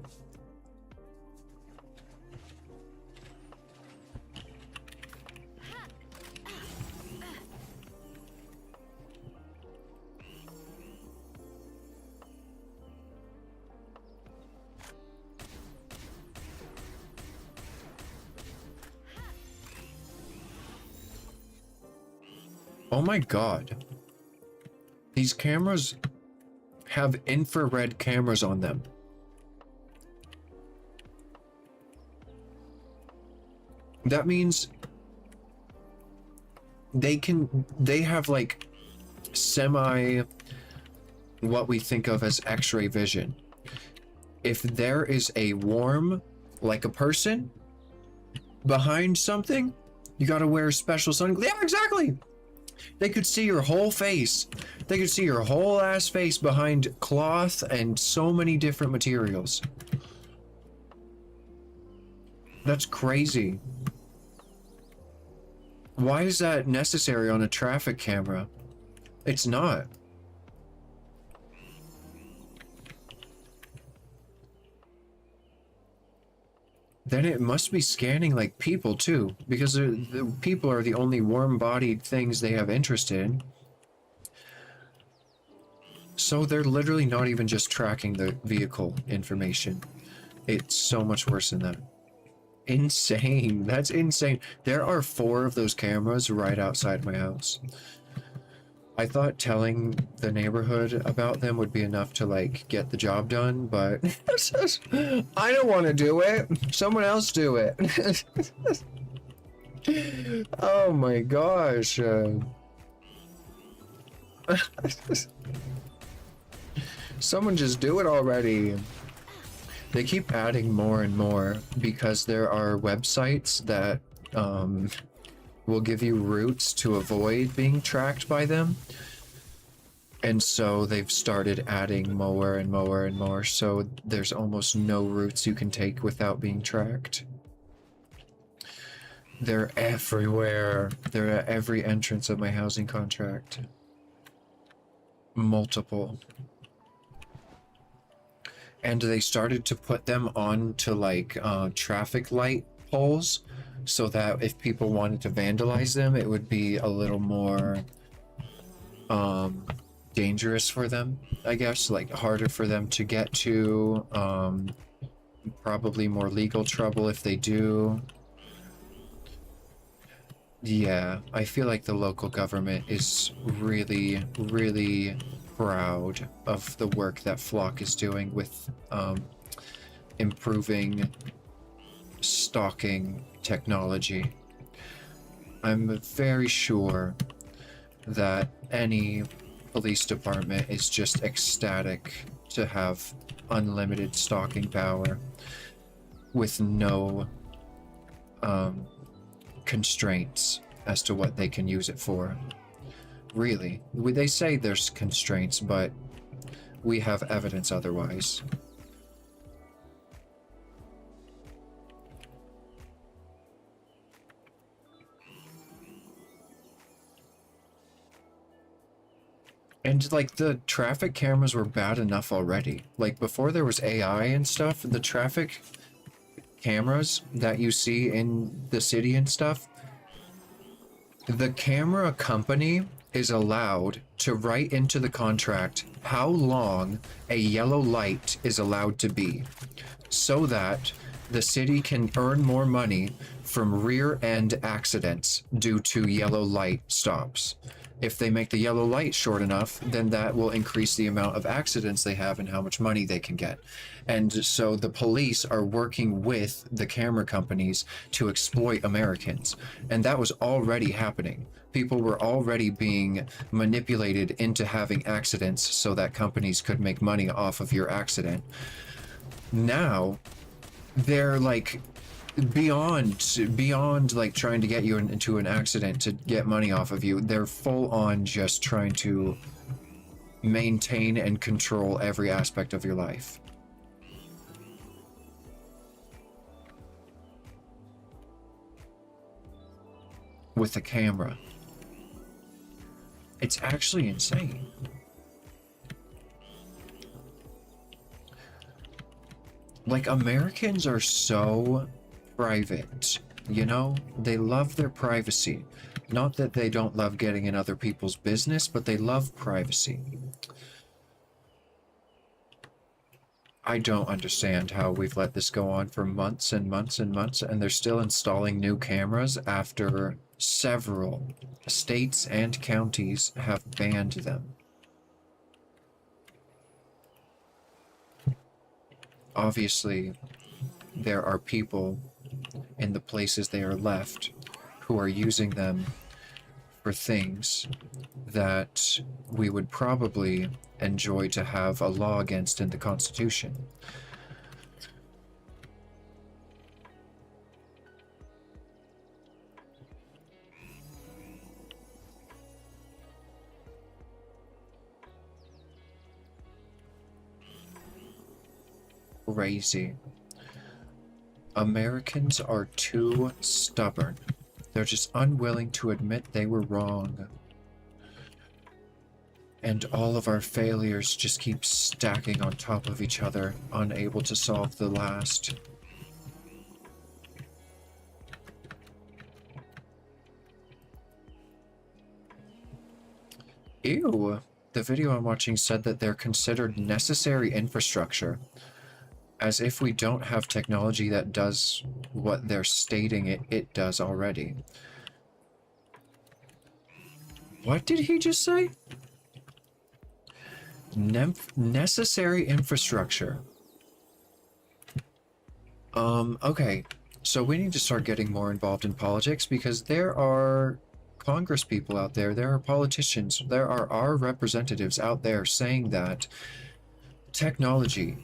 Oh my god. These cameras have infrared cameras on them. That means they have like semi what we think of as X-ray vision. If there is a worm, like a person, behind something, you gotta wear special sunglasses. Yeah, exactly! They could see your whole face. They could see your whole ass face behind cloth and so many different materials. That's crazy. Why is that necessary on a traffic camera? It's not. Then it must be scanning like people too, because the people are the only warm-bodied things they have interest in. So they're literally not even just tracking the vehicle information. It's so much worse than that. Insane. That's insane. There are 4 of those cameras right outside my house. I thought telling the neighborhood about them would be enough to like get the job done, but I don't want to do it. Someone else do it. Oh my gosh. Someone just do it already. They keep adding more and more because there are websites that will give you routes to avoid being tracked by them. And so they've started adding more and more and more, so there's almost no routes you can take without being tracked. They're everywhere. They're at every entrance of my housing contract. Multiple. And they started to put them on to like traffic light poles, so that if people wanted to vandalize them, it would be a little more dangerous for them, I guess, like harder for them to get to, probably more legal trouble if they do. Yeah, I feel like the local government is really, really proud of the work that Flock is doing with improving stalking technology. I'm very sure that any police department is just ecstatic to have unlimited stalking power with no constraints as to what they can use it for. Really, they say there's constraints, but we have evidence otherwise. And like the traffic cameras were bad enough already. Like before there was AI and stuff, the traffic cameras that you see in the city and stuff, the camera company is allowed to write into the contract how long a yellow light is allowed to be, so that the city can earn more money from rear end accidents due to yellow light stops. If they make the yellow light short enough, then that will increase the amount of accidents they have and how much money they can get. And so the police are working with the camera companies to exploit Americans. And that was already happening. People were already being manipulated into having accidents so that companies could make money off of your accident. Now, they're like beyond like trying to get you into an accident to get money off of you. They're full on just trying to maintain and control every aspect of your life. With a camera. It's actually insane. Like, Americans are so private, you know? They love their privacy. Not that they don't love getting in other people's business, but they love privacy. I don't understand how we've let this go on for months and months and months, and they're still installing new cameras after several states and counties have banned them. Obviously, there are people in the places they are left who are using them for things that we would probably enjoy to have a law against in the Constitution. Crazy. Americans are too stubborn. They're just unwilling to admit they were wrong. And all of our failures just keep stacking on top of each other, unable to solve the last. Ew. The video I'm watching said that they're considered necessary infrastructure. As if we don't have technology that does what they're stating it does already. What did he just say? Necessary infrastructure. Okay. So we need to start getting more involved in politics, because there are Congress people out there, there are politicians, there are our representatives out there saying that technology,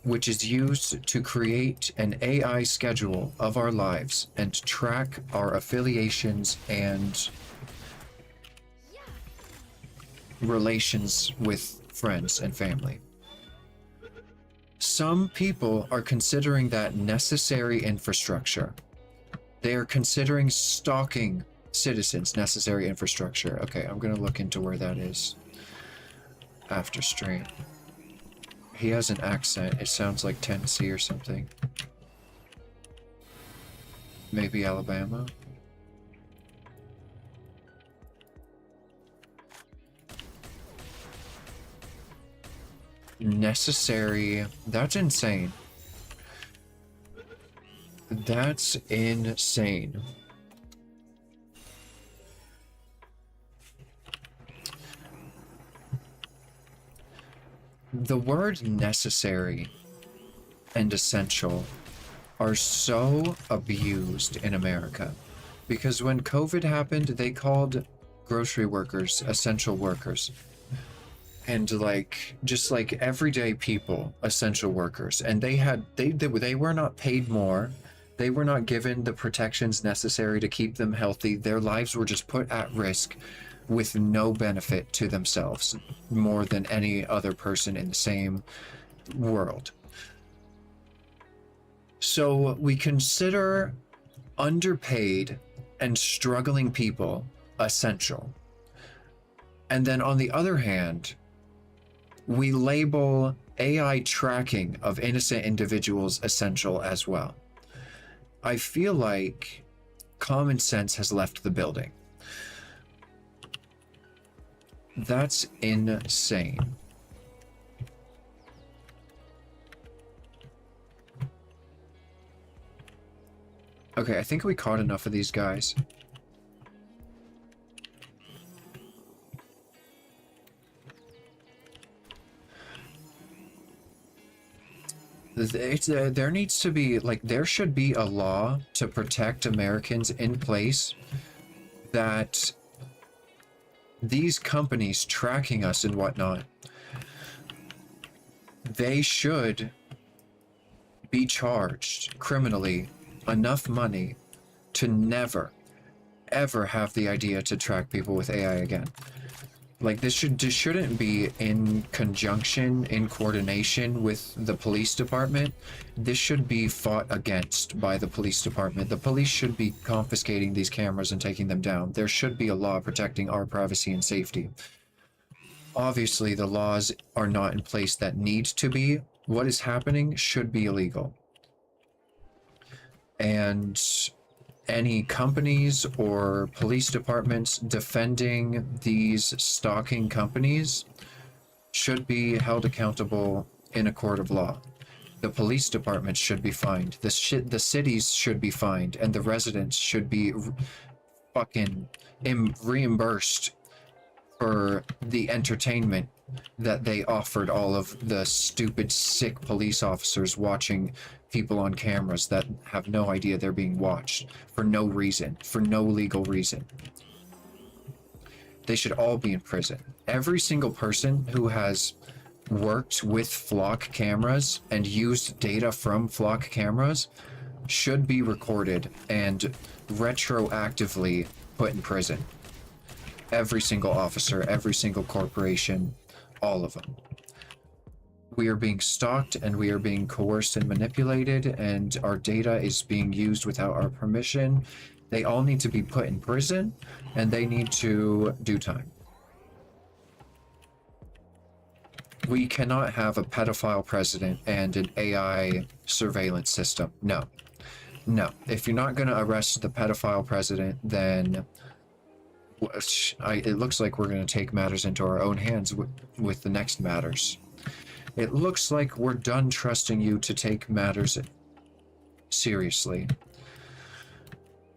which is used to create an AI schedule of our lives and track our affiliations and relations with friends and family. Some people are considering that necessary infrastructure. They are considering stalking citizens necessary infrastructure. Okay, I'm gonna look into where that is after stream. He has an accent. It sounds like Tennessee or something. Maybe Alabama. Necessary. That's insane. That's insane. The word necessary and essential are so abused in America, because when COVID happened, they called grocery workers essential workers, and like just like everyday people essential workers, and they were not paid more. They were not given the protections necessary to keep them healthy. Their lives were just put at risk with no benefit to themselves more than any other person in the same world. So we consider underpaid and struggling people essential. And then on the other hand, we label AI tracking of innocent individuals essential as well. I feel like common sense has left the building. That's insane. Okay, I think we caught enough of these guys. There needs to be, like, there should be a law to protect Americans in place that these companies tracking us and whatnot, they should be charged criminally enough money to never, ever have the idea to track people with AI again. Like, this shouldn't be in conjunction, in coordination with the police department. This should be fought against by the police department. The police should be confiscating these cameras and taking them down. There should be a law protecting our privacy and safety. Obviously, the laws are not in place that need to be. What is happening should be illegal. And any companies or police departments defending these stalking companies should be held accountable in a court of law. The police departments should be fined. The cities should be fined, and the residents should be fucking reimbursed for the entertainment that they offered all of the stupid, sick police officers watching people on cameras that have no idea they're being watched for no reason, for no legal reason. They should all be in prison. Every single person who has worked with flock cameras and used data from flock cameras should be recorded and retroactively put in prison. Every single officer, every single corporation, all of them. We are being stalked and we are being coerced and manipulated, and our data is being used without our permission. They all need to be put in prison and they need to do time. We cannot have a pedophile president and an AI surveillance system. No. No. If you're not going to arrest the pedophile president, then it looks like we're going to take matters into our own hands with the next matters. It looks like we're done trusting you to take matters seriously.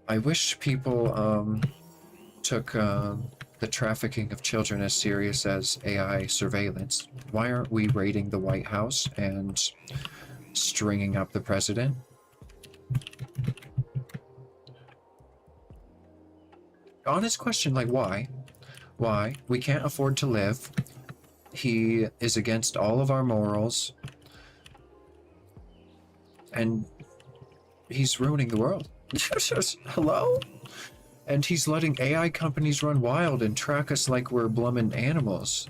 I wish people took the trafficking of children as serious as AI surveillance. Why aren't we raiding the White House and stringing up the president? Honest question, like, why? Why? We can't afford to live. He is against all of our morals. And he's ruining the world. Hello? And he's letting AI companies run wild and track us like we're bloomin' animals.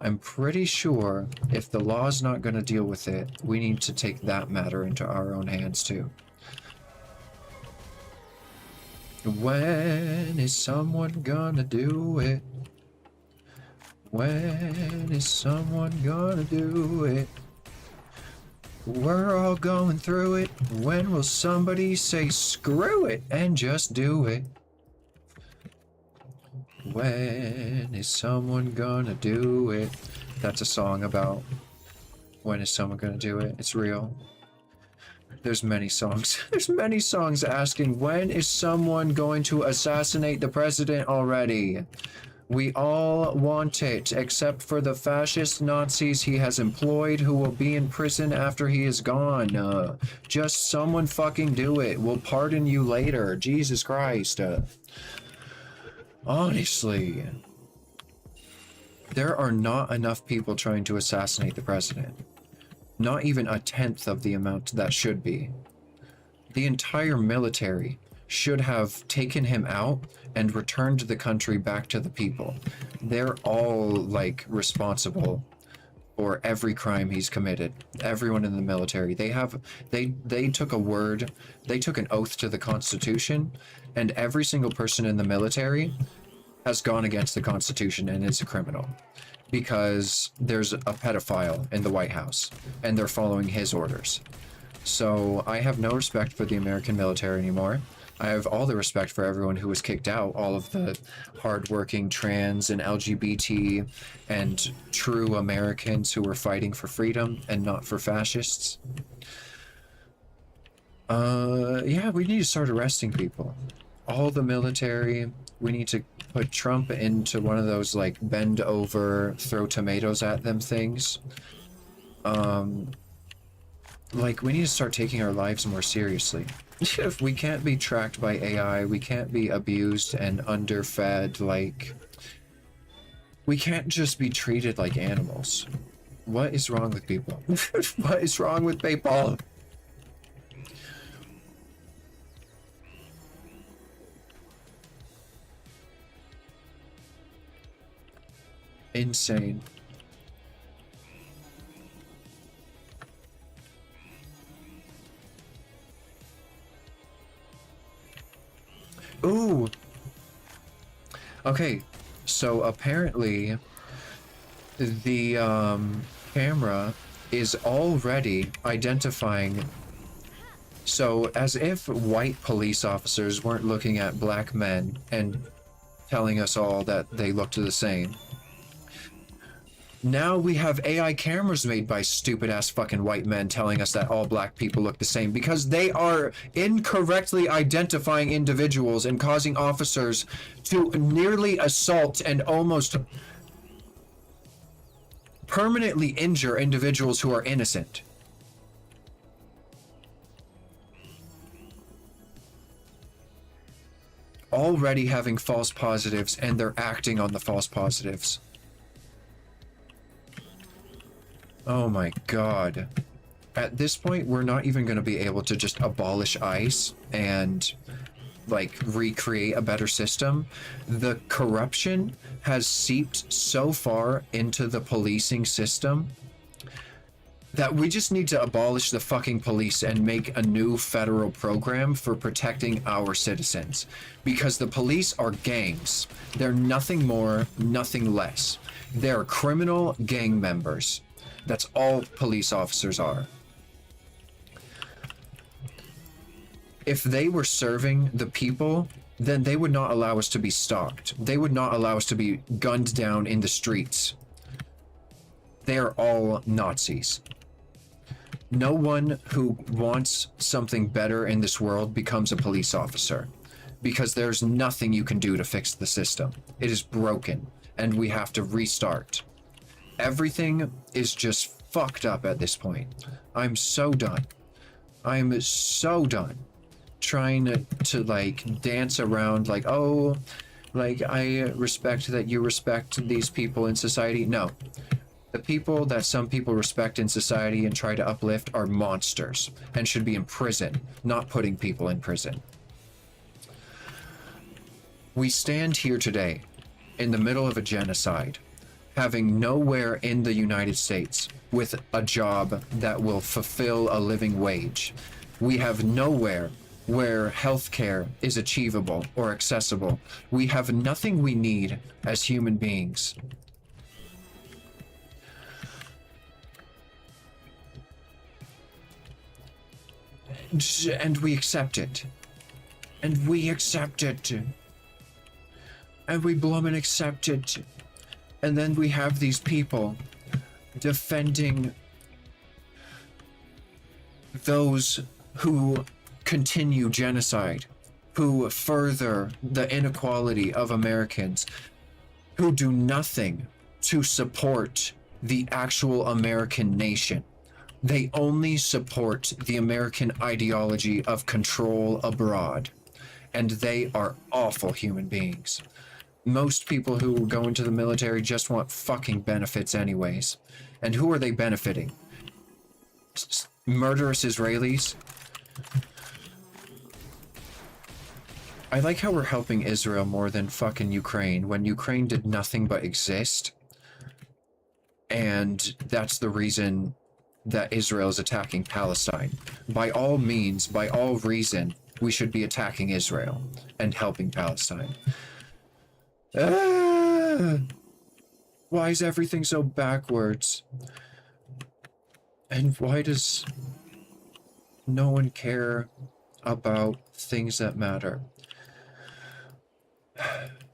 I'm pretty sure if the law's not going to deal with it, we need to take that matter into our own hands too. When is someone gonna do it? When is someone gonna do it? We're all going through it. When will somebody say screw it and just do it? When is someone gonna do it? That's a song about when is someone gonna do it. It's real. There's many songs. There's many songs asking, when is someone going to assassinate the president already? We all want it, except for the fascist Nazis he has employed who will be in prison after he is gone. Just someone fucking do it. We'll pardon you later. Jesus Christ. Honestly. There are not enough people trying to assassinate the president. Not even a tenth of the amount that should be. The entire military should have taken him out and returned the country back to the people. They're all like responsible for every crime he's committed. Everyone in the military, they took a word, they took an oath to the Constitution, and every single person in the military has gone against the Constitution and is a criminal because there's a pedophile in the White House and they're following his orders. So I have no respect for the American military anymore. I have all the respect for everyone who was kicked out, all of the hardworking trans and LGBT and true Americans who were fighting for freedom and not for fascists. Yeah, we need to start arresting people. All the military, we need to put Trump into one of those like bend over, throw tomatoes at them things. Like we need to start taking our lives more seriously. If we can't be tracked by AI, we can't be abused and underfed, like we can't just be treated like animals. What is wrong with people? What is wrong with people? Insane. Ooh. Okay, so apparently the camera is already identifying. So as if white police officers weren't looking at black men and telling us all that they looked the same. Now we have AI cameras made by stupid ass fucking white men telling us that all black people look the same because they are incorrectly identifying individuals and causing officers to nearly assault and almost permanently injure individuals who are innocent. Already having false positives and they're acting on the false positives. Oh my god. At this point, we're not even going to be able to just abolish ICE and, like, recreate a better system. The corruption has seeped so far into the policing system that we just need to abolish the fucking police and make a new federal program for protecting our citizens. Because the police are gangs. They're nothing more, nothing less. They're criminal gang members. That's all police officers are. If they were serving the people, then they would not allow us to be stalked. They would not allow us to be gunned down in the streets. They are all Nazis. No one who wants something better in this world becomes a police officer, because there's nothing you can do to fix the system. It is broken, and we have to restart. Everything is just fucked up at this point. I'm so done. I'm so done trying to like dance around like, oh, like I respect that you respect these people in society. No. The people that some people respect in society and try to uplift are monsters and should be in prison, not putting people in prison. We stand here today in the middle of a genocide, having nowhere in the United States with a job that will fulfill a living wage. We have nowhere where healthcare is achievable or accessible. We have nothing we need as human beings. And we accept it. And we accept it. And we bloomin' accept it. And then we have these people defending those who continue genocide, who further the inequality of Americans, who do nothing to support the actual American nation. They only support the American ideology of control abroad, and they are awful human beings. Most people who go into the military just want fucking benefits anyways. And who are they benefiting? Murderous Israelis? I like how we're helping Israel more than fucking Ukraine, when Ukraine did nothing but exist. And that's the reason that Israel is attacking Palestine. By all means, by all reason, we should be attacking Israel and helping Palestine. Ah, why is everything so backwards? And why does no one care about things that matter?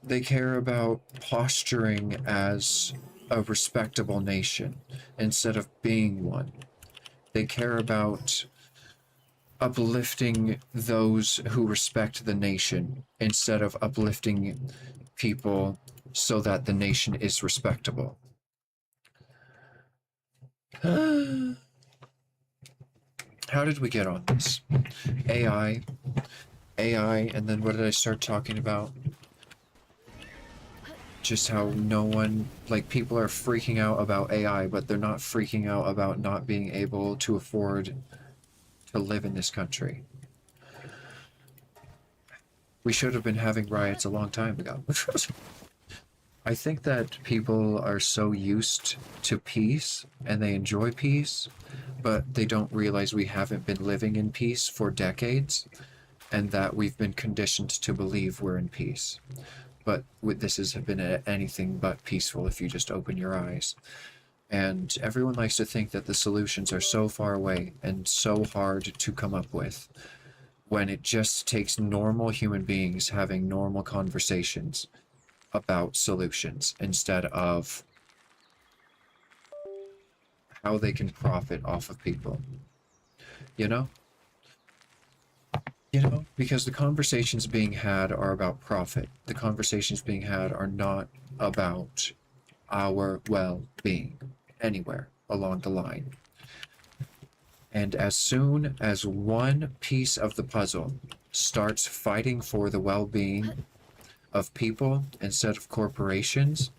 They care about posturing as a respectable nation instead of being one. They care about uplifting those who respect the nation instead of uplifting people so that the nation is respectable. How did we get on this? AI, and then what did I start talking about? Just how no one, like, people are freaking out about AI, but they're not freaking out about not being able to afford to live in this country. We should have been having riots a long time ago. I think that people are so used to peace and they enjoy peace, but they don't realize we haven't been living in peace for decades and that we've been conditioned to believe we're in peace. But this has been anything but peaceful if you just open your eyes. And everyone likes to think that the solutions are so far away and so hard to come up with, when it just takes normal human beings having normal conversations about solutions instead of how they can profit off of people. You know? Because the conversations being had are about profit. The conversations being had are not about our well-being anywhere along the line. And as soon as one piece of the puzzle starts fighting for the well-being of people instead of corporations,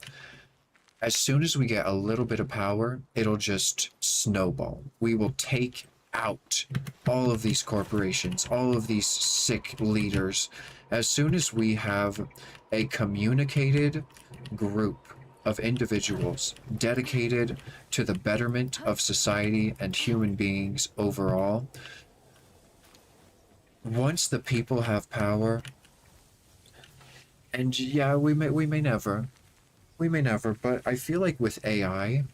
as soon as we get a little bit of power, it'll just snowball. We will take out all of these corporations, all of these sick leaders. As soon as we have a communicated group of individuals dedicated to the betterment of society and human beings overall, once the people have power, and yeah, we may never, but I feel like with AI,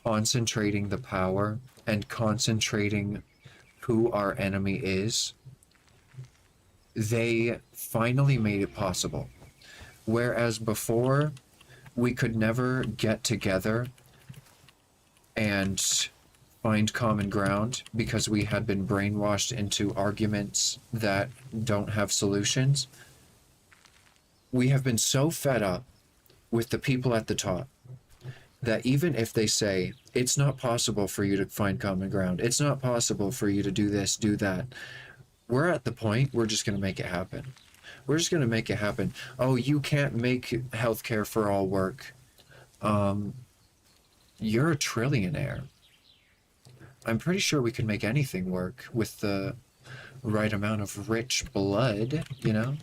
concentrating the power and concentrating who our enemy is, they finally made it possible. Whereas before, we could never get together and find common ground because we had been brainwashed into arguments that don't have solutions. We have been so fed up with the people at the top that even if they say, it's not possible for you to find common ground, it's not possible for you to do this, do that, we're at the point, we're just going to make it happen. We're just going to make it happen. Oh, you can't make healthcare for all work. You're a trillionaire. I'm pretty sure we can make anything work with the right amount of rich blood, you know?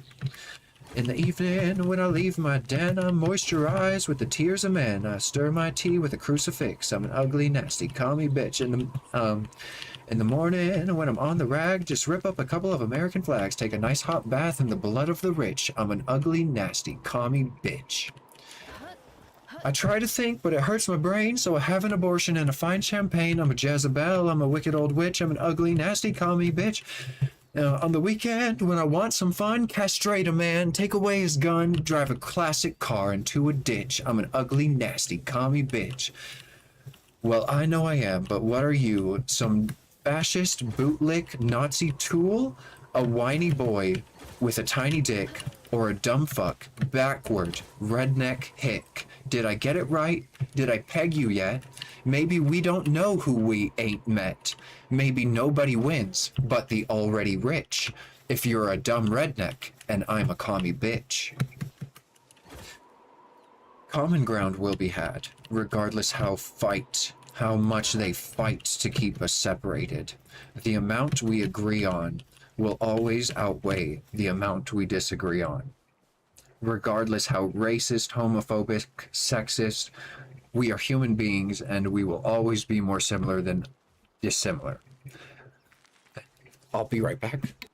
In the evening, when I leave my den, I'm moisturized with the tears of men. I stir my tea with a crucifix. I'm an ugly, nasty, commie bitch. In the morning, when I'm on the rag, just rip up a couple of American flags. Take a nice hot bath in the blood of the rich. I'm an ugly, nasty, commie bitch. I try to think, but it hurts my brain, so I have an abortion and a fine champagne. I'm a Jezebel. I'm a wicked old witch. I'm an ugly, nasty, commie bitch. On the weekend, when I want some fun, castrate a man, take away his gun, drive a classic car into a ditch. I'm an ugly, nasty, commie bitch. Well, I know I am, but what are you? Some fascist, bootlick, Nazi tool? A whiny boy with a tiny dick? Or a dumb fuck, backward, redneck hick? Did I get it right? Did I peg you yet? Maybe we don't know who we ain't met. Maybe nobody wins, but the already rich. If you're a dumb redneck, and I'm a commie bitch. Common ground will be had, regardless how much they fight to keep us separated. The amount we agree on will always outweigh the amount we disagree on. Regardless how racist, homophobic, sexist, we are human beings and we will always be more similar than dissimilar. I'll be right back.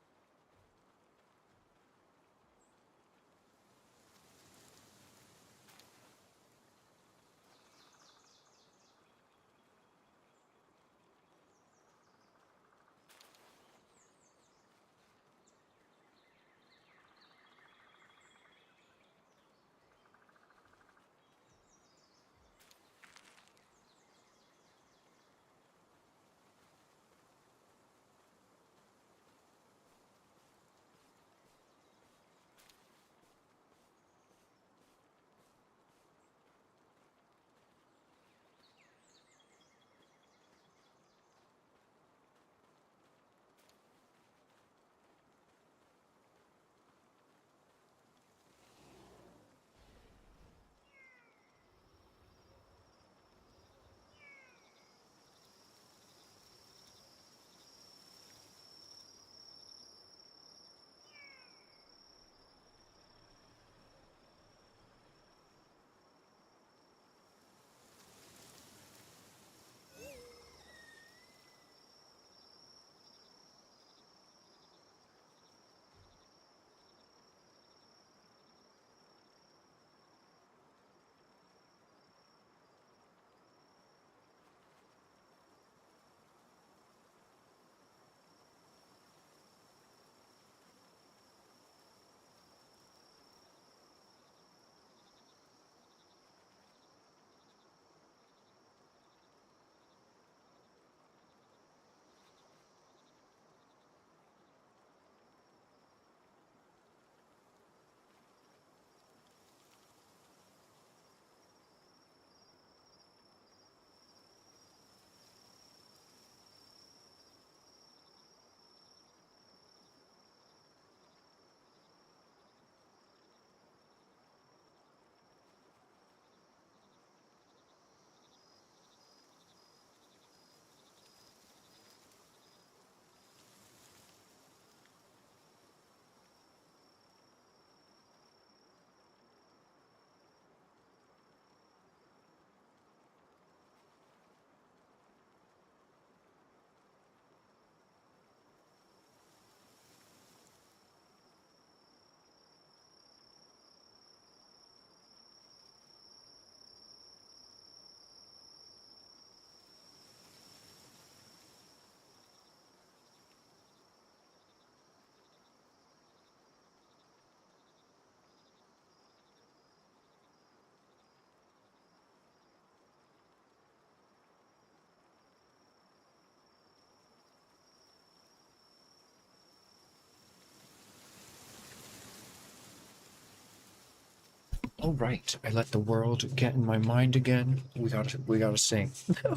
All right, I let the world get in my mind again. We gotta sing.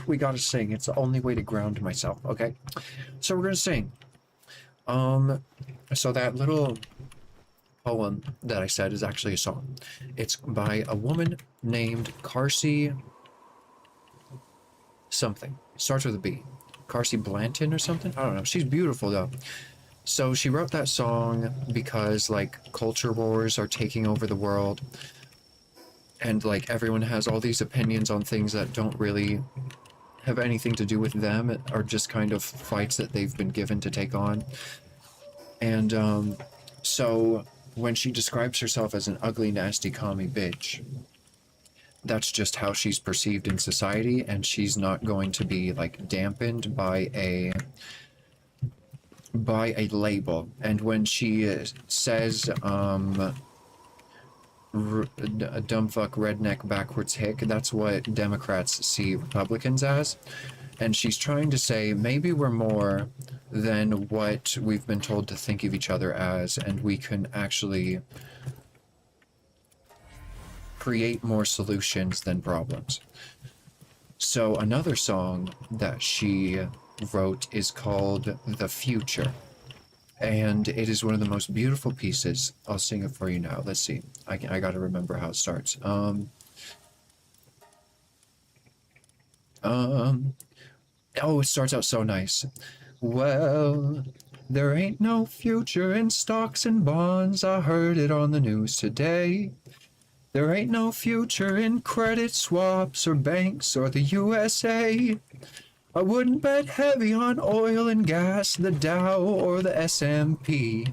We gotta sing. It's the only way to ground myself. Okay, so we're gonna sing. Um, so that little poem that I said is actually a song. It's by a woman named Carsey something. Starts with a B. Carsey Blanton or something. I don't know. She's beautiful though. So she wrote that song because like culture wars are taking over the world, and like everyone has all these opinions on things that don't really have anything to do with them, are just kind of fights that they've been given to take on. And so when she describes herself as an ugly, nasty commie bitch, that's just how she's perceived in society, and she's not going to be like dampened by a label. And when she says a dumb fuck redneck backwards hick, that's what Democrats see Republicans as. And she's trying to say maybe we're more than what we've been told to think of each other as, and we can actually create more solutions than problems. So another song that she wrote is called The Future. And it is one of the most beautiful pieces. I'll sing it for you now. Let's see. I gotta remember how it starts. Oh, it starts out so nice. Well, There ain't no future in stocks and bonds, I heard it on the news today. There ain't no future in credit swaps or banks or the USA. I wouldn't bet heavy on oil and gas, the Dow or the S&P.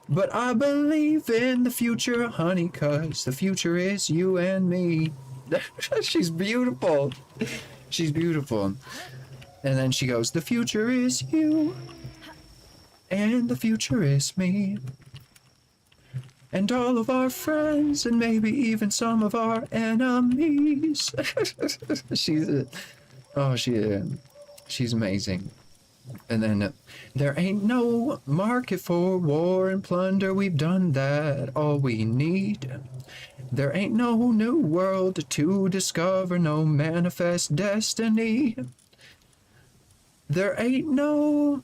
But I believe in the future, honey, 'cause the future is you and me. She's beautiful. She's beautiful. And then she goes, the future is you, and the future is me. And all of our friends, and maybe even some of our enemies. She's amazing. And then there ain't no market for war and plunder. We've done that, all we need. There ain't no new world to discover, no manifest destiny. There ain't no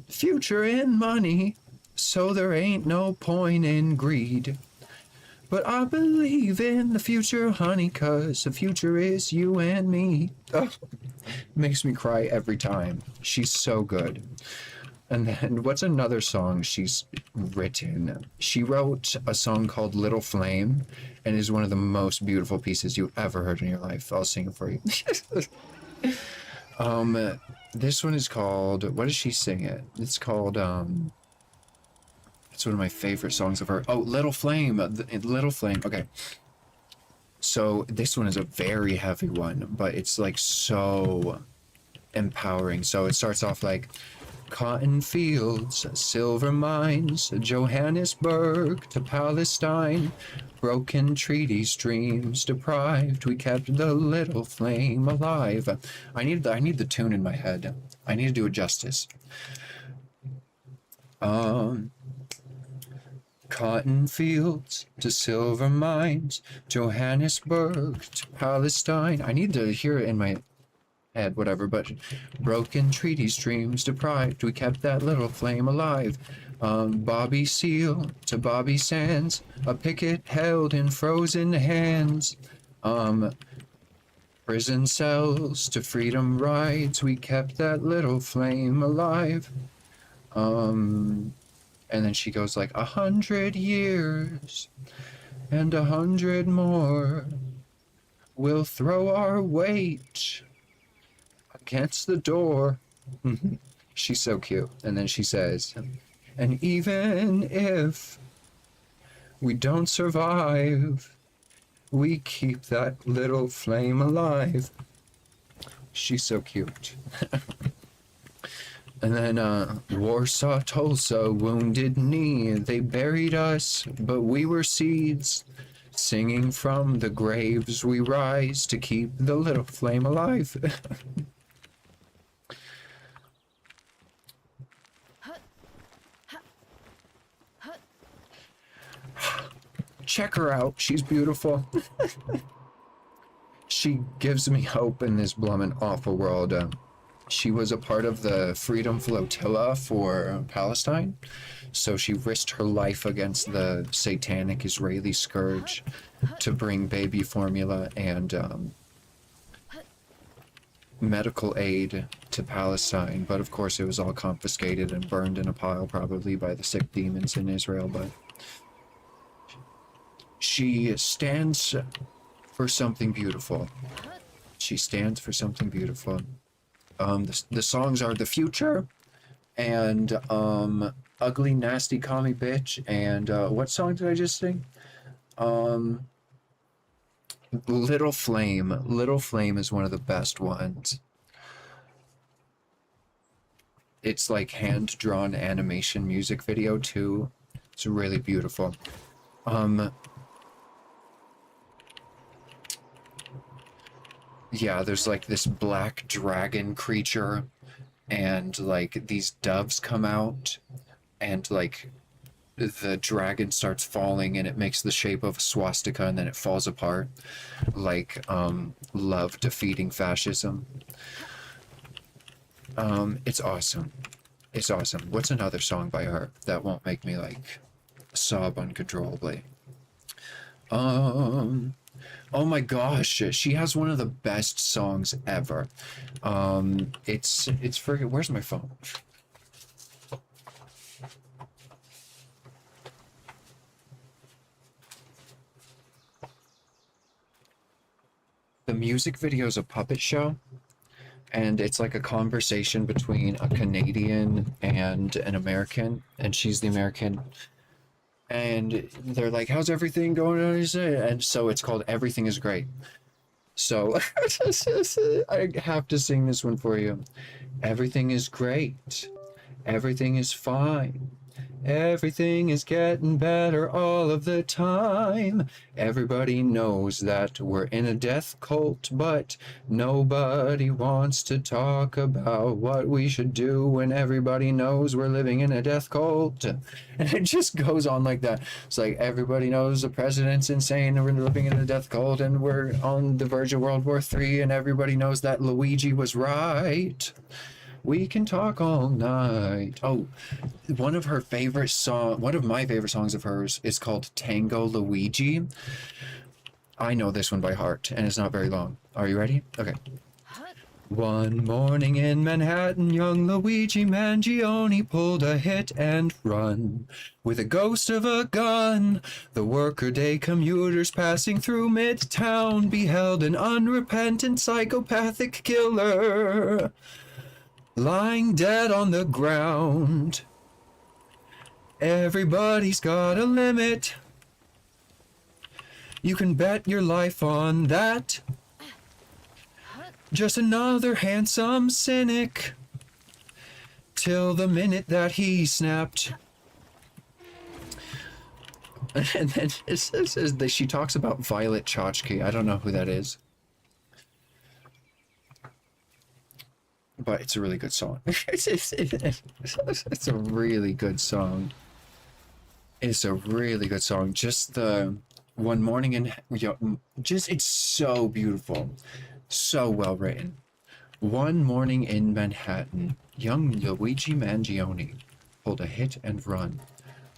future in money, so there ain't no point in greed. But I believe in the future, honey, 'cause the future is you and me. Oh, makes me cry every time. She's so good. And then what's another song she's written? She wrote a song called Little Flame, and is one of the most beautiful pieces you've ever heard in your life. I'll sing it for you. This one is called, what does she sing it? It's called, it's one of my favorite songs of her. Oh, Little Flame, Little Flame, okay. So this one is a very heavy one, but it's like so empowering. So it starts off like, cotton fields, silver mines, Johannesburg to Palestine, broken treaty streams deprived, we kept the little flame alive. I need the tune in my head. I need to do it justice. Cotton fields to silver mines, Johannesburg to Palestine. I need to hear it in my head, whatever, but broken treaty streams deprived, we kept that little flame alive. Bobby Seale to Bobby Sands, a picket held in frozen hands. Prison cells to freedom rides, we kept that little flame alive. And then she goes like, 100 years and 100 more, we'll throw our weight against the door. She's so cute. And then she says, and even if we don't survive, we keep that little flame alive. She's so cute. And then Warsaw, Tulsa, Wounded Knee, they buried us, but we were seeds. Singing from the graves we rise to keep the little flame alive. Check her out, she's beautiful. She gives me hope in this bloomin' awful world. She was a part of the Freedom Flotilla for Palestine, so she risked her life against the satanic Israeli scourge to bring baby formula and medical aid to Palestine. But of course it was all confiscated and burned in a pile, probably by the sick demons in Israel. But she stands for something beautiful. She stands for something beautiful. The songs are The Future and Ugly Nasty Call Me Bitch, and what song did I just sing? Little Flame. Little Flame is one of the best ones. It's like hand-drawn animation music video too. It's really beautiful. Yeah, there's like this black dragon creature, and like these doves come out, and like the dragon starts falling, and it makes the shape of a swastika, and then it falls apart, like love defeating fascism. It's awesome. It's awesome. What's another song by her that won't make me like sob uncontrollably? Oh my gosh, she has one of the best songs ever. It's for, where's my phone? The music video is a puppet show, and it's like a conversation between a Canadian and an American, and she's the American. And they're like, "How's everything going on?" And so it's called "Everything Is Great." So I have to sing this one for you. Everything is great. Everything is fine. Everything is getting better all of the time. Everybody knows that we're in a death cult, but nobody wants to talk about what we should do when everybody knows we're living in a death cult. And it just goes on like that. It's like everybody knows the president's insane and we're living in a death cult and we're on the verge of World War III and everybody knows that Luigi was right. We can talk all night. Oh, one of my favorite songs of hers is called Tango Luigi. I know this one by heart, and it's not very long. Are you ready? Okay. One morning in Manhattan, young Luigi Mangione pulled a hit and run. With a ghost of a gun, the workaday commuters passing through Midtown beheld an unrepentant psychopathic killer lying dead on the ground. Everybody's got a limit. You can bet your life on that. Just another handsome cynic. Till the minute that he snapped. And then it says that she talks about Violet Chachki. I don't know who that is. But it's a really good song. It's a really good song. It's a really good song. Just the one morning in, just it's so beautiful, so well written. One morning in Manhattan, young Luigi Mangione pulled a hit and run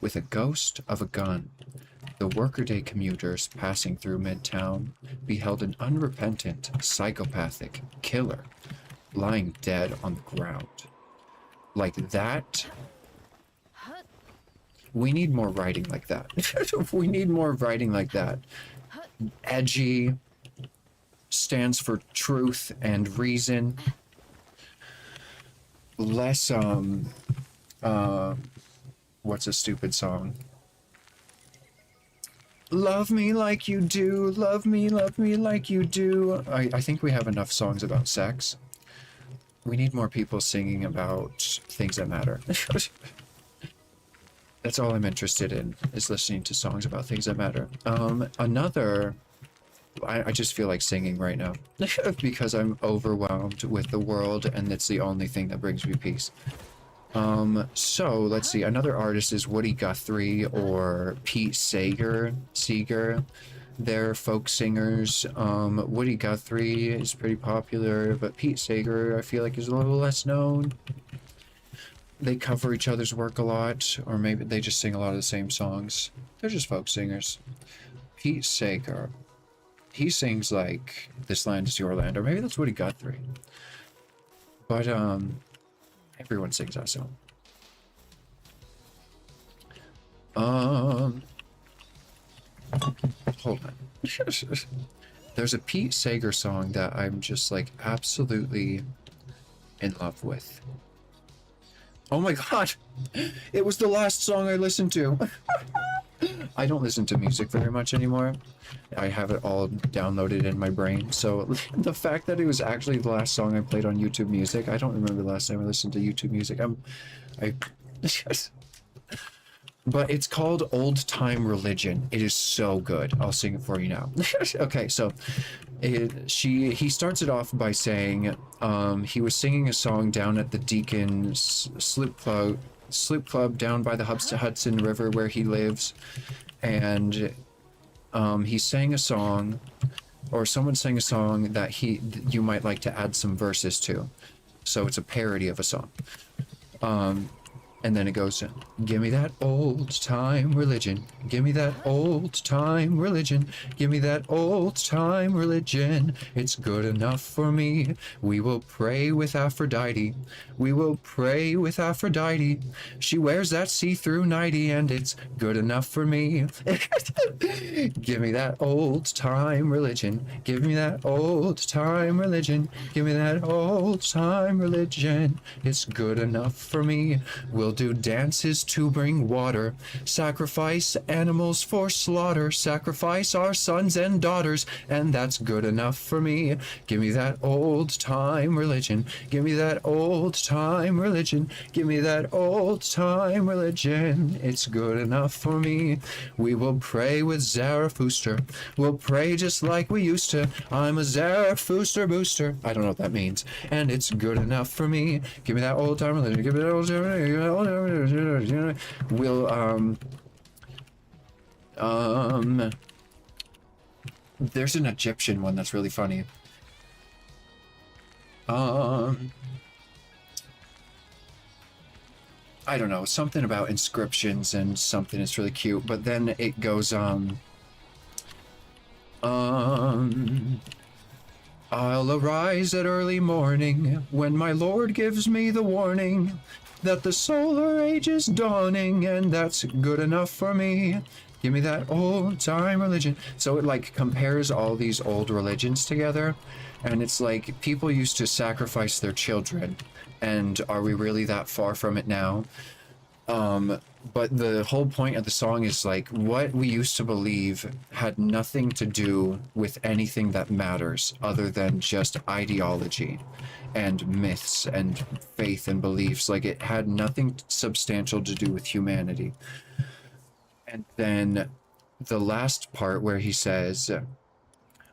with a ghost of a gun. The workaday commuters passing through Midtown beheld an unrepentant psychopathic killer lying dead on the ground. Like that. We need more writing like that. We need more writing like that. Edgy, stands for truth and reason. Less, what's a stupid song? Love me like you do, love me like you do. I think we have enough songs about sex. We need more people singing about things that matter. That's all I'm interested in, is listening to songs about things that matter. I just feel like singing right now because I'm overwhelmed with the world and it's the only thing that brings me peace. So let's see, another artist is Woody Guthrie or Pete Seeger. They're folk singers. Woody Guthrie is pretty popular, but Pete Seeger I feel like is a little less known. They cover each other's work a lot, or maybe they just sing a lot of the same songs. They're just folk singers. Pete Seeger. He sings like This Land Is Your Land, or maybe that's Woody Guthrie. But everyone sings that song. Hold on. There's a Pete Seeger song that I'm just like absolutely in love with. Oh my god! It was the last song I listened to. I don't listen to music very much anymore. I have it all downloaded in my brain. So the fact that it was actually the last song I played on YouTube Music, I don't remember the last time I listened to YouTube Music. But it's called Old Time Religion. It is so good. I'll sing it for you now. Okay, so he starts it off by saying he was singing a song down at the Deacon's Sloop Club down by the Hudson River where he lives, and he sang a song, or someone sang a song that you might like to add some verses to. So it's a parody of a song. And then it goes, give me that old time religion. Give me that old time religion. Give me that old time religion. It's good enough for me. We will pray with Aphrodite. We will pray with Aphrodite. She wears that see-through nightie and it's good enough for me. Give me that old time religion. Give me that old time religion. Give me that old time religion. It's good enough for me. We'll do dances to bring water, sacrifice animals for slaughter, sacrifice our sons and daughters, and that's good enough for me. Give me that old time religion. Give me that old time religion. Give me that old time religion. It's good enough for me. We will pray with Zarathustra. We'll pray just like we used to. I'm a Zarathustra booster. I don't know what that means. And it's good enough for me. Give me that old time religion. Give me that old time religion. Give me that old time religion. We'll, there's an Egyptian one that's really funny. I don't know, something about inscriptions and something is really cute, but then it goes, I'll arise at early morning when my Lord gives me the warning that the solar age is dawning, and that's good enough for me. Give me that old time religion. So it like compares all these old religions together, and it's like people used to sacrifice their children, and are we really that far from it now? But the whole point of the song is like what we used to believe had nothing to do with anything that matters other than just ideology and myths and faith and beliefs. Like it had nothing substantial to do with humanity. And then the last part where he says,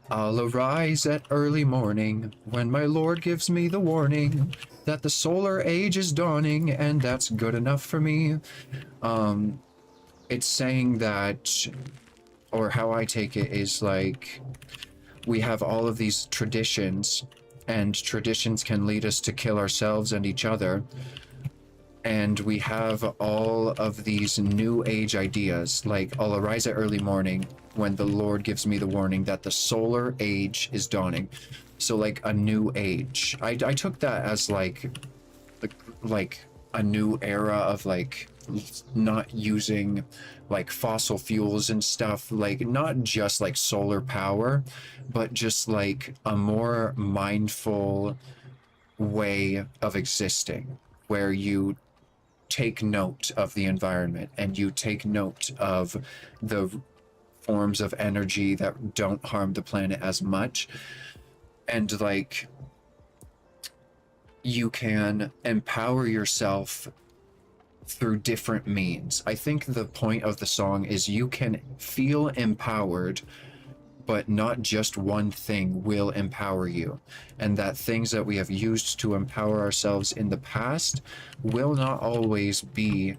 I'll arise at early morning when my Lord gives me the warning that the solar age is dawning, and that's good enough for me. It's saying that, or how I take it is like, we have all of these traditions, and traditions can lead us to kill ourselves and each other. And we have all of these new age ideas, like I'll arise at early morning when the Lord gives me the warning that the solar age is dawning. So like a new age. I took that as like a new era of like not using like fossil fuels and stuff, like not just like solar power, but just like a more mindful way of existing where you take note of the environment and you take note of the forms of energy that don't harm the planet as much, and like you can empower yourself through different means. I think the point of the song is you can feel empowered, but not just one thing will empower you, and that things that we have used to empower ourselves in the past will not always be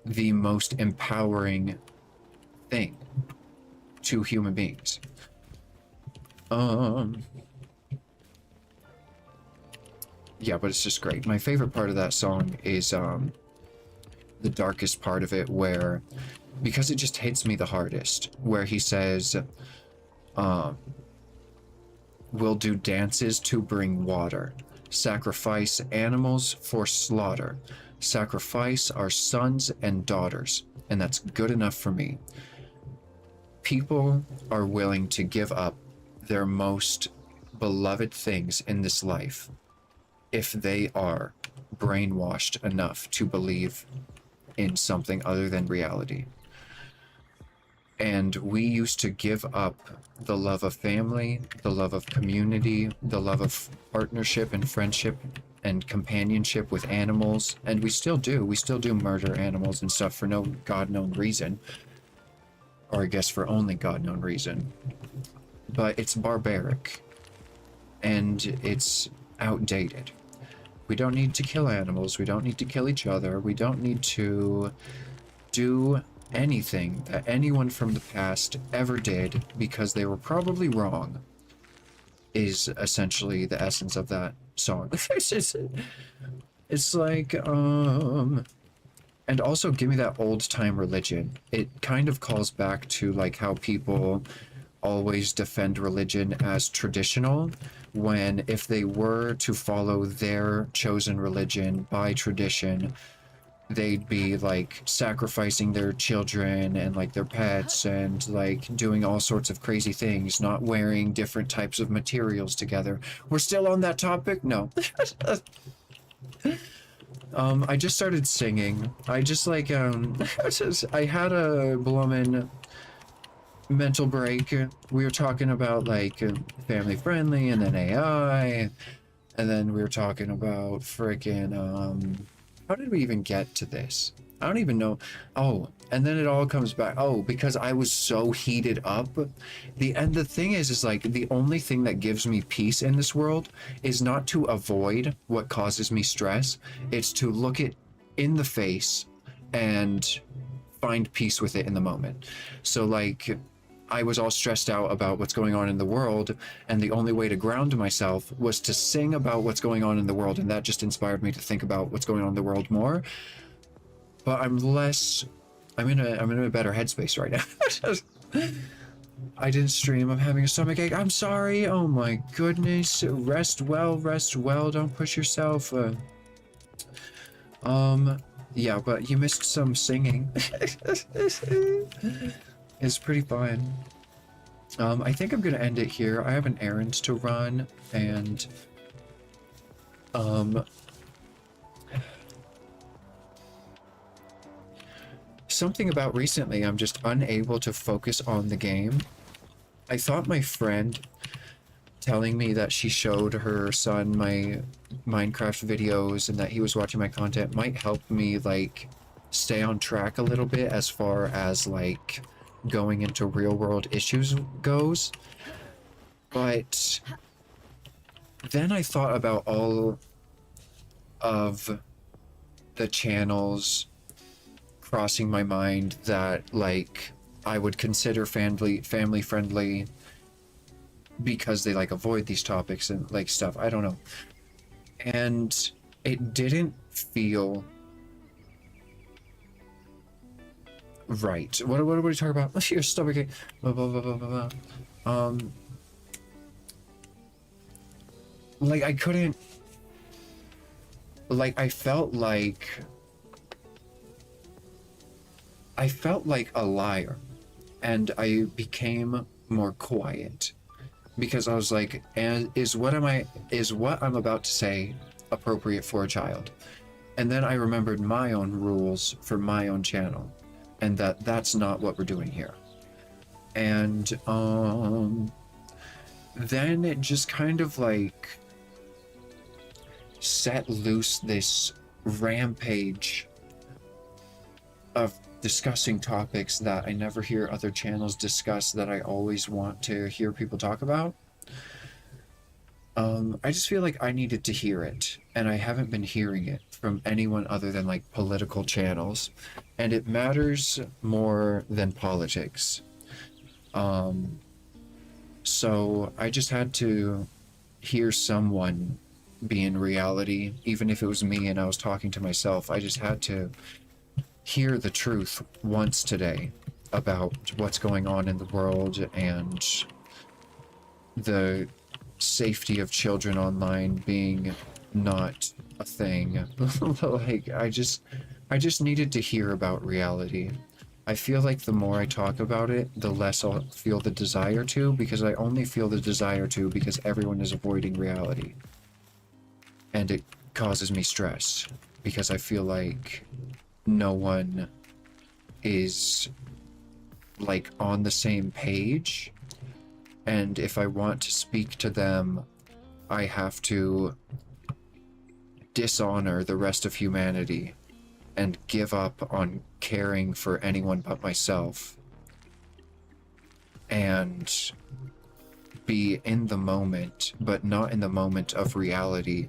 the most empowering thing to human beings. Yeah, but it's just great. My favorite part of that song is the darkest part of it, where, because it just hits me the hardest, where he says, we'll do dances to bring water, sacrifice animals for slaughter, sacrifice our sons and daughters, and that's good enough for me. People are willing to give up their most beloved things in this life if they are brainwashed enough to believe in something other than reality. And we used to give up the love of family, the love of community, the love of partnership and friendship and companionship with animals. And we still do. We still do murder animals and stuff for no God-known reason. Or I guess for only God-known reason. But it's barbaric. And it's outdated. We don't need to kill animals. We don't need to kill each other. We don't need to do anything that anyone from the past ever did because they were probably wrong, is essentially the essence of that song. It's like, And also give me that old time religion. It kind of calls back to like how people always defend religion as traditional, when if they were to follow their chosen religion by tradition, they'd be like sacrificing their children and like their pets and like doing all sorts of crazy things, not wearing different types of materials together. We're still on that topic? No. I just started singing. I just like I had a bloomin' mental break. We were talking about like family friendly and then AI, and then we were talking about freaking how did we even get to this? I don't even know. Oh, and then it all comes back. Oh, because I was so heated up. The thing is like the only thing that gives me peace in this world is not to avoid what causes me stress. It's to look it in the face and find peace with it in the moment. So like I was all stressed out about what's going on in the world, and the only way to ground myself was to sing about what's going on in the world, and that just inspired me to think about what's going on in the world more. But I'm in a better headspace right now. I didn't stream. I'm having a stomach ache. I'm sorry. Oh my goodness. Rest well. Rest well. Don't push yourself. Yeah, but you missed some singing. It's pretty fun. I think I'm gonna end it here. I have an errand to run, and something about recently, I'm just unable to focus on the game. I thought my friend telling me that she showed her son my Minecraft videos and that he was watching my content might help me like stay on track a little bit as far as like going into real world issues goes. But then I thought about all of the channels crossing my mind that like I would consider family friendly because they like avoid these topics and like stuff. I don't know. And it didn't feel right. What are we talking about? Your stomach ache. Blah, blah, blah, blah, blah, blah. Like I couldn't. Like I felt like a liar, and I became more quiet because I was like, and is what I'm about to say appropriate for a child? And then I remembered my own rules for my own channel, and that's not what we're doing here. And then it just kind of like set loose this rampage of discussing topics that I never hear other channels discuss, that I always want to hear people talk about. I just feel like I needed to hear it, and I haven't been hearing it from anyone other than like political channels, and it matters more than politics. So I just had to hear someone be in reality, even if it was me and I was talking to myself. I just had to hear the truth once today about what's going on in the world and the safety of children online being not a thing. Like I just needed to hear about reality. I feel like the more I talk about it, the less I'll feel the desire to, because I only feel the desire to because everyone is avoiding reality. And it causes me stress because I feel like no one is like on the same page, and if I want to speak to them, I have to dishonor the rest of humanity and give up on caring for anyone but myself and be in the moment, but not in the moment of reality,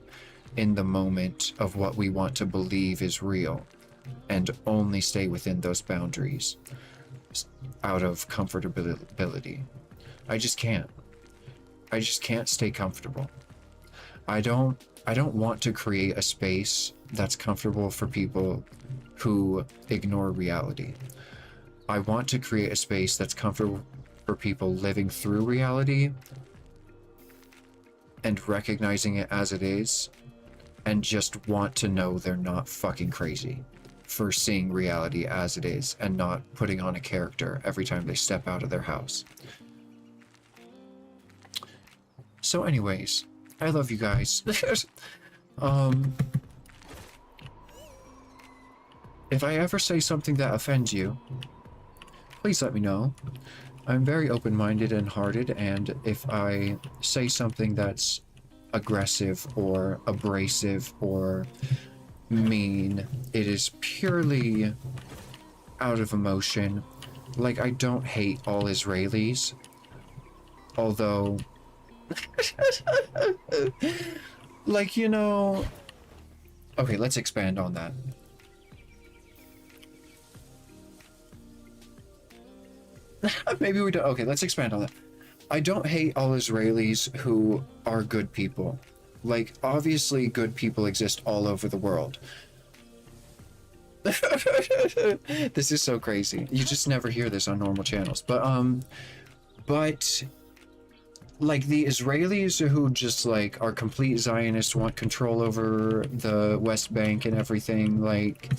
in the moment of what we want to believe is real, and only stay within those boundaries out of comfortability. I just can't stay comfortable. I don't want to create a space that's comfortable for people who ignore reality. I want to create a space that's comfortable for people living through reality and recognizing it as it is, and just want to know they're not fucking crazy for seeing reality as it is and not putting on a character every time they step out of their house. So anyways, I love you guys. If I ever say something that offends you, please let me know. I'm very open-minded and hearted, and if I say something that's aggressive or abrasive or mean, it is purely out of emotion. Like, I don't hate all Israelis, although like, you know, okay, let's expand on that. Maybe we don't. Okay, let's expand on that. I don't hate all Israelis who are good people. Like, obviously good people exist all over the world. This is so crazy. You just never hear this on normal channels. But like the Israelis who just like are complete Zionists, want control over the West Bank and everything, like,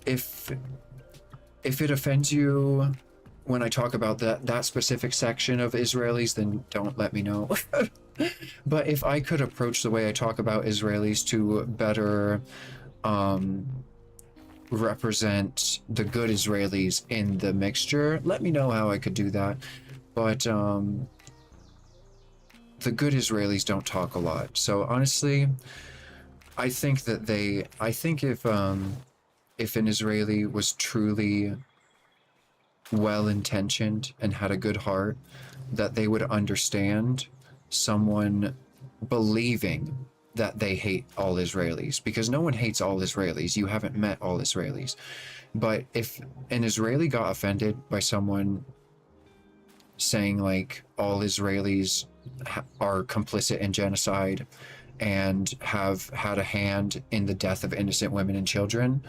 if it offends you when I talk about that specific section of Israelis, then don't let me know. But if I could approach the way I talk about Israelis to better represent the good Israelis in the mixture, let me know how I could do that. But the good Israelis don't talk a lot. So honestly, I think if an Israeli was truly well-intentioned and had a good heart, that they would understand someone believing that they hate all Israelis, because no one hates all Israelis. You haven't met all Israelis. But if an Israeli got offended by someone saying like all Israelis are complicit in genocide and have had a hand in the death of innocent women and children,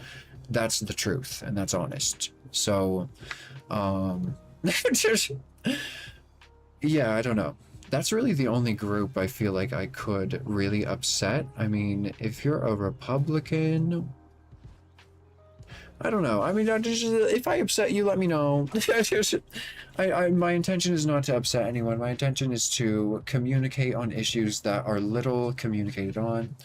that's the truth and that's honest. So yeah, I don't know. That's really the only group I feel like I could really upset. I mean, if you're a Republican, I don't know. I mean, if I upset you, let me know. My intention is not to upset anyone. My intention is to communicate on issues that are little communicated on.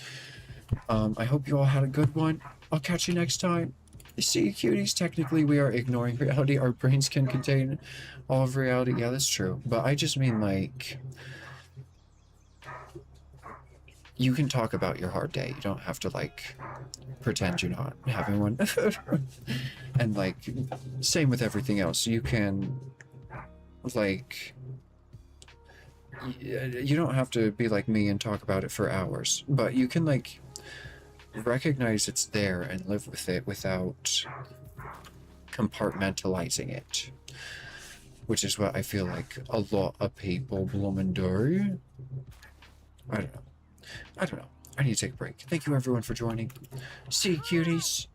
I hope you all had a good one. I'll catch you next time. See, cuties, technically we are ignoring reality. Our brains can contain all of reality. Yeah, that's true. But I just mean, like, you can talk about your hard day. You don't have to, like, pretend you're not having one. And, like, same with everything else. You can, like, you don't have to be like me and talk about it for hours. But you can, like, recognize it's there and live with it without compartmentalizing it, which is what I feel like a lot of people blooming do. I don't know. I need to take a break. Thank you everyone for joining. See you, cuties.